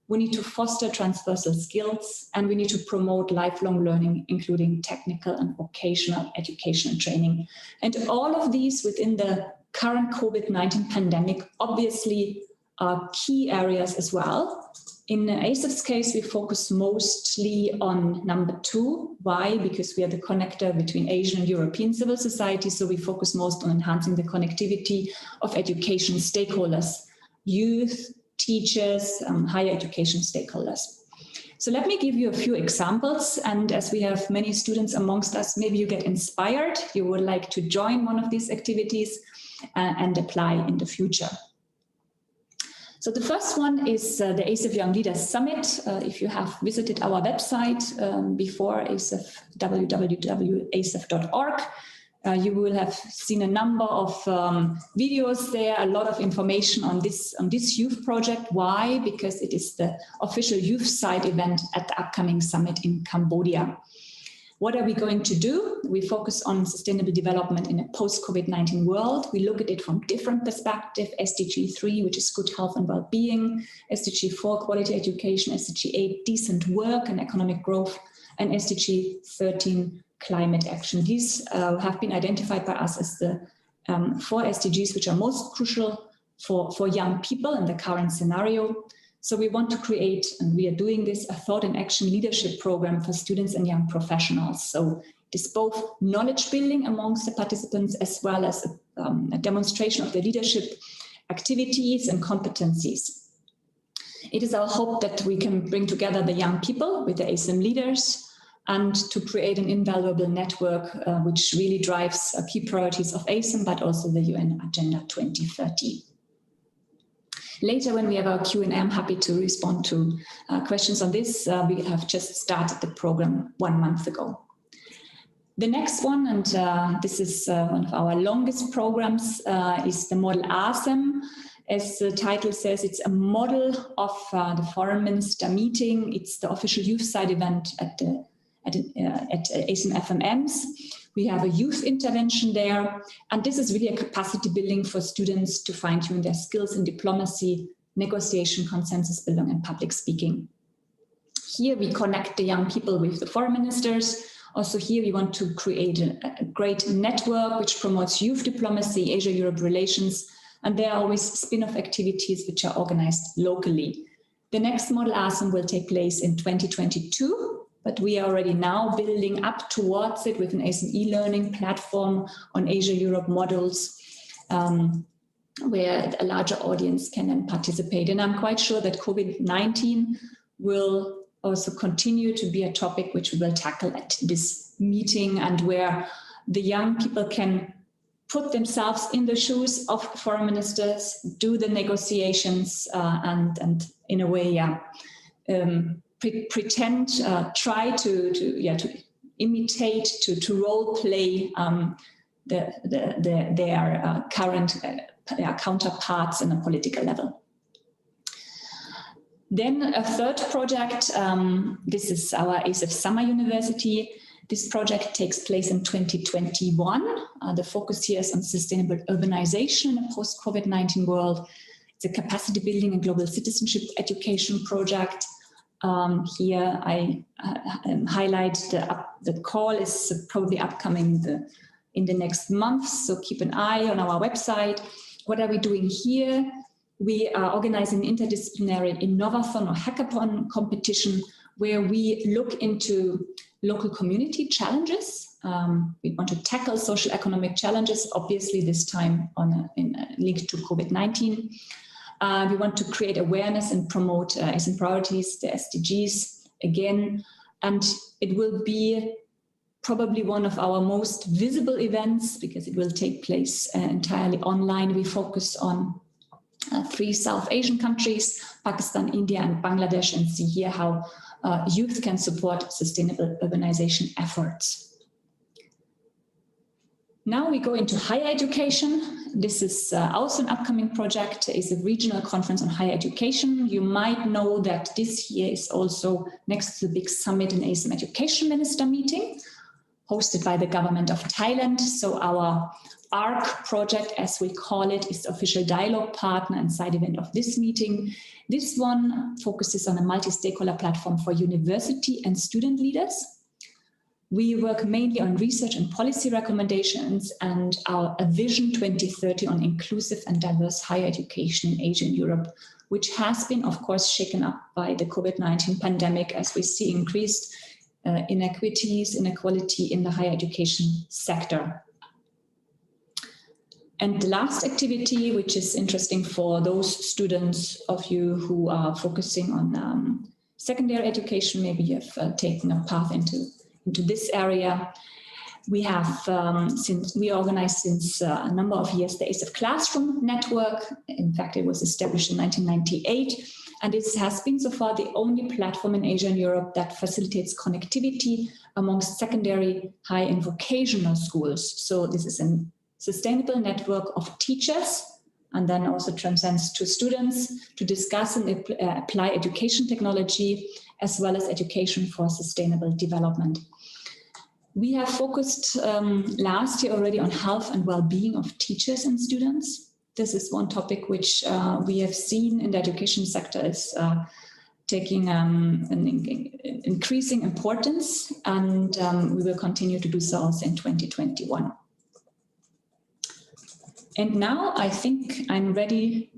We need to foster transversal skills, and we need to promote lifelong learning, including technical and vocational education and training. And all of these within the current COVID-19 pandemic obviously are key areas as well. In ASEF's case, we focus mostly on number 2. Why? Because we are the connector between Asian and European civil society, so we focus most on enhancing the connectivity of education stakeholders, youth, teachers, higher education stakeholders. So let me give you a few examples, and as we have many students amongst us, maybe you get inspired, you would like to join one of these activities and apply in the future. So the first one is the ASEF Young Leaders Summit. If you have visited our website before, ASEF, www.asef.org, you will have seen a number of videos there, a lot of information on this youth project. Why? Because it is the official youth side event at the upcoming summit in Cambodia. What are we going to do? We focus on sustainable development in a post-COVID-19 world. We look at it from different perspectives: SDG 3, which is good health and well-being; SDG 4, quality education; SDG 8, decent work and economic growth; and SDG 13, climate action. These have been identified by us as the 4 SDGs which are most crucial for young people in the current scenario. So we want to create, and we are doing this, a thought and action leadership program for students and young professionals. So it is both knowledge building amongst the participants as well as a demonstration of the leadership activities and competencies. It is our hope that we can bring together the young people with the ASEM leaders and to create an invaluable network which really drives key priorities of ASEM, but also the UN Agenda 2030. Later, when we have our Q&A, I'm happy to respond to questions on this. We have just started the program 1 month ago. The next one, and this is one of our longest programs, is the Model ASEM. As the title says, it's a model of the Foreign Minister meeting. It's the official youth side event at ASEM FMMs. We have a youth intervention there, and this is really a capacity building for students to fine-tune their skills in diplomacy, negotiation, consensus building, and public speaking. Here we connect the young people with the foreign ministers. Also here we want to create a great network which promotes youth diplomacy, Asia-Europe relations, and there are always spin-off activities which are organized locally. The next Model ASEM will take place in 2022. But we are already now building up towards it with an ASEM e-learning platform on Asia-Europe models, where a larger audience can then participate. And I'm quite sure that COVID-19 will also continue to be a topic which we will tackle at this meeting, and where the young people can put themselves in the shoes of foreign ministers, do the negotiations, and in a way, pretend, try to imitate, to role play their current counterparts on a political level. Then a third project, this is our ASEF Summer University. This project takes place in 2021. The focus here is on sustainable urbanization in a post-COVID-19 world. It's a capacity building and global citizenship education project. Here I highlight the call is probably upcoming in the next month, so keep an eye on our website. What are we doing here? We are organizing an interdisciplinary Innovathon or hackathon competition where we look into local community challenges. We want to tackle social economic challenges, obviously this time linked to COVID-19. We want to create awareness and promote ASEM priorities, the SDGs again, and it will be probably one of our most visible events because it will take place entirely online. We focus on 3 South Asian countries, Pakistan, India, and Bangladesh, and see here how youth can support sustainable urbanization efforts. Now we go into higher education. This is also an upcoming project. It's a regional conference on higher education. You might know that this year is also next to the big summit and ASEM education minister meeting hosted by the government of Thailand. So our ARC project, as we call it, is the official dialogue partner and side event of this meeting. This one focuses on a multi-stakeholder platform for university and student leaders. We work mainly on research and policy recommendations and our Vision 2030 on inclusive and diverse higher education in Asia and Europe, which has been, of course, shaken up by the COVID-19 pandemic as we see increased inequality in the higher education sector. And the last activity, which is interesting for those students of you who are focusing on secondary education, maybe you have taken a path into this area. We have, since we organized since a number of years, the ASEM Classroom Network. In fact, it was established in 1998. And this has been so far the only platform in Asia and Europe that facilitates connectivity amongst secondary, high and vocational schools. So this is a sustainable network of teachers and then also transcends to students to discuss and apply education technology as well as education for sustainable development. We have focused last year already on health and well-being of teachers and students. This is one topic which we have seen in the education sector is taking an increasing importance, and we will continue to do so also in 2021. And now I think I'm ready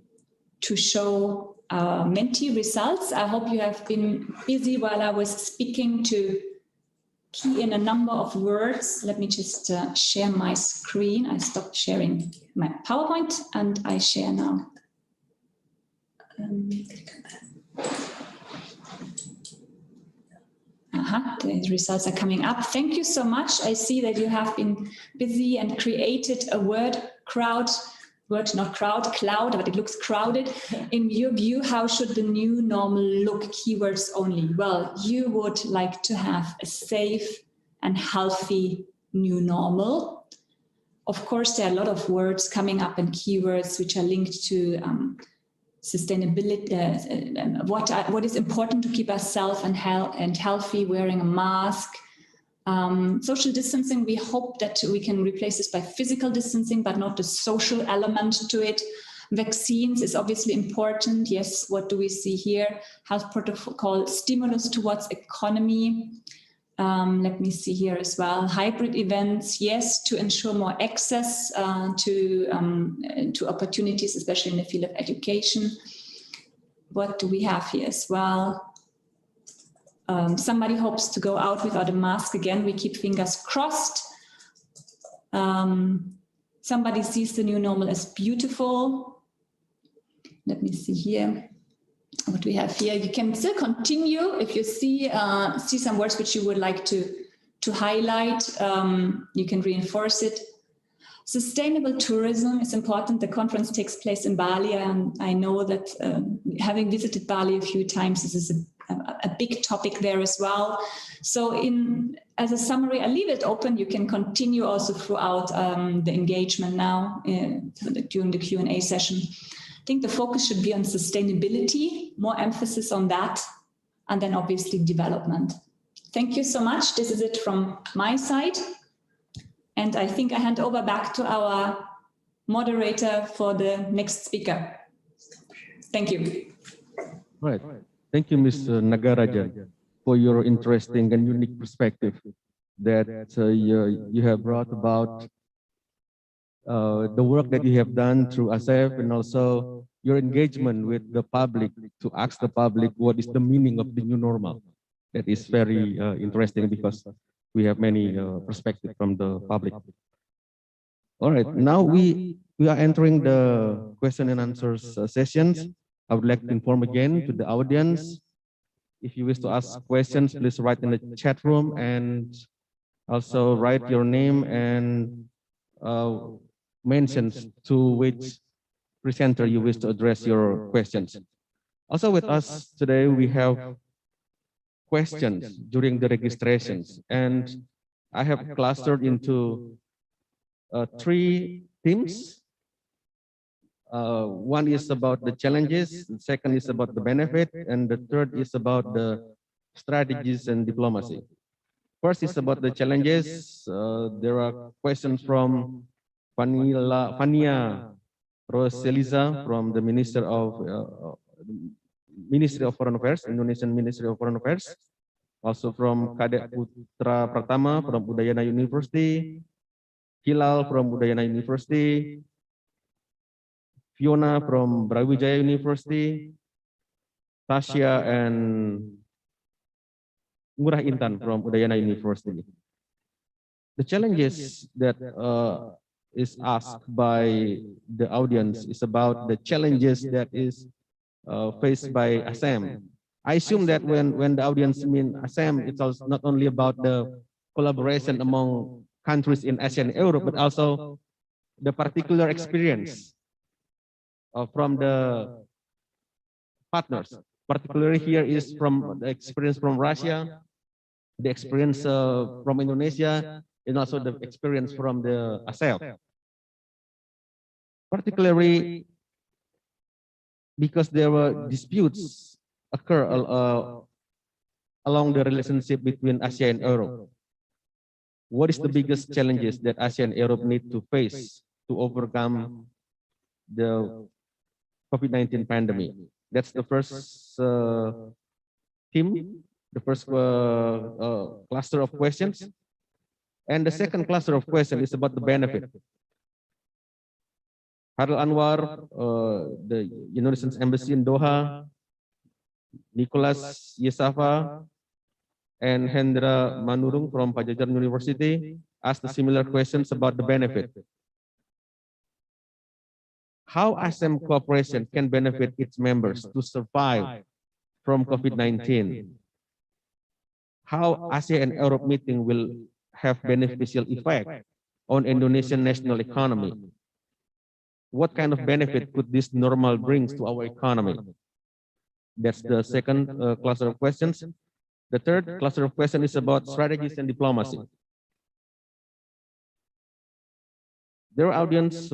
to show our Menti results. I hope you have been busy while I was speaking to key in a number of words. Let me just share my screen. I stopped sharing my PowerPoint and I share now. The results are coming up. Thank you so much. I see that you have been busy and created a word cloud, but it looks crowded. In your view, how should the new normal look? Keywords only. Well, you would like to have a safe and healthy new normal. Of course, there are a lot of words coming up and keywords which are linked to sustainability, what is important to keep us safe and healthy, wearing a mask. Social distancing, we hope that we can replace this by physical distancing, but not the social element to it. Vaccines is obviously important. Yes, what do we see here? Health protocol, stimulus towards economy. Let me see here as well. Hybrid events, yes, to ensure more access to opportunities, especially in the field of education. What do we have here as well? Somebody hopes to go out without a mask again. We keep fingers crossed. Somebody sees the new normal as beautiful. Let me see here. What we have here, you can still continue if you see some words which you would like to highlight. You can reinforce it. Sustainable tourism is important. The conference takes place in Bali, and I know that having visited Bali a few times, this is a big topic there as well. So as a summary, I leave it open. You can continue also throughout the engagement now during the Q&A session. I think the focus should be on sustainability, more emphasis on that, and then obviously development. Thank you so much. This is it from my side. And I think I hand over back to our moderator for the next speaker. Thank you. Right. Thank you, Ms. Nagarajan, for your interesting and unique perspective that you have brought about the work that you have done through ASEM and also your engagement with the public to ask the public what is the meaning of the new normal. That is very interesting because we have many perspectives from the public. All right, now we are entering the question and answers sessions. I would like to inform again to the audience, if you wish to ask questions, please write in the chat room and Also write your name and mentions to which presenter you wish to address your questions. Also with us today, we have questions during the registrations, and I have clustered into 3 themes. One is about the challenges, the second is about the benefit, and the third is about the strategies and diplomacy. First is about the challenges. There are questions from Fania Roseliza from the Ministry of Foreign Affairs, Indonesian Ministry of Foreign Affairs. Also from Kadek Putra Pratama from Udayana University, Hilal from Udayana University, Fiona from Brawijaya University, Tasya and Ngurah Intan from Udayana University. The challenges that is asked by the audience is about the challenges that is faced by ASEM. I assume that when the audience mean ASEM, it's also not only about the collaboration among countries in Asia and Europe, but also the particular experience from the partners. Particularly here is from the experience from Russia, the experience from Indonesia, and also the experience from the ASEM. Particularly because there were disputes occur along the relationship between Asia and Europe. What is the biggest challenges that Asia and Europe need to face to overcome the COVID-19 pandemic? That's the first theme, the first cluster of questions. And the second cluster of questions is about the benefit. Haril Anwar, the Indonesian Embassy in Doha, Nicholas Yesafa, and Hendra Manurung from Pajajaran University asked similar questions about the benefit. How ASEM cooperation can benefit its members to survive from COVID-19? How Asia and Europe meeting will have beneficial effect on Indonesian national economy? What kind of benefit could this normal brings to our economy? That's the second cluster of questions. The third cluster of questions is about strategies and diplomacy. There are audience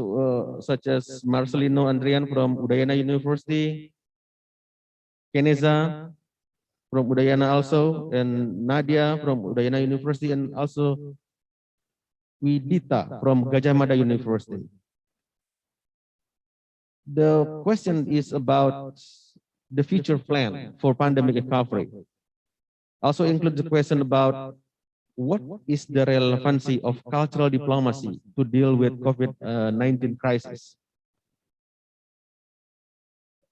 such as Marcelino Andrian from Udayana University, Keneza from Udayana also, and Nadia from Udayana University, and also Widita from Gajah Mada University. The question is about the future plan for pandemic recovery. Also includes the question about what is the relevancy of cultural diplomacy to deal with COVID-19 crisis.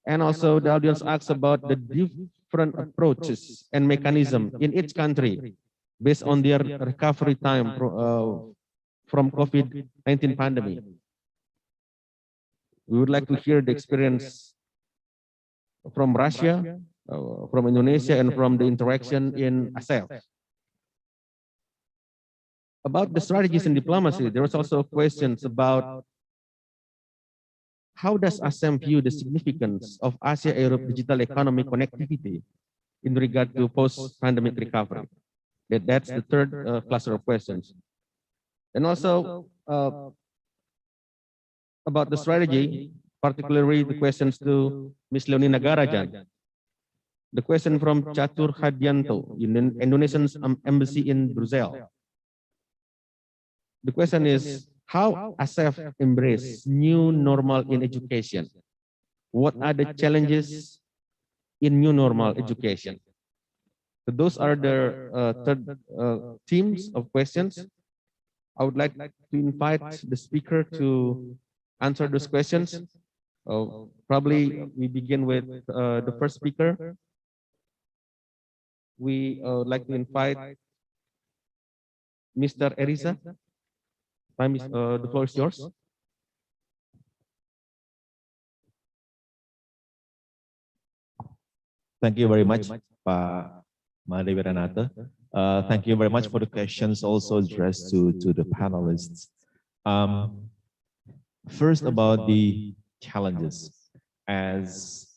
And also the audience asks about the different approaches and mechanism in each country based on their recovery time from COVID-19 pandemic. We would like to hear the experience from Russia, from Indonesia, and from the interaction in ASEM. About the strategies in diplomacy, there was also questions about how does ASEM view the significance of Asia-Europe digital economy connectivity in regard to post-pandemic recovery. That's the third cluster of questions. And also about the strategy, particularly the questions to Ms. Leonina Garajan. The question from Catur Hadianto, Indonesian Embassy in Brussels. The question is, how ASEF embrace new normal in education? What are the challenges in new normal education? So those are the third themes of questions. I would like to invite the speaker to answer those questions. Probably we begin with the first speaker. We would like to invite Mr. Eriza. The floor is yours. Thank you very much, Pak Made Wiranata. Thank you very much for the questions also addressed to the panelists. First about the challenges. As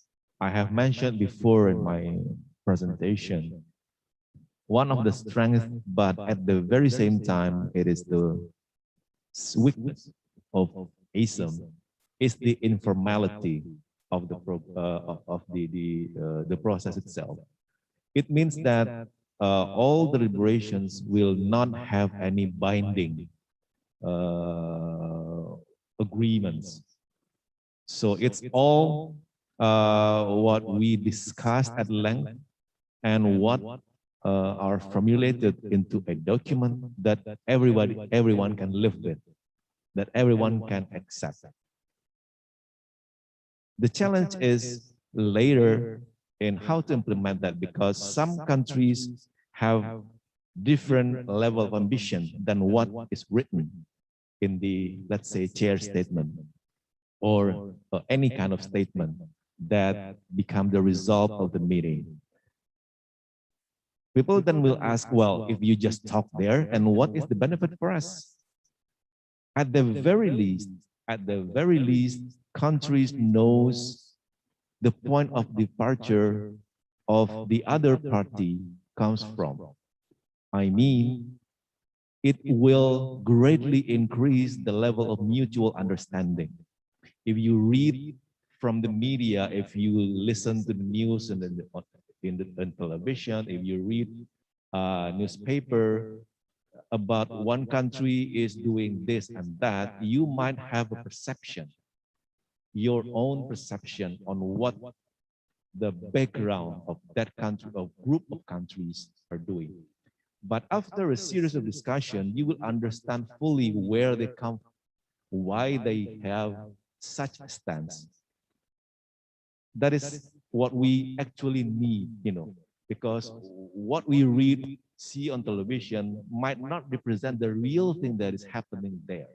I have mentioned before in my presentation, one of the strengths, but at the very same time, it is the weakness of ASEM, is the informality of the process itself. It means that all the deliberations will not have any binding agreements. So it's all what we discussed at length and what are formulated into a document that everyone can live with, that everyone can accept. The challenge is later in how to implement that, because some countries have different level of ambition than what is written in the, let's say, chair statement or any kind of statement that become the result of the meeting. People then will ask, well, if you just talk there, and what is the benefit for us? At the very least, countries knows the point of departure of the other party comes from. I mean, it will greatly increase the level of mutual understanding. If you read from the media, if you listen to the news and in television, if you read newspaper about one country is doing this and that, you might have a perception, your own perception on what the background of that country or group of countries are doing. But after a series of discussion, you will understand fully where they come from, why they have such a stance. That is what we actually need, because what we read, see on television might not represent the real thing that is happening there.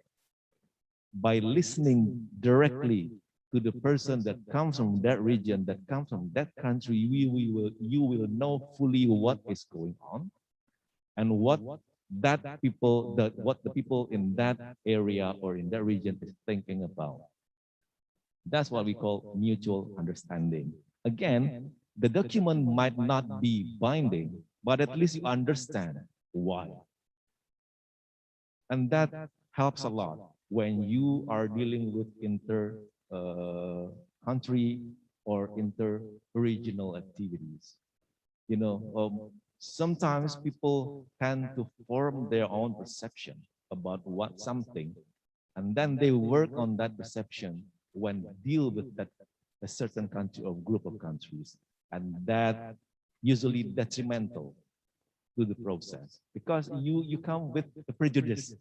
By listening directly to the person that comes from that region, that comes from that country, you will know fully what is going on and what the people in that area or in that region is thinking about. That's what we call mutual understanding. Again, the document might not be binding, but at least you understand why. And that helps a lot when you are dealing with inter-country or inter-regional activities. Sometimes people tend to form their own perception about something, and then they work on that perception when deal with a certain country or group of countries, and that usually detrimental to the process, because you come with a prejudice.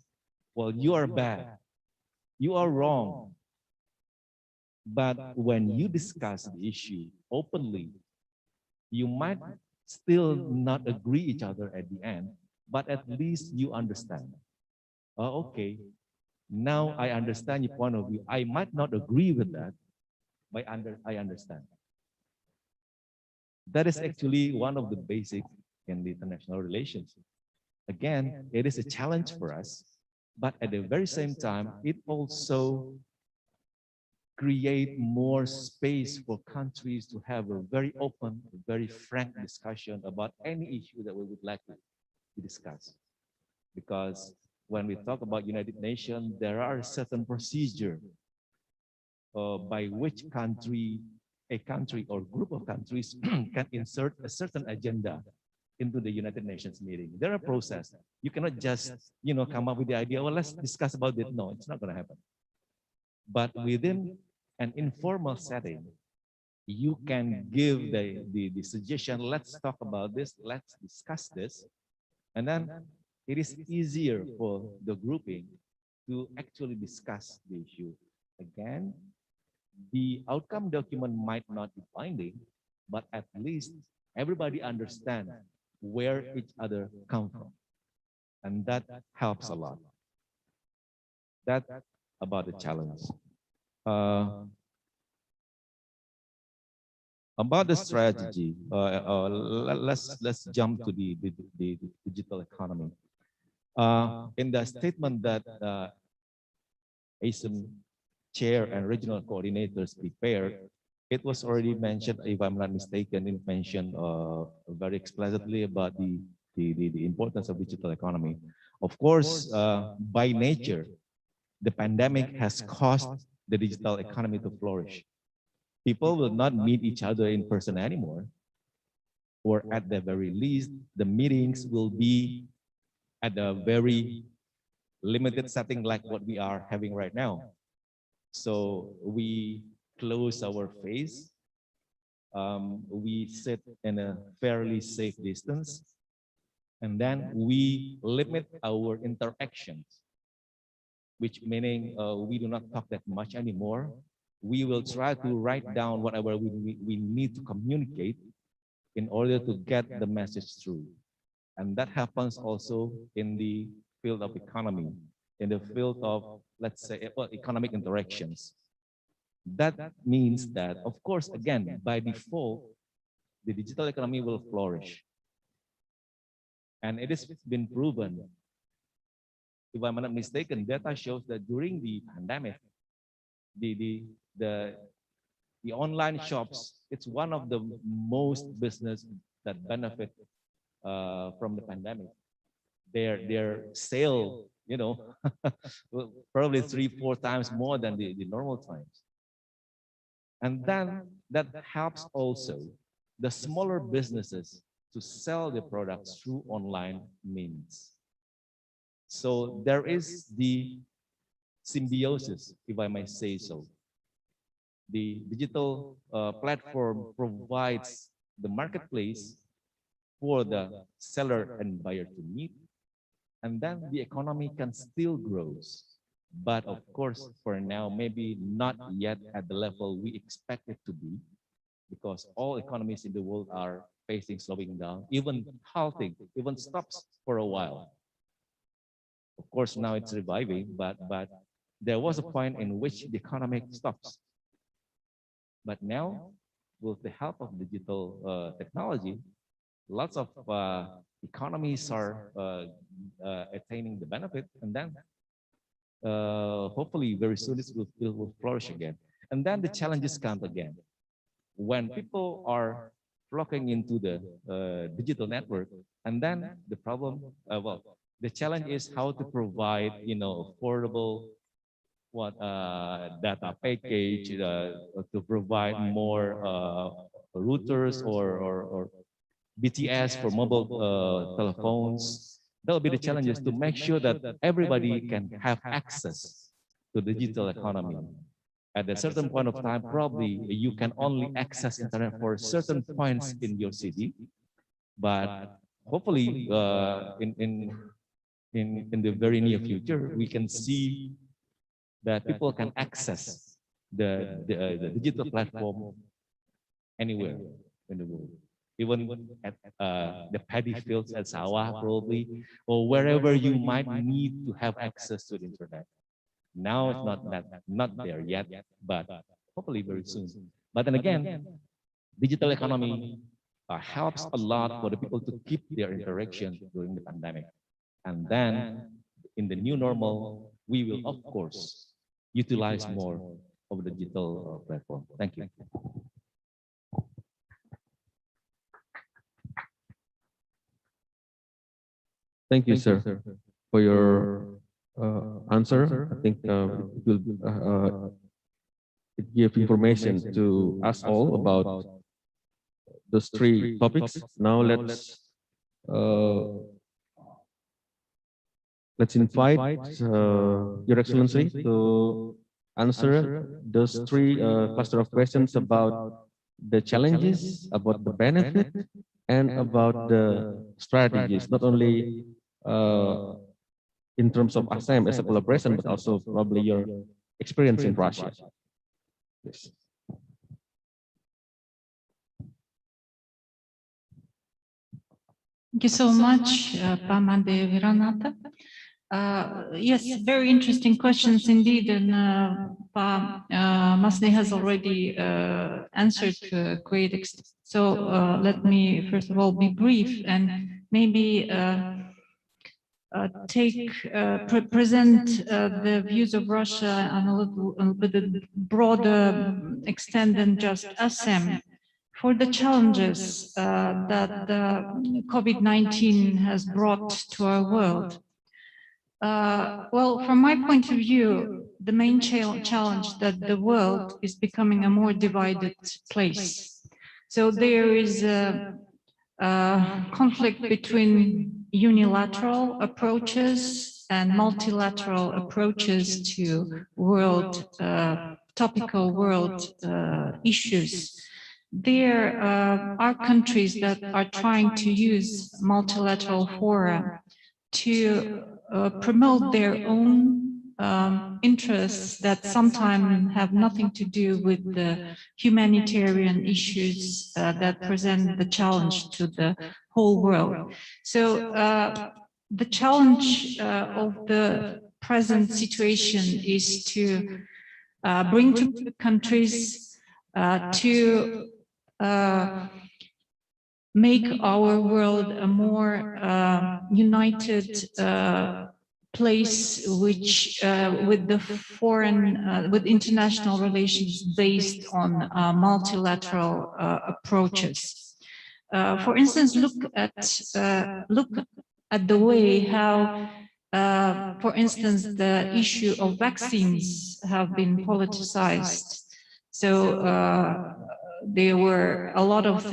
Well, you are bad, you are wrong. But when you discuss the issue openly, you might still not agree each other at the end, but at least you understand. Oh, okay, now I understand your point of view. I might not agree with that, but I understand. That is actually one of the basics in the international relations. Again, it is a challenge for us, but at the very same time, it also create more space for countries to have a very open, very frank discussion about any issue that we would like to discuss. Because when we talk about United Nations, there are certain procedure by which a country or group of countries can insert a certain agenda into the United Nations meeting. There are processes. You cannot just, come up with the idea, well, let's discuss about it. No, it's not going to happen. But within an informal setting, you can give the suggestion, let's talk about this, let's discuss this. And then it is easier for the grouping to actually discuss the issue. Again, the outcome document might not be binding, but at least everybody understands where each other come from. And that helps a lot. That's about the challenge. About the strategy, let's jump to the digital economy. In the statement that ASEM chair and regional coordinators prepared, it was already mentioned, if I'm not mistaken, it mentioned very explicitly about the importance of digital economy. Of course, by nature, the pandemic has caused the digital economy to flourish. People will not meet each other in person anymore, or at the very least, the meetings will be at a very limited setting like what we are having right now. So we close our face, we sit in a fairly safe distance, and then we limit our interactions, which meaning we do not talk that much anymore. We will try to write down whatever we need to communicate in order to get the message through. And that happens also in the field of economy, in the field of, let's say, economic interactions. That means that, of course, again, by default, the digital economy will flourish. And it has been proven, if I'm not mistaken, data shows that during the pandemic, the online shops, it's one of the most business that benefit from the pandemic. Their sale, you know, probably 3-4 times more than the normal times. And then that helps also the smaller businesses to sell their products through online means. So there is the symbiosis, if I may say so. The digital platform provides the marketplace for the seller and buyer to meet, and then the economy can still grow. But of course, for now, maybe not yet at the level we expect it to be, because all economies in the world are facing slowing down, even halting, even stops for a while. Of course, now it's reviving, but there was a point in which the economy stops. But now, with the help of digital technology, lots of economies are attaining the benefit, and then hopefully very soon it will flourish again. And then the challenges come again. When people are flocking into the digital network, and then the problem, the challenge is how to provide, you know, affordable data package to provide more routers or BTS for mobile telephones. That will be the challenges to make sure that everybody can have access to the digital economy. At a certain point of time, probably you can only access internet for certain points in your city, but hopefully in the very near future, we can see that people can access the digital platform anywhere in the world, even at the paddy fields at Sawah probably, or wherever you might need to have access to the internet. Now it's not there yet, but hopefully very soon. But then again, digital economy helps a lot for the people to keep their interaction during the pandemic. And then in the new normal, we will of course utilize more of the digital platform. Thank you. Thank you, sir, for your answer. I think it gives information to us all about those three topics. Now let's invite Your Excellency to answer those three cluster of questions about the challenges, about the benefit, and about the strategies, not only in terms of ASEM as a collaboration, but also probably your experience in Russia. Yes. Thank you so much, Pak Made Wiranata. Yes, very interesting questions indeed, and Masne has already answered to a great extent. So let me first of all be brief and maybe present the views of Russia on a little bit broader extent than just ASEM for the challenges that the COVID-19 has brought to our world. Well, from my point of view, the main challenge that the world is becoming a more divided place. So there is a conflict between unilateral approaches and multilateral approaches to topical world issues. There are countries that are trying to use multilateral fora to promote their own interests that sometimes have nothing to do with the humanitarian issues that present the challenge to the whole world. So the challenge of the present situation is to bring to countries to make our world a more united place, which with the with international relations based on multilateral approaches. For instance, look at the way how, for instance, the issue of vaccines have been politicized. So there were a lot of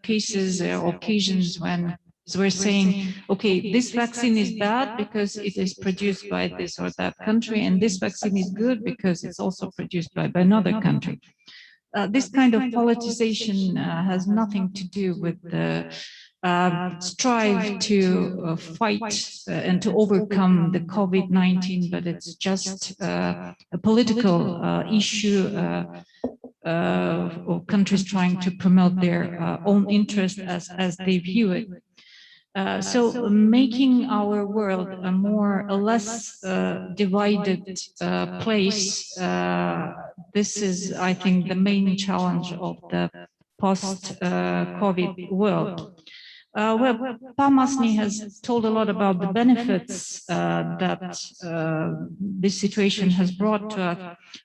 cases or occasions when we're saying, okay, this vaccine is bad because it is produced by this or that country, and this vaccine is good because it's also produced by another country. This kind of politicization has nothing to do with the strive to fight and to overcome the COVID-19, but it's just a political issue of countries trying to promote their own interest as they view it. So making our world a more or less divided place, this is, I think, the main challenge of the post-COVID world. Well, Masne has told a lot about the benefits that this situation has brought to us.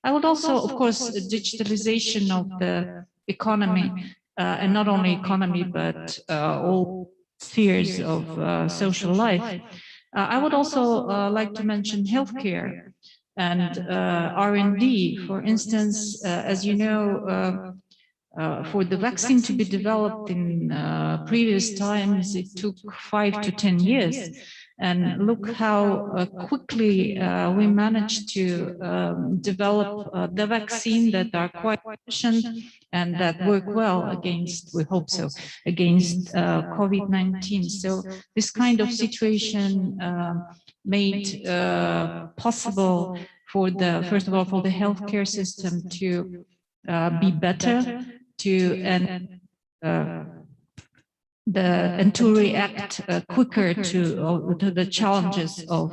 I would also, of course, digitalization of the economy, and not only economy, but all spheres of social life. I would also like to mention healthcare and R&D. For instance, as you know, for the vaccine to be developed in previous times, it took 5 to 10 years. And look how quickly we managed to develop the vaccine that are quite efficient and that work well against, we hope so, against COVID-19. So this kind of situation made possible for the, first of all, for the healthcare system to be better, and to react quicker to the challenges of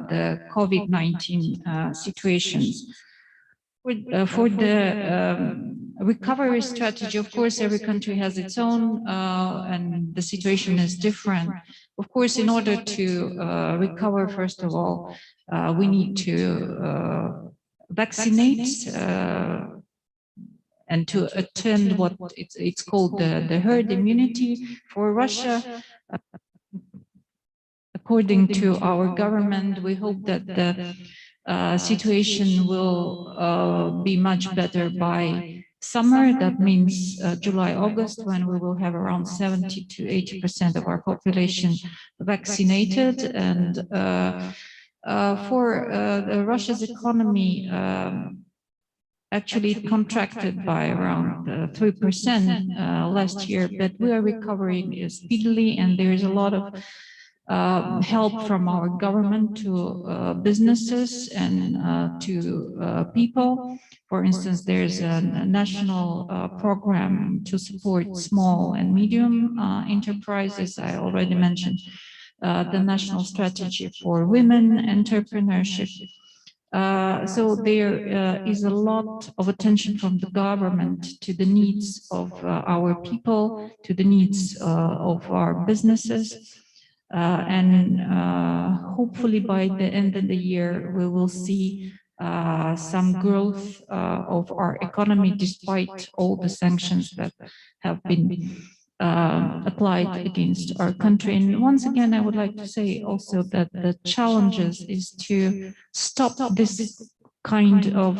the COVID-19 situations. For the recovery strategy, of course, every country has its own, and the situation is different. Of course, in order to recover, first of all, we need to vaccinate and to attend what it's called the herd immunity. For Russia, according to our government, we hope that the situation will be much better by summer. That means July, August, when we will have around 70 to 80% of our population vaccinated. And for Russia's economy, actually it contracted by around 3% last year, but we are recovering speedily, and there is a lot of help from our government to businesses and to people. For instance, there's a national program to support small and medium enterprises. I already mentioned the national strategy for women entrepreneurship. So there is a lot of attention from the government to the needs of our people, to the needs of our businesses. And hopefully by the end of the year, we will see some growth of our economy despite all the sanctions that have been applied against our country. And once again, I would like to say also that the challenges is to stop this kind of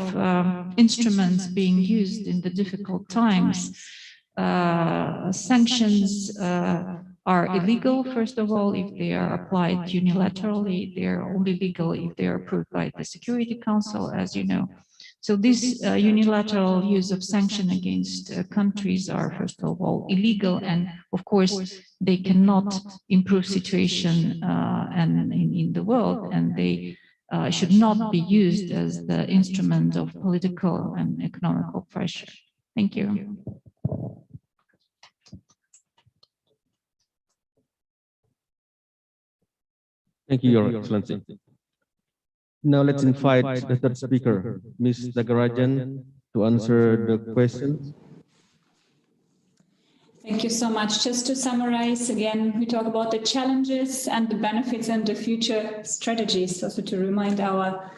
instruments being used in the difficult times. Sanctions are illegal, first of all, if they are applied unilaterally. They are only legal if they are approved by the Security Council, as you know. So this unilateral use of sanction against countries are, first of all, illegal, and of course, they cannot improve situation and in the world, and they should not be used as the instrument of political and economical pressure. Thank you. Thank you, Your Excellency. Now let's invite the third speaker, Ms. Nagarajan, to answer the question. Thank you so much. Just to summarize again, we talk about the challenges and the benefits and the future strategies, also to remind our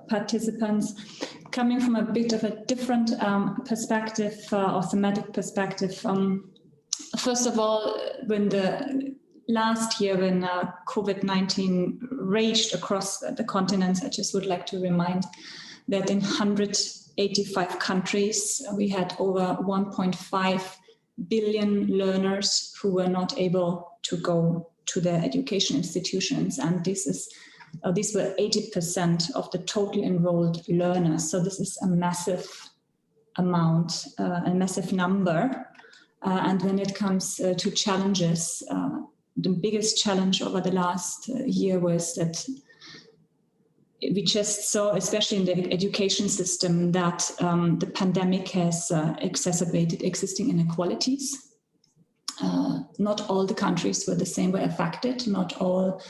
participants, coming from a bit of a different perspective or thematic perspective. First of all, last year when COVID-19 raged across the continents, I just would like to remind that in 185 countries, we had over 1.5 billion learners who were not able to go to their education institutions. And these were 80% of the total enrolled learners. So this is a massive amount, a massive number. And when it comes to challenges, the biggest challenge over the last year was that we just saw, especially in the education system, that the pandemic has exacerbated existing inequalities. Not all the countries were the same way affected. Not all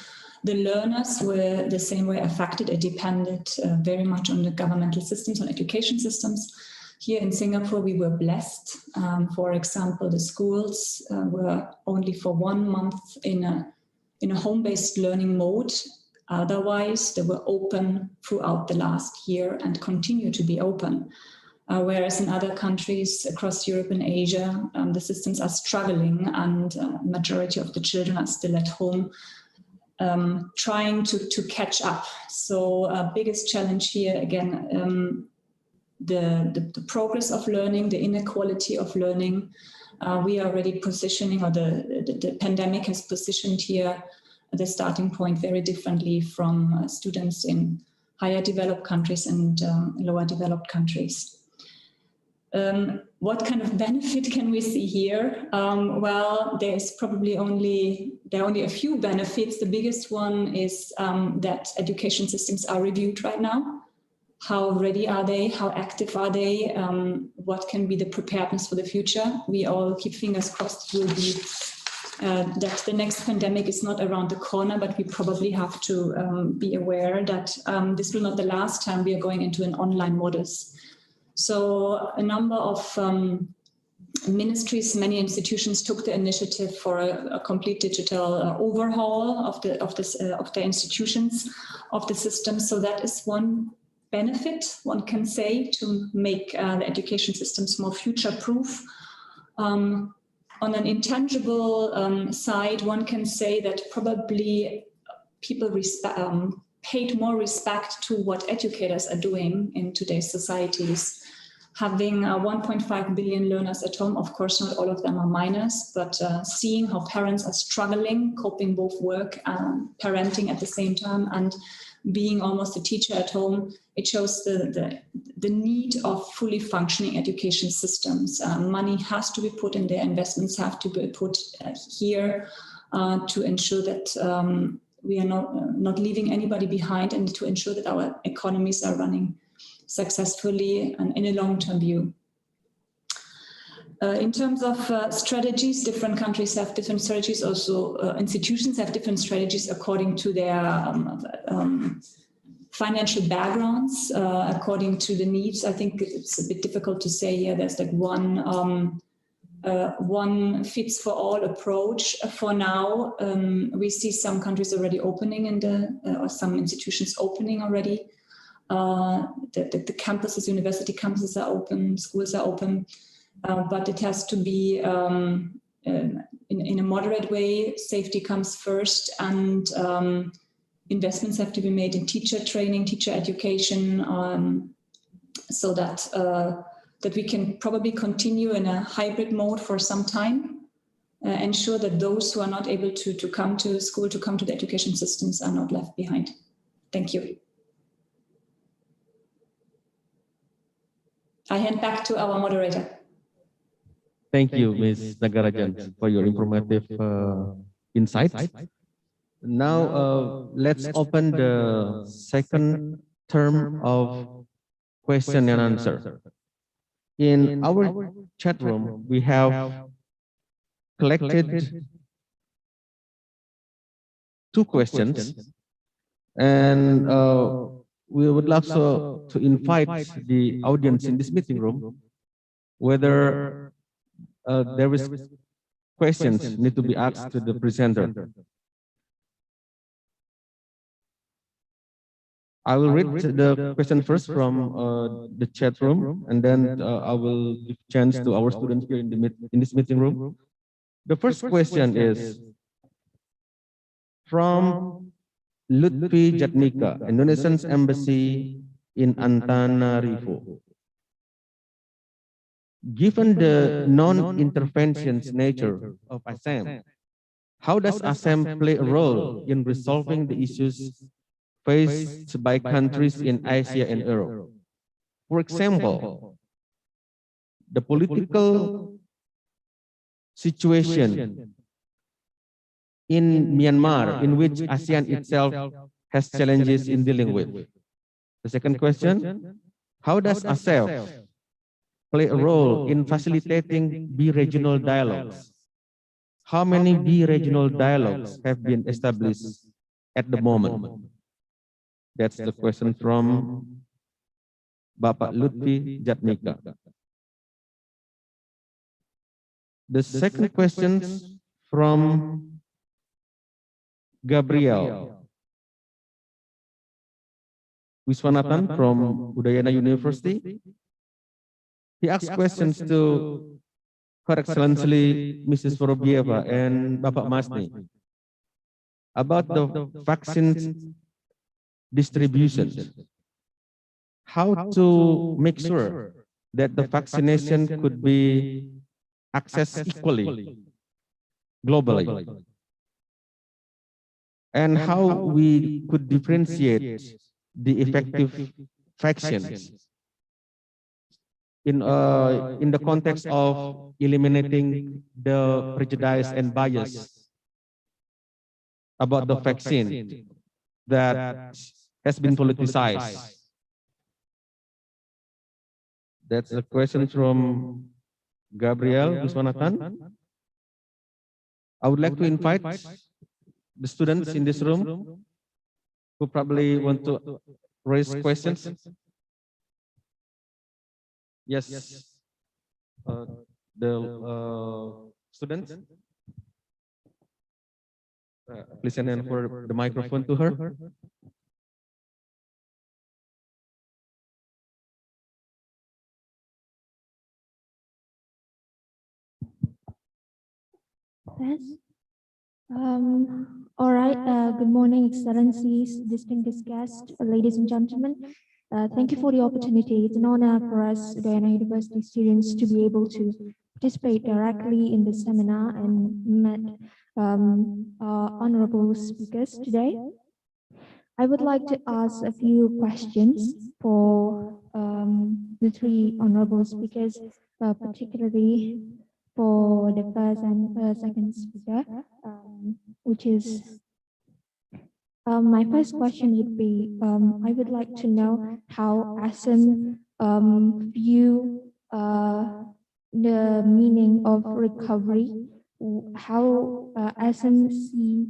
the learners were the same way affected. It depended very much on the governmental systems, on education systems. Here in Singapore, we were blessed. For example, the schools were only for 1 month in a home-based learning mode. Otherwise, they were open throughout the last year and continue to be open. Whereas in other countries across Europe and Asia, the systems are struggling and majority of the children are still at home trying to catch up. So biggest challenge here, again, the progress of learning, the inequality of learning. We are already positioning, or the pandemic has positioned here the starting point very differently from students in higher developed countries and lower developed countries. What kind of benefit can we see here? Well, there are only a few benefits. The biggest one is that education systems are reviewed right now. How ready are they? How active are they? What can be the preparedness for the future? We all keep fingers crossed will be that the next pandemic is not around the corner, but we probably have to be aware that this will not be the last time we are going into an online modus. So a number of ministries, many institutions took the initiative for a complete digital overhaul of the institutions, of the system. So that is one benefit, one can say, to make the education systems more future-proof. On an intangible side, one can say that probably people paid more respect to what educators are doing in today's societies. Having 1.5 billion learners at home, of course, not all of them are minors, but seeing how parents are struggling, coping both work and parenting at the same time, and being almost a teacher at home, it shows the need of fully functioning education systems. Money has to be put in there, investments have to be put here to ensure that we are not leaving anybody behind, and to ensure that our economies are running successfully and in a long-term view. In terms of strategies, different countries have different strategies. Also, institutions have different strategies according to their financial backgrounds, according to the needs. I think it's a bit difficult to say here. There's like one fits for all approach. For now, we see some countries already opening or some institutions opening already. The campuses, university campuses are open, schools are open. But it has to be in a moderate way. Safety comes first, and investments have to be made in teacher training, teacher education, so that we can probably continue in a hybrid mode for some time, ensure that those who are not able to come to school, to come to the education systems, are not left behind. Thank you. I hand back to our moderator. Thank you, Ms. Nagarajan, for your informative insights. Now, let's open the second term of question and answer. In our chat room, we have collected 2 questions, and we would like to invite the audience in this meeting room whether there is questions need to be asked to the presenter. I will read the question first from the chat room, and then I will give chance to our students here in this meeting room. The first question is from Lutfi Jatnika, Indonesian Embassy in Antananarivo. Given the non-interventionist nature of ASEM, how does ASEM play a role in resolving the issues faced by countries in Asia and Europe? For example, the political situation in Myanmar, in which ASEAN itself has challenges in dealing with. The second question, how does ASEM play a role in facilitating bi-regional dialogues? How many bi-regional dialogues have been established at the moment? That's the question from Bapak Lutfi Jatnika. The second question from Gabriel Wiswanathan from Udayana University. He asked questions to Her Excellency Mrs. Vorobieva and Bapak Masni about the vaccine distribution. How to make sure that the vaccination could be accessed equally globally, and how we could differentiate the effective vaccines in the context of eliminating the prejudice and bias about the vaccine that has been politicized. That's the question from Gabriel Wiswanathan. I would like to invite the students in this room who probably want to raise questions. Yes, the students. Please send in for the microphone to her. Yes. All right. Good morning, Excellencies, distinguished guests, ladies and gentlemen. Thank you for the opportunity. It's an honor for us, Udayana University students, to be able to participate directly in this seminar and met honorable speakers today. I would like to ask a few questions for the 3 honorable speakers, particularly for the first and second speaker, which is my first question would be, I would like to know how ASEM view the meaning of recovery, how ASEM see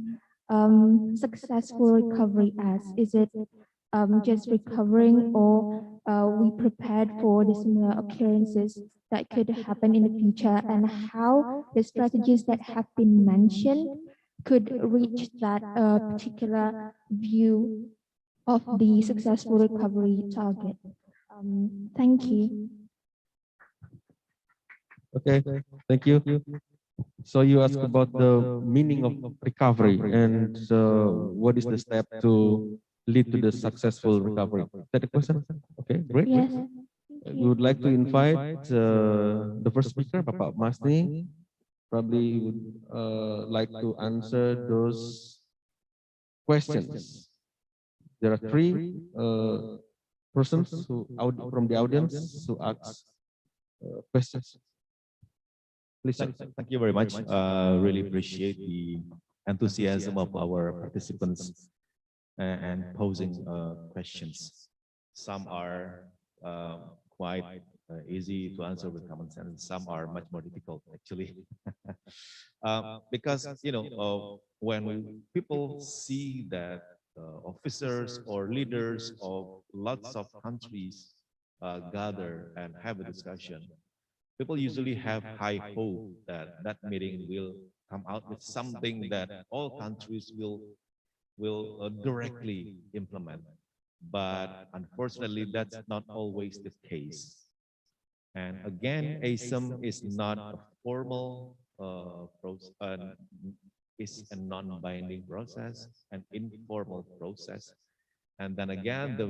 successful recovery as? Is it just recovering, or we prepared for the similar occurrences that could happen in the future, and how the strategies that have been mentioned could reach that particular view of the successful recovery target? Thank you. Okay, thank you. So you asked about the meaning of recovery and what is the step to lead to the successful recovery. Is that the question? Okay, great. Yes. We would like to invite the first speaker, Bapak Masni. Probably would like to answer those questions. There are three persons from the audience who ask questions. Please. Thank you very much. Really appreciate the enthusiasm of our participants and posing questions. Some are quite easy to answer with common sense. Some are much more difficult, actually. Because, you know, when people see that officers or leaders of lots of countries gather and have a discussion, people usually have high hope that that meeting will come out with something that all countries will directly implement. But unfortunately, that's not always the case. And again, ASEM is not a formal process, is a non-binding process, an informal process. And then again, the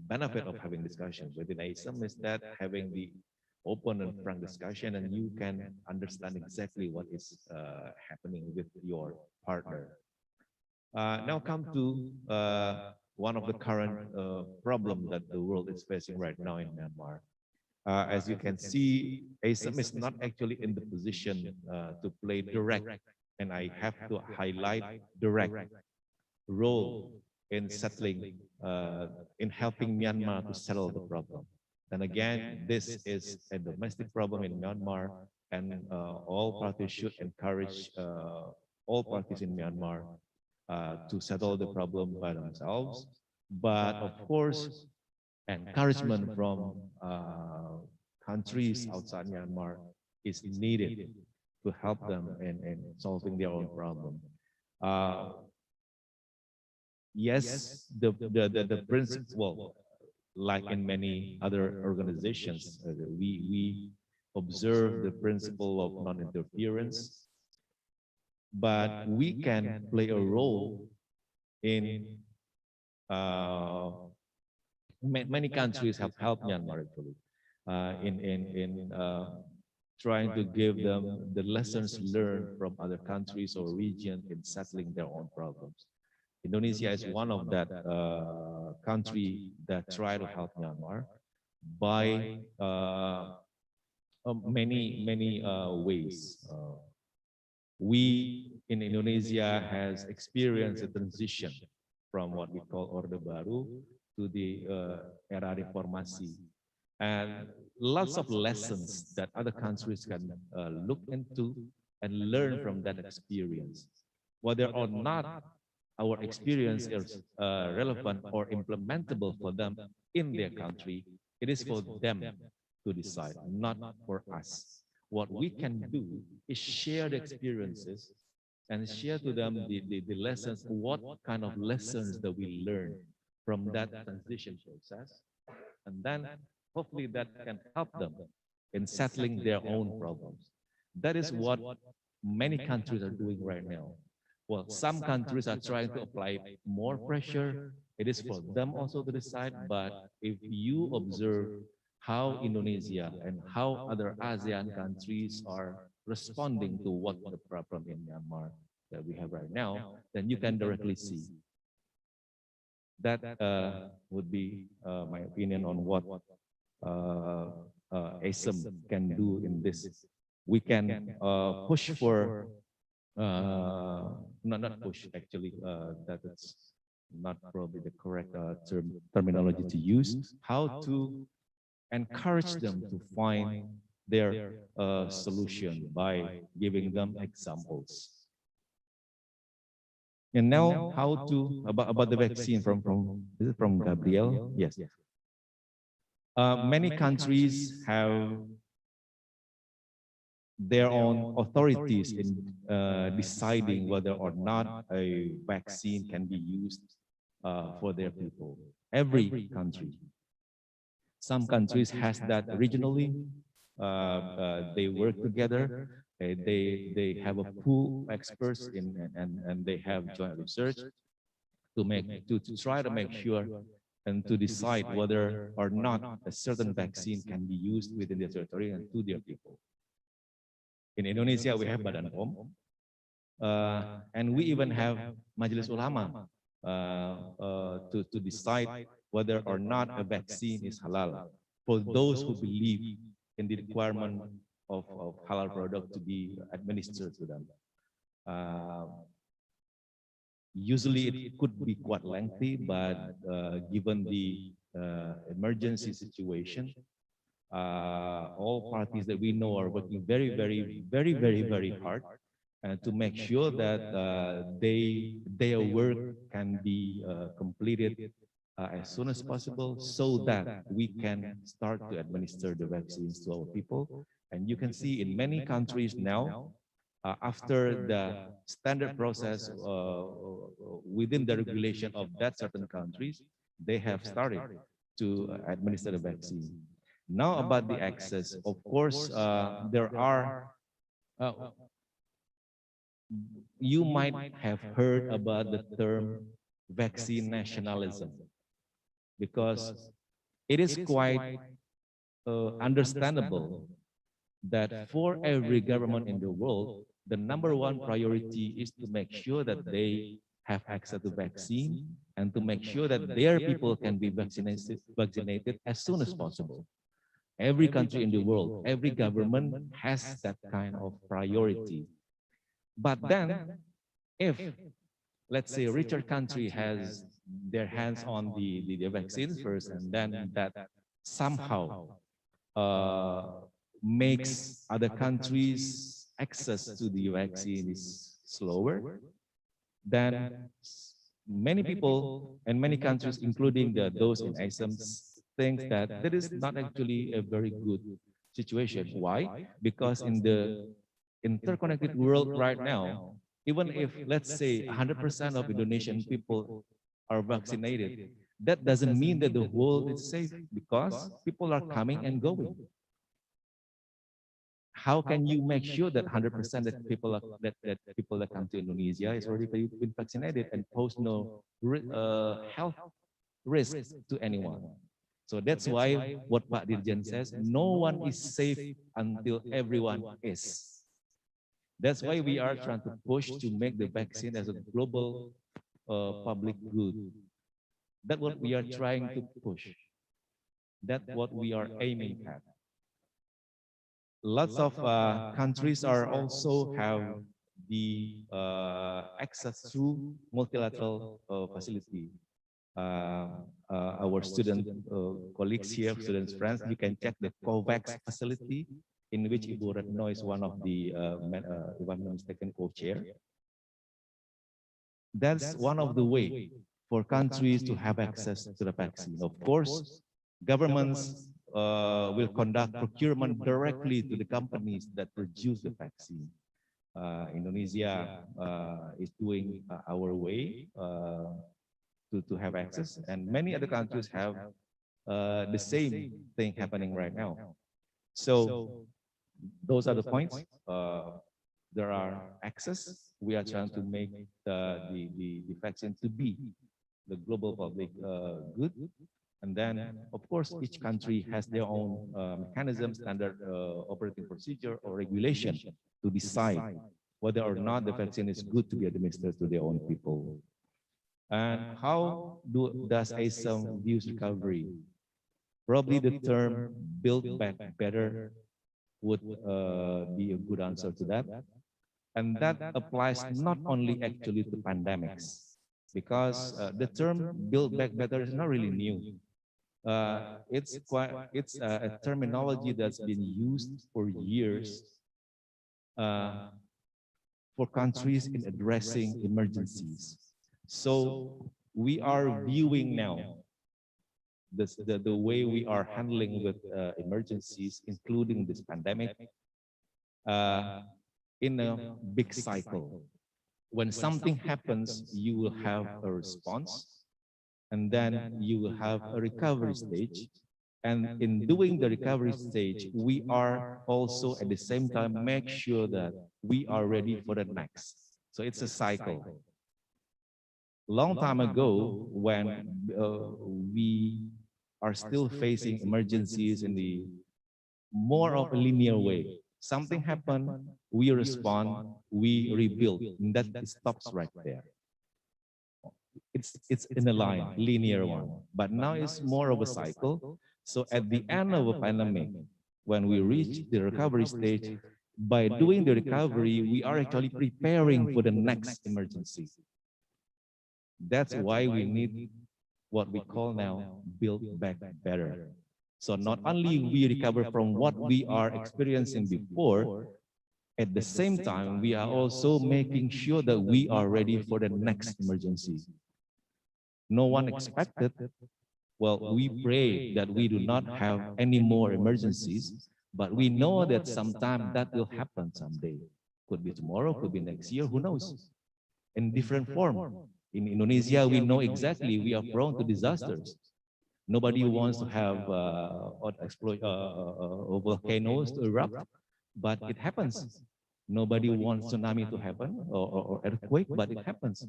benefit of having discussion within ASEM is that having the open and frank discussion, and you can understand exactly what is happening with your partner. Now come to one of the current problems that the world is facing right now in Myanmar. As you can see, ASEM is not actually in the position to play direct, and I have to highlight direct role in settling, in helping Myanmar to settle the problem. And again, this is a domestic problem in Myanmar, and all parties should encourage all parties in Myanmar to settle the problem by themselves. But of course, encouragement from countries outside Myanmar is needed to help them in solving their own problem. Yes, the principle, like in many other organizations, we observe the principle of non-interference, but we can play a role in many countries have helped Myanmar actually in trying to give them the lessons learned from other countries or regions in settling their own problems. Indonesia is one of that country that try to help Myanmar by many ways. We in Indonesia has experienced a transition from what we call Orde Baru to the era reformasi, and lots of lessons that other countries can look into and learn from that experience. Whether or not our experience is relevant or implementable for them in their country, it is for them to decide, not for us. What we can do is share the experiences and share to them the lessons, what kind of lessons that we learn from that transition process. And then hopefully that can help them in settling their own problems. That is what many countries are doing right now. Well, some countries are trying to apply more pressure. It is for them also to decide. But if you observe how Indonesia and how other ASEAN countries are responding to what the problem in Myanmar that we have right now, then you can directly see. That would be my opinion on what ASEM can do in this. We can push for, not push actually, that is not probably the correct terminology to use, how to encourage them to find their solution by giving them examples. And now, how to about the vaccine is it from Gabriel? Yes. Many countries have their own authorities in deciding whether or not a vaccine can be used for their people. Every country. Some countries has that regionally. They work together. They have a pool of experts and they have joint research to try to make sure and to decide whether or not a certain vaccine can be used within their territory and to their people. In Indonesia, we have Badan POM, and we even have Majelis Ulama to decide whether or not a vaccine is halal for those who believe in the requirement of halal product to be administered to them. Usually it could be quite lengthy, but given the emergency situation, all parties that we know are working very hard to make sure that their work can be completed as soon as possible so that we can start to administer the vaccines to our people. And you can see in many countries now, after the standard process within the regulation of that certain countries, they have started to administer the vaccine. Now about the access, of course, there are, you might have heard about the term vaccine nationalism, because it is quite understandable that for every government in the world, the #1 priority is to make sure that they have access to vaccine and to make sure that their people can be vaccinated as soon as possible. Every country in the world, every government has that kind of priority. But then, if, let's say, a richer country has their hands on the vaccine first, and then that somehow makes other countries' access to the vaccine is slower, then many people and many countries, including those in ASEM, think that that is not actually a very good situation. Why? Because in the interconnected world right now, even if, let's say, 100% of Indonesian people are vaccinated, that doesn't mean that the world is safe, because people are coming and going. How can you make sure that 100% that people that come to Indonesia is already been vaccinated and pose no health risk to anyone? So that's why what Pak Dirjen says, no one is safe until everyone is. That's why we are trying to push to make the vaccine as a global public good. That's what we are trying to push. That's what we are aiming at. Lots of countries are also have the access through multilateral facility. Our student colleagues here, students, friends, you can check the COVAX facility, in which Ibu Retno is one of the, if I'm not mistaken, co-chair. That's one of the way for countries to have access to the vaccine. Of course, governments will conduct procurement directly to the companies that produce the vaccine. Indonesia is doing our way to have access, and many other countries have the same thing happening right now. So those are the points. There are access. We are trying to make the vaccine to be the global public good. And then, of course, each country has their own mechanism, standard operating procedure or regulation to decide whether or not the vaccine is good to be administered to their own people. And how does ASEM views recovery? Probably the term build back better would be a good answer to that. And that applies not only actually to pandemics, because the term build back better is not really new. It's a terminology that's been used for years for countries in addressing emergencies. So we are viewing now the way we are handling with emergencies, including this pandemic, in a big cycle. When something happens, you will have a response, and then you will have a recovery stage. And in doing the recovery stage, we are also at the same time make sure that we are ready for the next. So it's a cycle. Long time ago, when we are still facing emergencies in the more of a linear way, something happened, we respond, we rebuild, and that stops right there. It's in a line, linear one. But now it's more of a cycle. So at the end of a pandemic, when we reach the recovery stage, by doing the recovery, we are actually preparing for the next emergency. That's why we need what we call now build back better. So not only we recover from what we are experiencing before, at the same time, we are also making sure that we are ready for the next emergency. No one expected. Well, we pray that we do not have any more emergencies, but we know that sometime that will happen someday. Could be tomorrow, could be next year, who knows? In different form. In Indonesia, we know exactly we are prone to disasters. Nobody wants to have volcanoes to erupt, but it happens. Nobody wants tsunami to happen or earthquake, but it happens.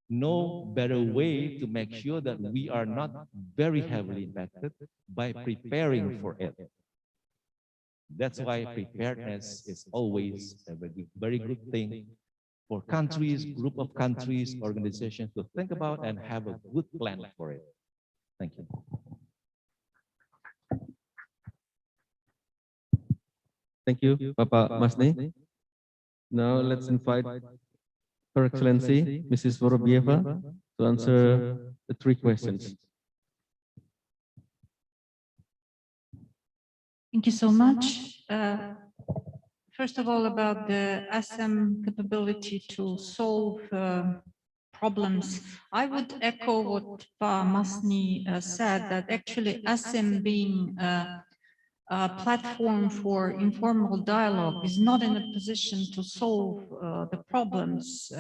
No better way to make sure that we are not very heavily impacted by preparing for it. That's why preparedness is always a very good thing for countries, group of countries, organizations to think about and have a good plan for it. Thank you. Thank you, Bapak Masni. Now let's invite Her Excellency, Mrs. Vorobieva, to answer the 3 questions. Thank you so much. First of all, about the ASEM capability to solve problems, I would echo what Pa Masni said, that actually ASEM being a platform for informal dialogue is not in a position to solve the problems.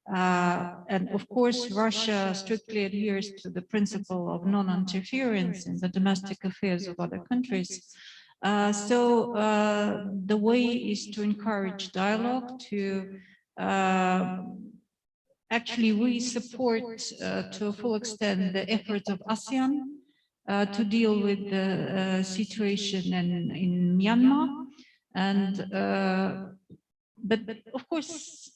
And of course, Russia strictly adheres to the principle of non-interference in the domestic affairs of other countries. So the way is to encourage dialogue, to actually we support to a full extent the efforts of ASEAN to deal with the situation in Myanmar. And but of course,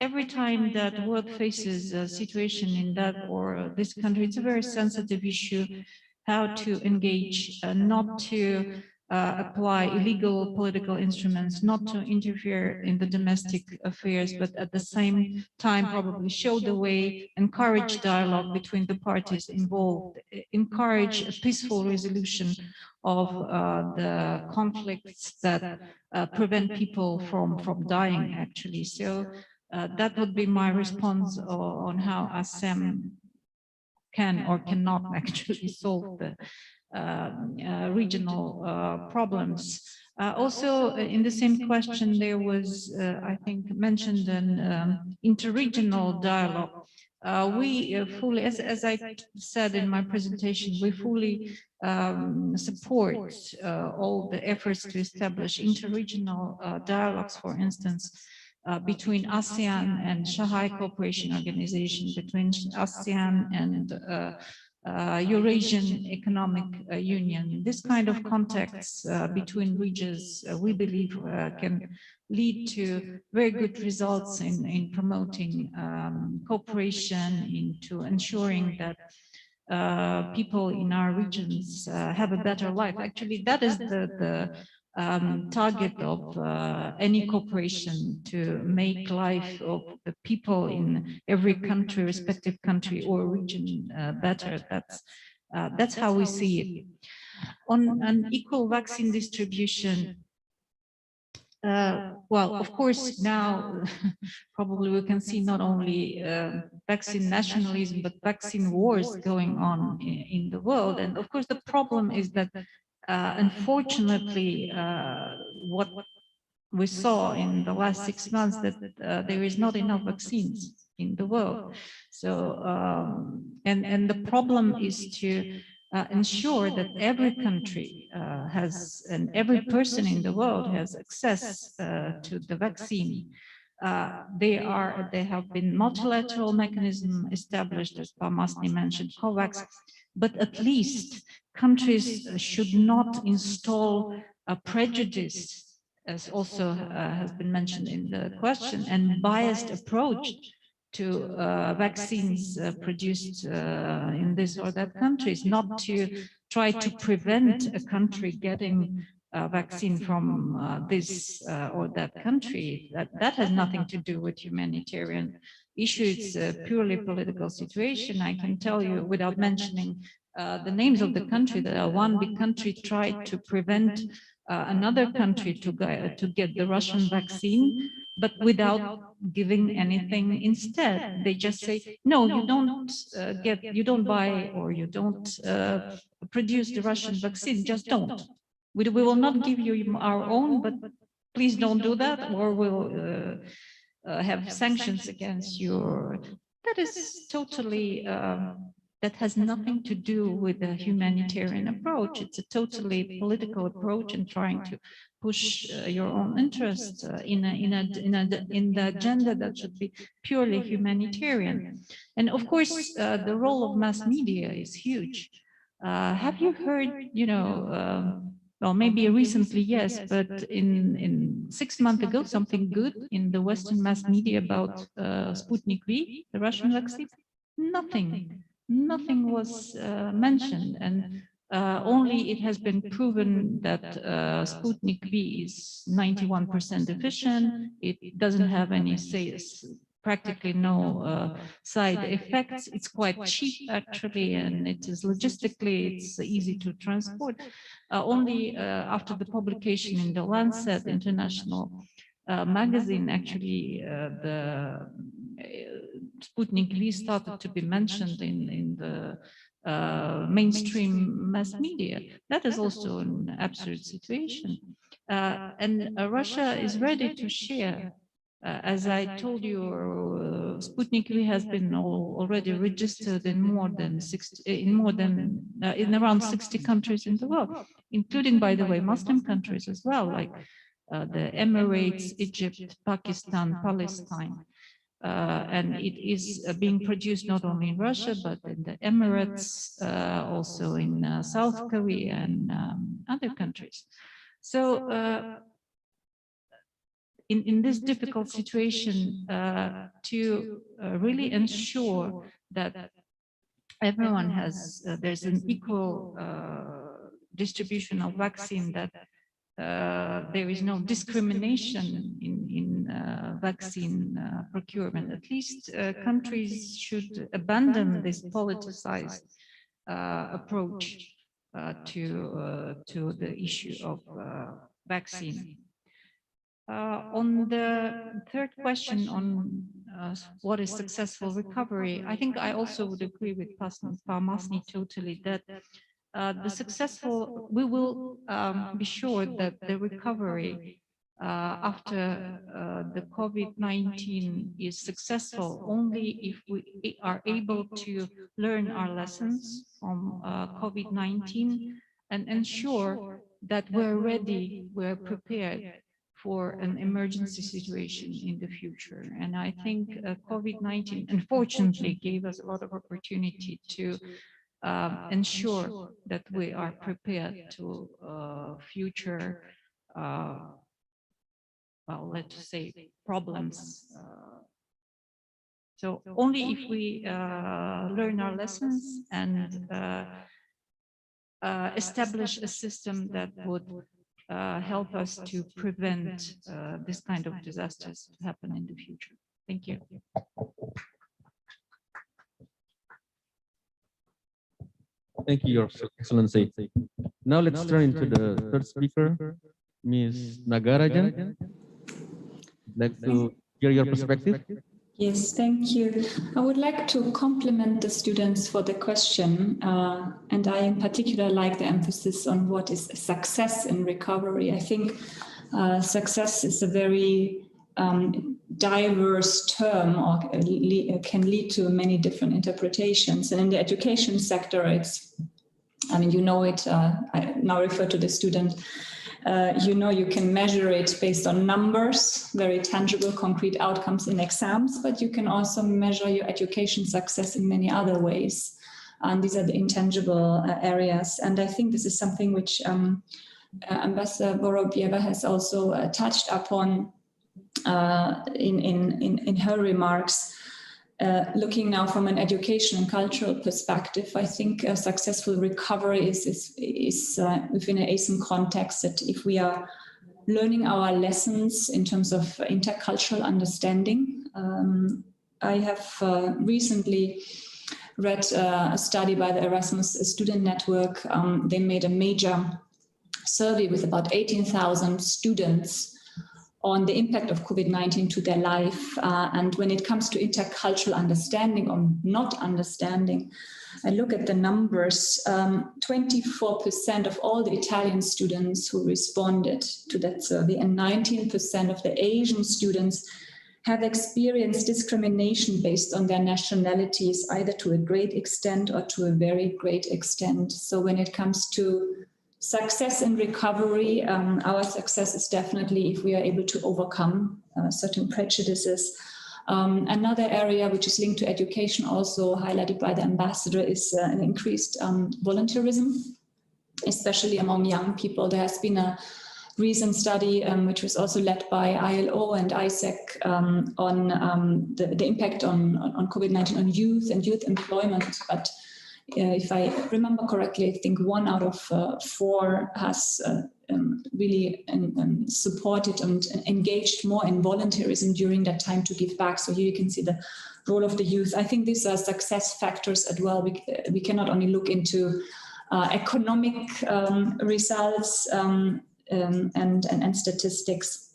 every time that the world faces a situation in that or this country, it's a very sensitive issue, how to engage, not to apply illegal political instruments, not to interfere in the domestic affairs, but at the same time probably show the way, encourage dialogue between the parties involved, encourage a peaceful resolution of the conflicts that prevent people from dying, actually. So that would be my response on how ASEM can or cannot actually solve the regional problems. Also, in the same question, there was, I think, mentioned an interregional dialogue. We fully, as I said in my presentation, we fully support all the efforts to establish interregional dialogues, for instance, between ASEAN and Shanghai Cooperation Organization, between ASEAN and Eurasian Economic Union. This kind of contacts between regions, we believe, can lead to very good results in promoting cooperation, into ensuring that people in our regions have a better life. Actually, that is the target of any cooperation, to make life of the people in every country, respective country or region better. That's That's how we see it. On an equal vaccine distribution, well, of course, now probably we can see not only vaccine nationalism, but vaccine wars going on in the world. And of course, the problem is that, unfortunately, what we saw in the last 6 months, that there is not enough vaccines in the world. So, and the problem is to ensure that every country has, and every person in the world has access to the vaccine. They have been multilateral mechanism established, as Pamasni mentioned, COVAX, but at least countries should not install a prejudice, as also has been mentioned in the question, and biased approach to vaccines produced in this or that countries, not to try to prevent a country getting a vaccine from this or that country. That has nothing to do with humanitarian issue. It's a purely political situation. I can tell you, without mentioning the names of the country, that one big country tried to prevent another country to get the Russian vaccine, but without giving anything instead. They just say, no, you don't buy, or you don't produce the Russian vaccine, just don't. We will not give you our own, but please don't do that, or we'll have sanctions against you. That is totally that has nothing to do with a humanitarian approach. It's a totally political approach and trying to push your own interests in the agenda that should be purely humanitarian. And of course, the role of mass media is huge. Have you heard, well, maybe recently, yes, but in 6 months ago, something good in the Western mass media about Sputnik V, the Russian vaccine? Nothing was mentioned, and only it has been proven that Sputnik V is 91% efficient. It doesn't have any, practically no side effects. It's quite cheap, actually, and it is logistically, it's easy to transport. Only after the publication in the Lancet International magazine, actually, the Sputnik V started to be mentioned in the mainstream mass media. That is also an absurd situation. And Russia is ready to share. As I told you, Sputnik V has been already registered in around 60 countries in the world, including, by the way, Muslim countries as well, like the Emirates, Egypt, Pakistan, Palestine. And it is being produced not only in Russia, but in the Emirates, also in South Korea and other countries. So in this difficult situation, to really ensure that everyone has, there's an equal distribution of vaccine, that there is no discrimination in vaccine procurement. At least countries should abandon this politicized approach to the issue of vaccine. On the third question on what is successful recovery, I think I also would agree with Pamasni totally that we will be sure that the recovery after the COVID-19 is successful only if we are able to learn our lessons from COVID-19 and ensure that we're ready, we're prepared for an emergency situation in the future. And I think COVID-19, unfortunately, gave us a lot of opportunity to ensure that we are prepared to future, well, let's say, problems. So only if we learn our lessons and establish a system that would help us to prevent this kind of disasters to happen in the future. Thank you. Thank you, Your Excellency. Now let's turn into the third speaker, Ms. Nagarajan. Like to hear your perspective. Yes, thank you. I would like to compliment the students for the question, and I in particular like the emphasis on what is success in recovery. I think success is a very diverse term, or can lead to many different interpretations. And in the education sector, it's, I mean, you know it, I now refer to the student, you know, you can measure it based on numbers, very tangible, concrete outcomes in exams, but you can also measure your education success in many other ways. And these are the intangible areas. And I think this is something which Ambassador Borobieva has also touched upon in her remarks. Looking now from an education and cultural perspective, I think a successful recovery is within an ASEM context, that if we are learning our lessons in terms of intercultural understanding. I have recently read a study by the Erasmus Student Network. They made a major survey with about 18,000 students on the impact of COVID-19 to their life. And when it comes to intercultural understanding or not understanding, I look at the numbers, 24% of all the Italian students who responded to that survey and 19% of the Asian students have experienced discrimination based on their nationalities, either to a great extent or to a very great extent. So when it comes to success in recovery, our success is definitely if we are able to overcome certain prejudices. Another area which is linked to education, also highlighted by the ambassador, is an increased volunteerism, especially among young people. There has been a recent study which was also led by ILO and ASEC on the impact on COVID-19 on youth and youth employment. But if I remember correctly, I think 1 out of 4 has really supported and engaged more in volunteerism during that time to give back. So here you can see the role of the youth. I think these are success factors as well. We cannot only look into economic results and statistics.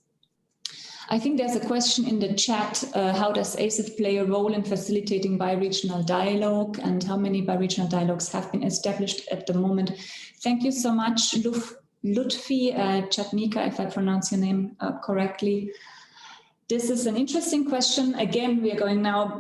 I think there's a question in the chat, how does ASEF play a role in facilitating bi-regional dialogue, and how many bi-regional dialogues have been established at the moment? Thank you so much, Lutfi Chatnika, if I pronounce your name correctly. This is an interesting question. Again, we are going now,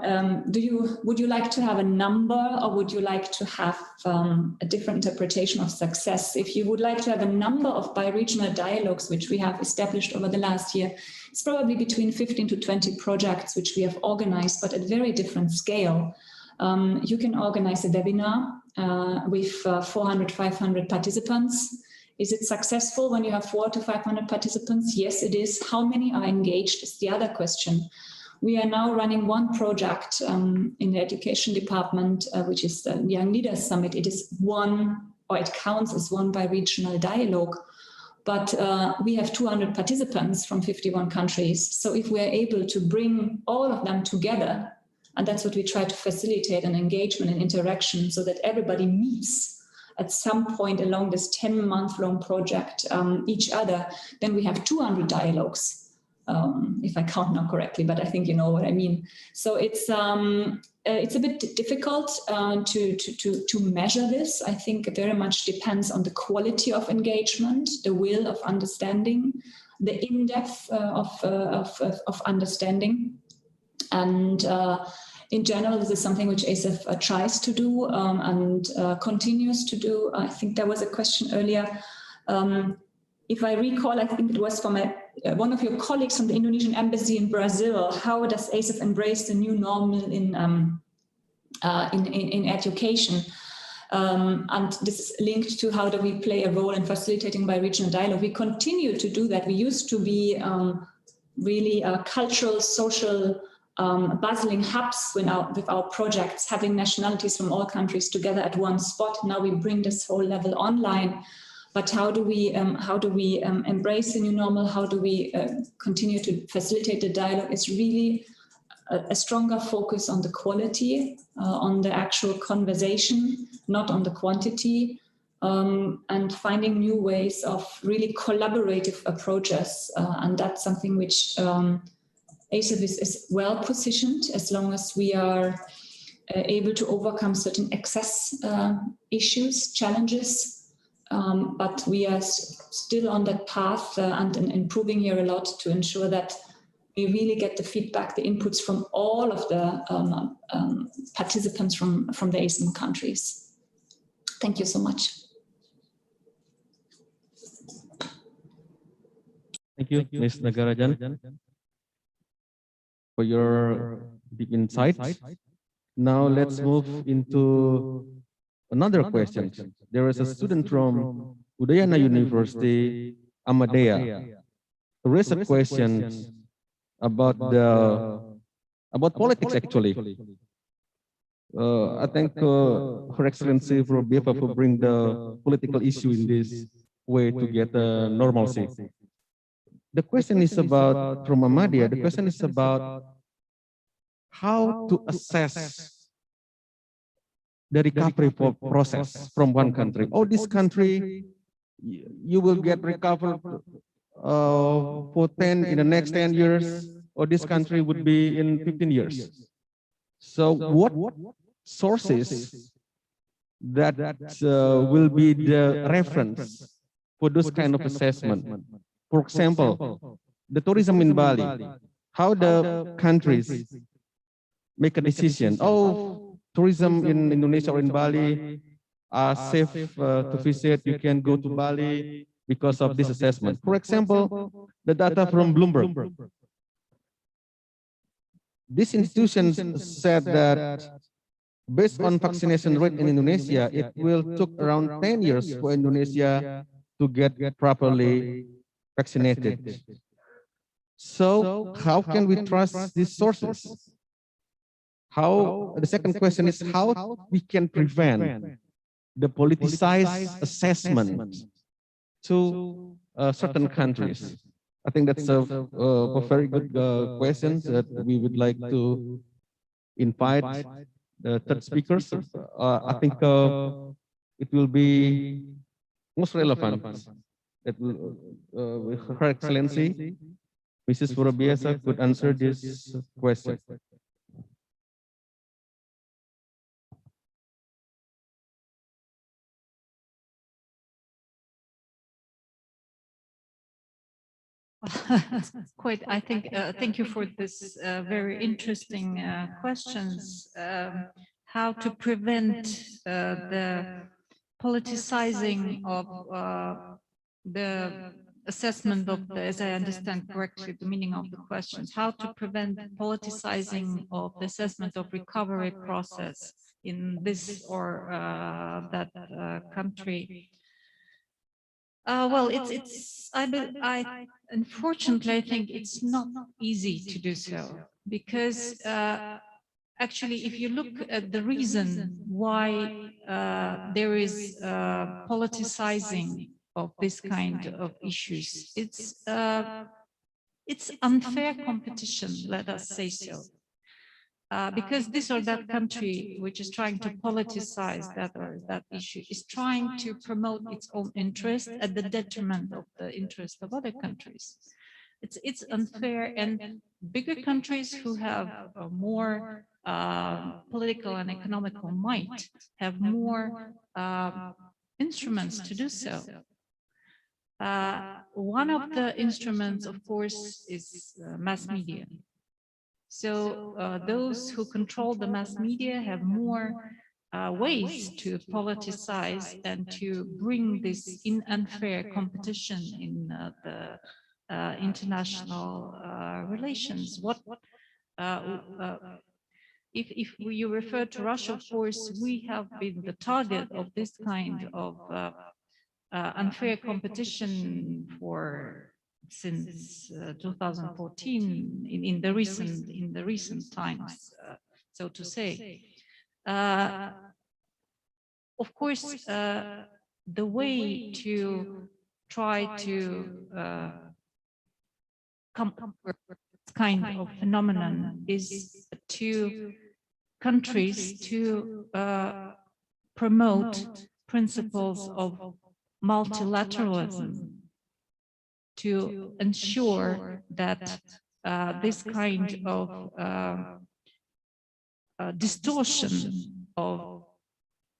would you like to have a number, or would you like to have a different interpretation of success? If you would like to have a number of bi-regional dialogues, which we have established over the last year, it's probably between 15 to 20 projects which we have organized, but at very different scale. You can organize a webinar with 400, 500 participants. Is it successful when you have 400 to 500 participants? Yes, it is. How many are engaged is the other question. We are now running one project in the education department, which is the Young Leaders Summit. It is one, or it counts as one bi-regional dialogue, but we have 200 participants from 51 countries. So if we're able to bring all of them together, and that's what we try to facilitate, an engagement and interaction, so that everybody meets at some point along this 10-month-long project each other, then we have 200 dialogues, if I count now correctly, but I think you know what I mean. So it's a bit difficult to measure this. I think it very much depends on the quality of engagement, the will of understanding, the in-depth of understanding. And in general, this is something which ASEF tries to do and continues to do. I think there was a question earlier. If I recall, I think it was from one of your colleagues from the Indonesian embassy in Brazil. How does ASEF embrace the new normal in education? And this is linked to how do we play a role in facilitating bi-regional dialogue. We continue to do that. We used to be really cultural, social, bustling hubs with our projects, having nationalities from all countries together at one spot. Now we bring this whole level online. But how do we embrace the new normal? How do we continue to facilitate the dialogue? It's really a stronger focus on the quality, on the actual conversation, not on the quantity, and finding new ways of really collaborative approaches. And that's something which ASEM is well positioned as long as we are able to overcome certain access issues, challenges. But we are still on that path and improving here a lot to ensure that we really get the feedback, the inputs from all of the participants from the ASEM countries. Thank you so much. Thank you, Ms. Nagarajan, for your deep insights. Now let's move into another question. There is a student from Udayana University, Amadea, who raised a question about politics actually. I thank Her Excellency for BFF for bring the political issue in this way to get normalcy. The question is about, from Amadea, the question is about how to assess the recovery process from one country. Oh, this country, you will get recovered for 10 in the next 10 years, or this country would be in 15 years. So what sources that will be the reference for those kind of assessment? For example, the tourism in Bali, how the countries make a decision. Oh, tourism in Indonesia or in Bali are safe to visit. You can go to Bali because of this assessment. For example, the data from Bloomberg. This institution said that based on vaccination rate in Indonesia, it will took around 10 years for Indonesia to get properly vaccinated. So how can we trust these sources? How, the second question is how we can prevent the politicized assessment to certain countries. I think that's a very good question that we would like to invite the third speakers. I think it will be most relevant that Her Excellency, Mrs. Purwabiasa, could answer this question. I think, thank you for this very interesting questions. How to prevent the politicizing of the assessment of the, as I understand correctly, the meaning of the questions, how to prevent politicizing of the assessment of recovery process in this or that country. Well, unfortunately, I think it's not easy to do so because actually, if you look at the reason why there is politicizing of this kind of issues, it's unfair competition, let us say so. Because this or that country which is trying to politicize that or that issue is trying to promote its own interest at the detriment of the interest of other countries. It's unfair, and bigger countries who have more political and economical might have more instruments to do so. One of the instruments, of course, is mass media. So those who control the mass media have more ways to politicize and to bring this unfair competition in the international relations. If you refer to Russia, of course, we have been the target of this kind of unfair competition since 2014 in the recent times, so to say. Of course, the way to try to kind of phenomenon is to countries to promote principles of multilateralism, to ensure that this kind of distortion of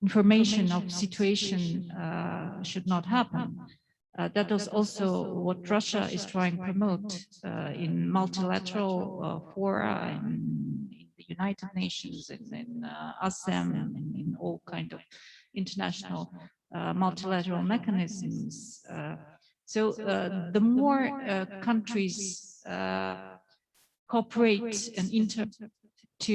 information of situation should not happen. That is also what Russia is trying to promote in multilateral fora, in the United Nations, in ASEM, in all kind of international multilateral mechanisms. So the more countries cooperate and to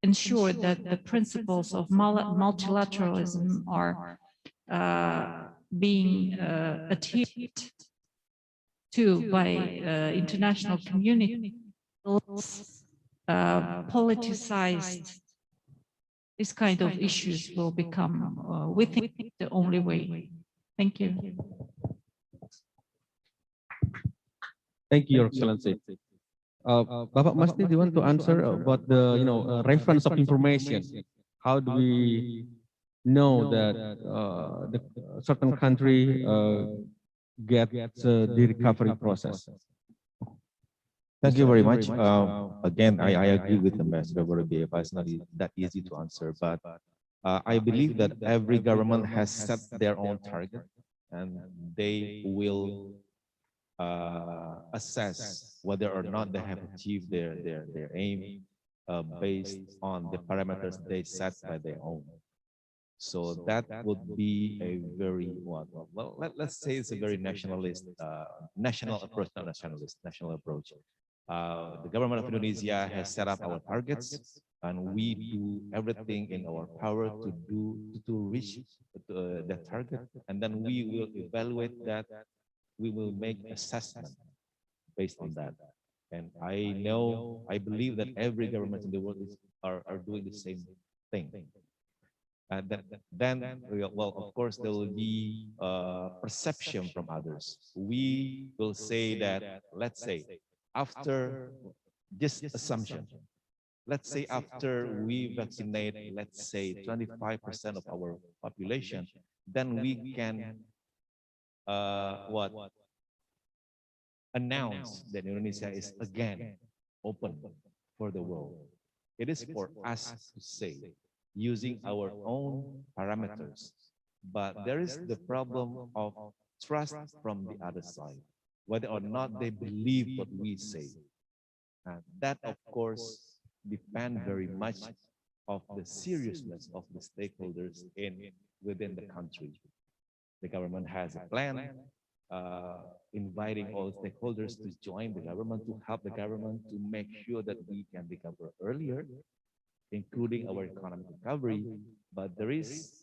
ensure that the principles of multilateralism are being adhered to by international community, politicized, this kind of issues will become within the only way. Thank you. Thank you, Your Excellency. Bapak Masni, do you want to answer about the reference of information? How do we know that the certain country gets the recovery process? Thank you very much. Again, I agree with Ambassador Borobiepa. It's not that easy to answer, but I believe that every government has set their own target, and they will assess whether or not they have achieved their aim based on the parameters they set by their own. So that would be a very let's say it's a very nationalist, national approach, not nationalist, national approach. The government of Indonesia has set up our targets, and we do everything in our power to reach that target, and then we will evaluate that. We will make assessment based on that. And I believe that every government in the world are doing the same thing. Then, well, of course, there will be perception from others. We will say that, let's say, after, just assumption, let's say after we vaccinate, let's say 25% of our population, then we can announce that Indonesia is again open for the world. It is for us to say, using our own parameters. But there is the problem of trust from the other side, whether or not they believe what we say. And that, of course, depends very much of the seriousness of the stakeholders within the country. The government has a plan, inviting all stakeholders to join the government, to help the government to make sure that we can recover earlier, including our economic recovery. But there is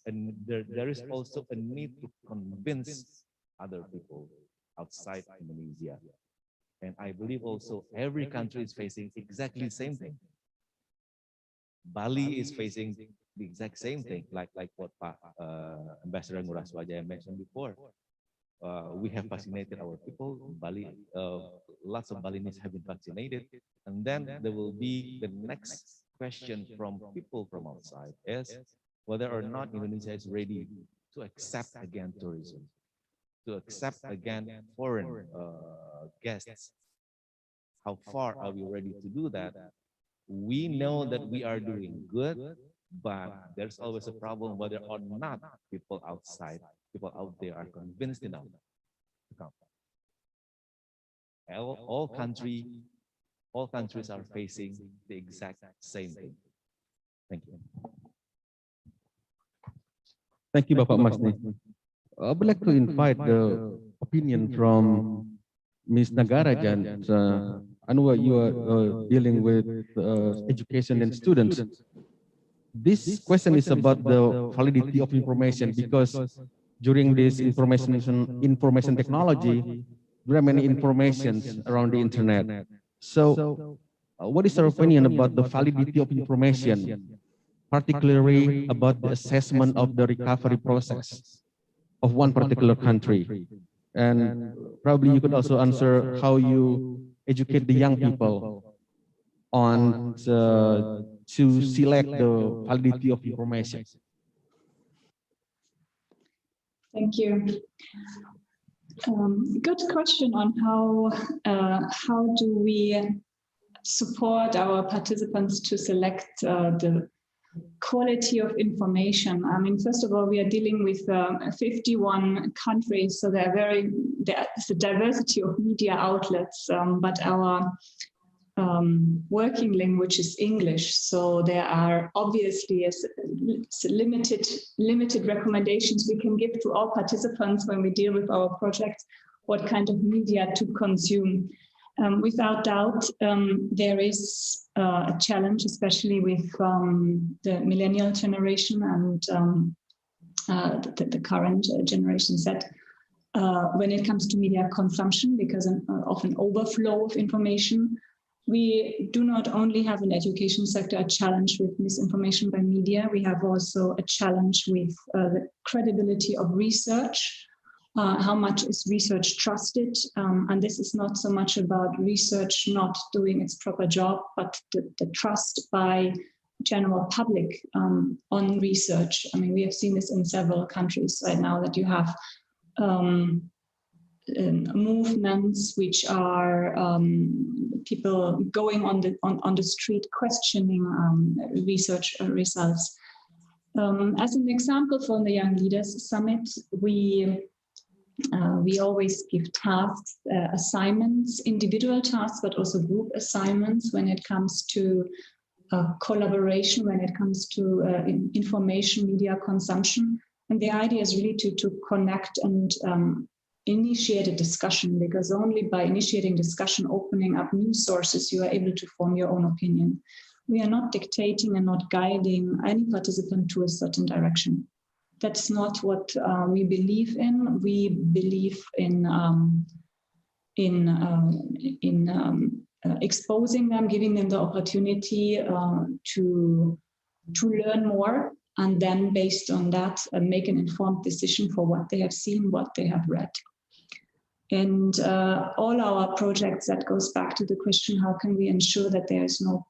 also a need to convince other people outside Indonesia. And I believe also every country is facing exactly the same thing. Bali is facing the exact same thing, like what Ambassador Ngurah Swajaya mentioned before. We have vaccinated our people. Bali, lots of Balinese have been vaccinated, and then there will be the next question from people from outside is whether or not Indonesia is ready to accept again tourism, to accept again foreign guests. How far are we ready to do that? We know that we are doing good, but there's always a problem whether or not people outside, people out there are convinced enough to come. All countries are facing the exact same thing. Thank you. Thank you, Bapak Masni. I would like to invite the opinion from Ms. Nagarajan. I know you are dealing with education and students. This question is about the validity of information, because during this information technology, there are many informations around the internet. So what is your opinion about the validity of information, particularly about the assessment of the recovery process of one particular country? And probably you could also answer how you educate the young people on to select the validity of information? Thank you. Good question on how do we support our participants to select the quality of information. I mean, first of all, we are dealing with 51 countries, so there's a diversity of media outlets, but our working language is English, so there are obviously limited recommendations we can give to all participants when we deal with our project, what kind of media to consume. Without doubt, there is a challenge, especially with the millennial generation and the current Generation Z, when it comes to media consumption, because of an overflow of information. We do not only have an education sector a challenge with misinformation by media, we have also a challenge with the credibility of research. How much is research trusted? And this is not so much about research not doing its proper job, but the trust by general public on research. I mean, we have seen this in several countries right now, that you have movements which are people going on the street questioning research results. As an example, from the Young Leaders Summit, we always give tasks, assignments, individual tasks, but also group assignments when it comes to collaboration, when it comes to information media consumption. And the idea is really to connect and initiate a discussion, because only by initiating discussion, opening up new sources, you are able to form your own opinion. We are not dictating and not guiding any participant to a certain direction. That's not what we believe in. We believe in exposing them, giving them the opportunity to learn more, and then based on that, make an informed decision for what they have seen, what they have read. And all our projects, that goes back to the question, how can we ensure that there is no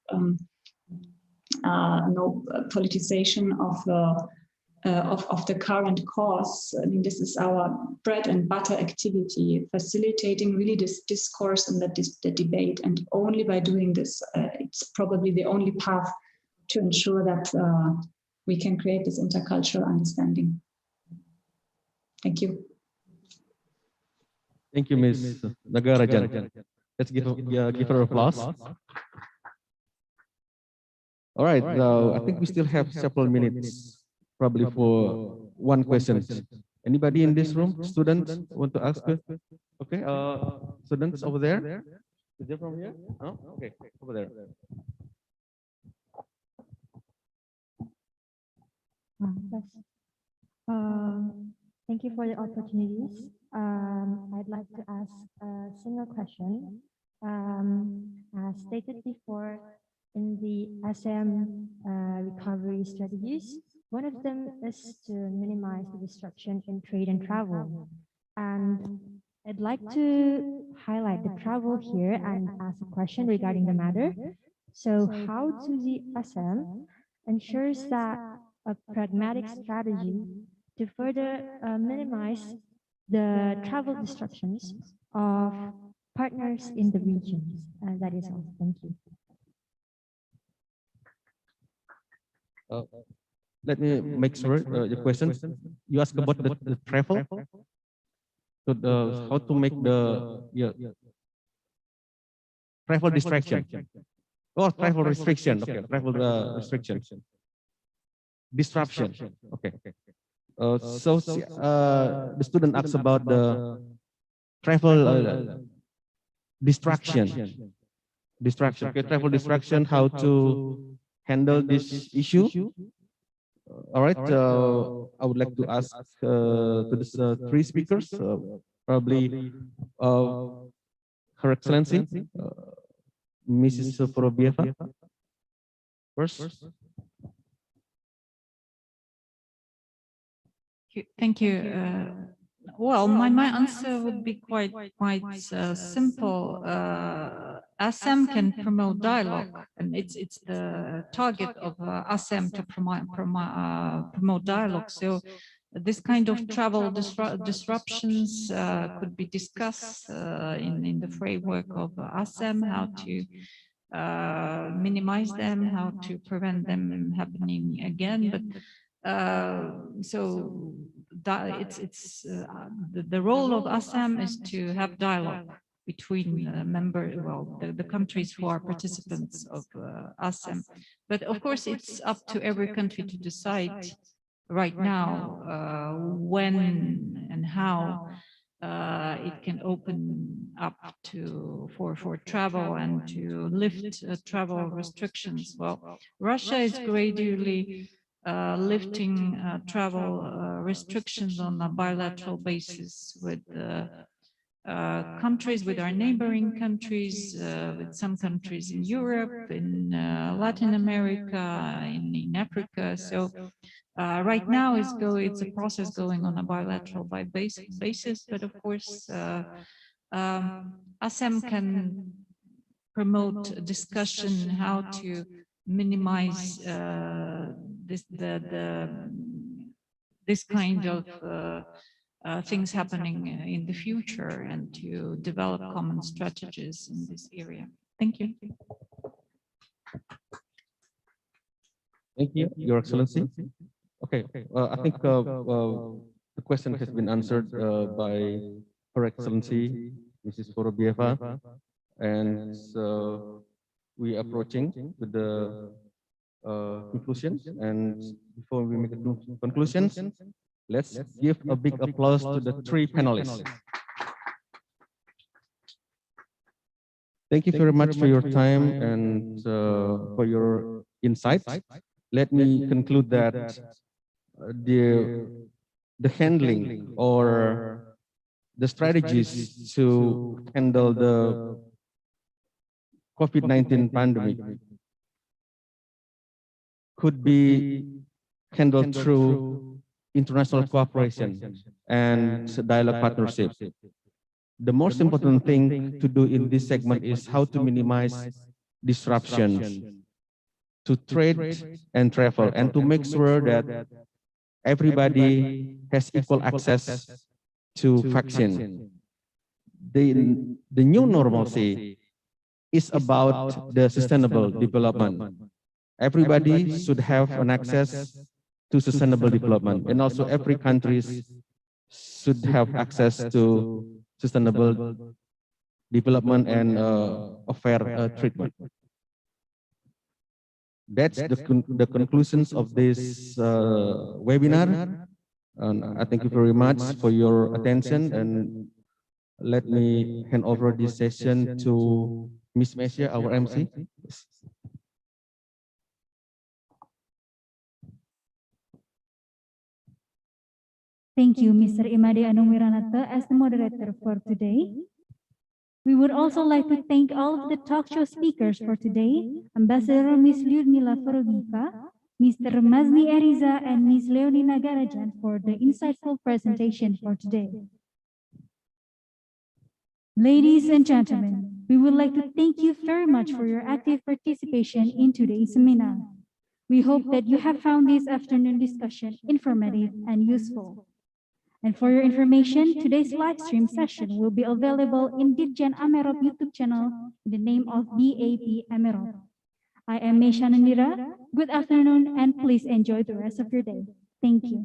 politicization of the current cause? I mean, this is our bread and butter activity, facilitating really this discourse and the debate. And only by doing this, it's probably the only path to ensure that we can create this intercultural understanding. Thank you. Thank you, Ms. Nagarajan. Let's give her applause. All right, I think we still have several minutes, probably for one question. Anybody in this room, students, want to ask? Okay, students over there. Is there from here? No? Okay, over there. Thank you for the opportunities. I'd like to ask a single question. As stated before, in the ASEM recovery strategies, one of them is to minimize the disruption in trade and travel. And I'd like to highlight the travel here and ask a question regarding the matter. So how does the ASEM ensures that a pragmatic strategy to further minimize the travel disruptions of partners in the regions? That is all. Thank you. Let me make sure your question. You asked about the travel. So how to make the travel distraction or travel restriction? Okay, travel restriction. Disruption. Okay. So the student asks about the travel distraction. Distraction. Okay, travel distraction. How to handle this issue? All right. I would like to ask to the three speakers, probably Her Excellency, Mrs. Forobieva, first. Thank you. Well, my answer would be quite simple. ASEM can promote dialogue, and it's the target of ASEM to promote dialogue. So this kind of travel disruptions could be discussed in the framework of ASEM, how to minimize them, how to prevent them happening again. But so the role of ASEM is to have dialogue between the countries who are participants of ASEM. But of course, it's up to every country to decide right now when and how it can open up for travel and to lift travel restrictions. Well, Russia is gradually lifting travel restrictions on a bilateral basis with countries, with our neighboring countries, with some countries in Europe, in Latin America, in Africa. So right now it's a process going on a bilateral basis, but of course ASEM can promote discussion how to minimize this kind of things happening in the future and to develop common strategies in this area. Thank you. Thank you, Your Excellency. Okay, I think the question has been answered by Her Excellency, Mrs. Forobieva, and we are approaching to the conclusions. And before we make the conclusions, let's give a big applause to the three panelists. Thank you very much for your time and for your insights. Let me conclude that the handling or the strategies to handle the COVID-19 pandemic could be handled through international cooperation and dialogue partnership. The most important thing to do in this segment is how to minimize disruptions to trade and travel, and to make sure that everybody has equal access to vaccine. The new normalcy is about the sustainable development. Everybody should have an access to sustainable development, and also every country should have access to sustainable development and a fair treatment. That's the conclusions of this webinar. And I thank you very much for your attention, and let me hand over this session to Ms. Mesia, our MC. Thank you, Mr. Imade Anung Wiranata, as the moderator for today. We would also like to thank all of the talk show speakers for today, Ambassador Ms. Lyudmila Forobieva, Mr. Mazni Eriza, and Ms. Leonina Garajan for the insightful presentation for today. Ladies and gentlemen, we would like to thank you very much for your active participation in today's seminar. We hope that you have found this afternoon discussion informative and useful. And for your information, today's live stream session will be available in Ditjen Amerop YouTube channel in the name of BAP Amerop. I am Meisha Nandira. Good afternoon, and please enjoy the rest of your day. Thank you.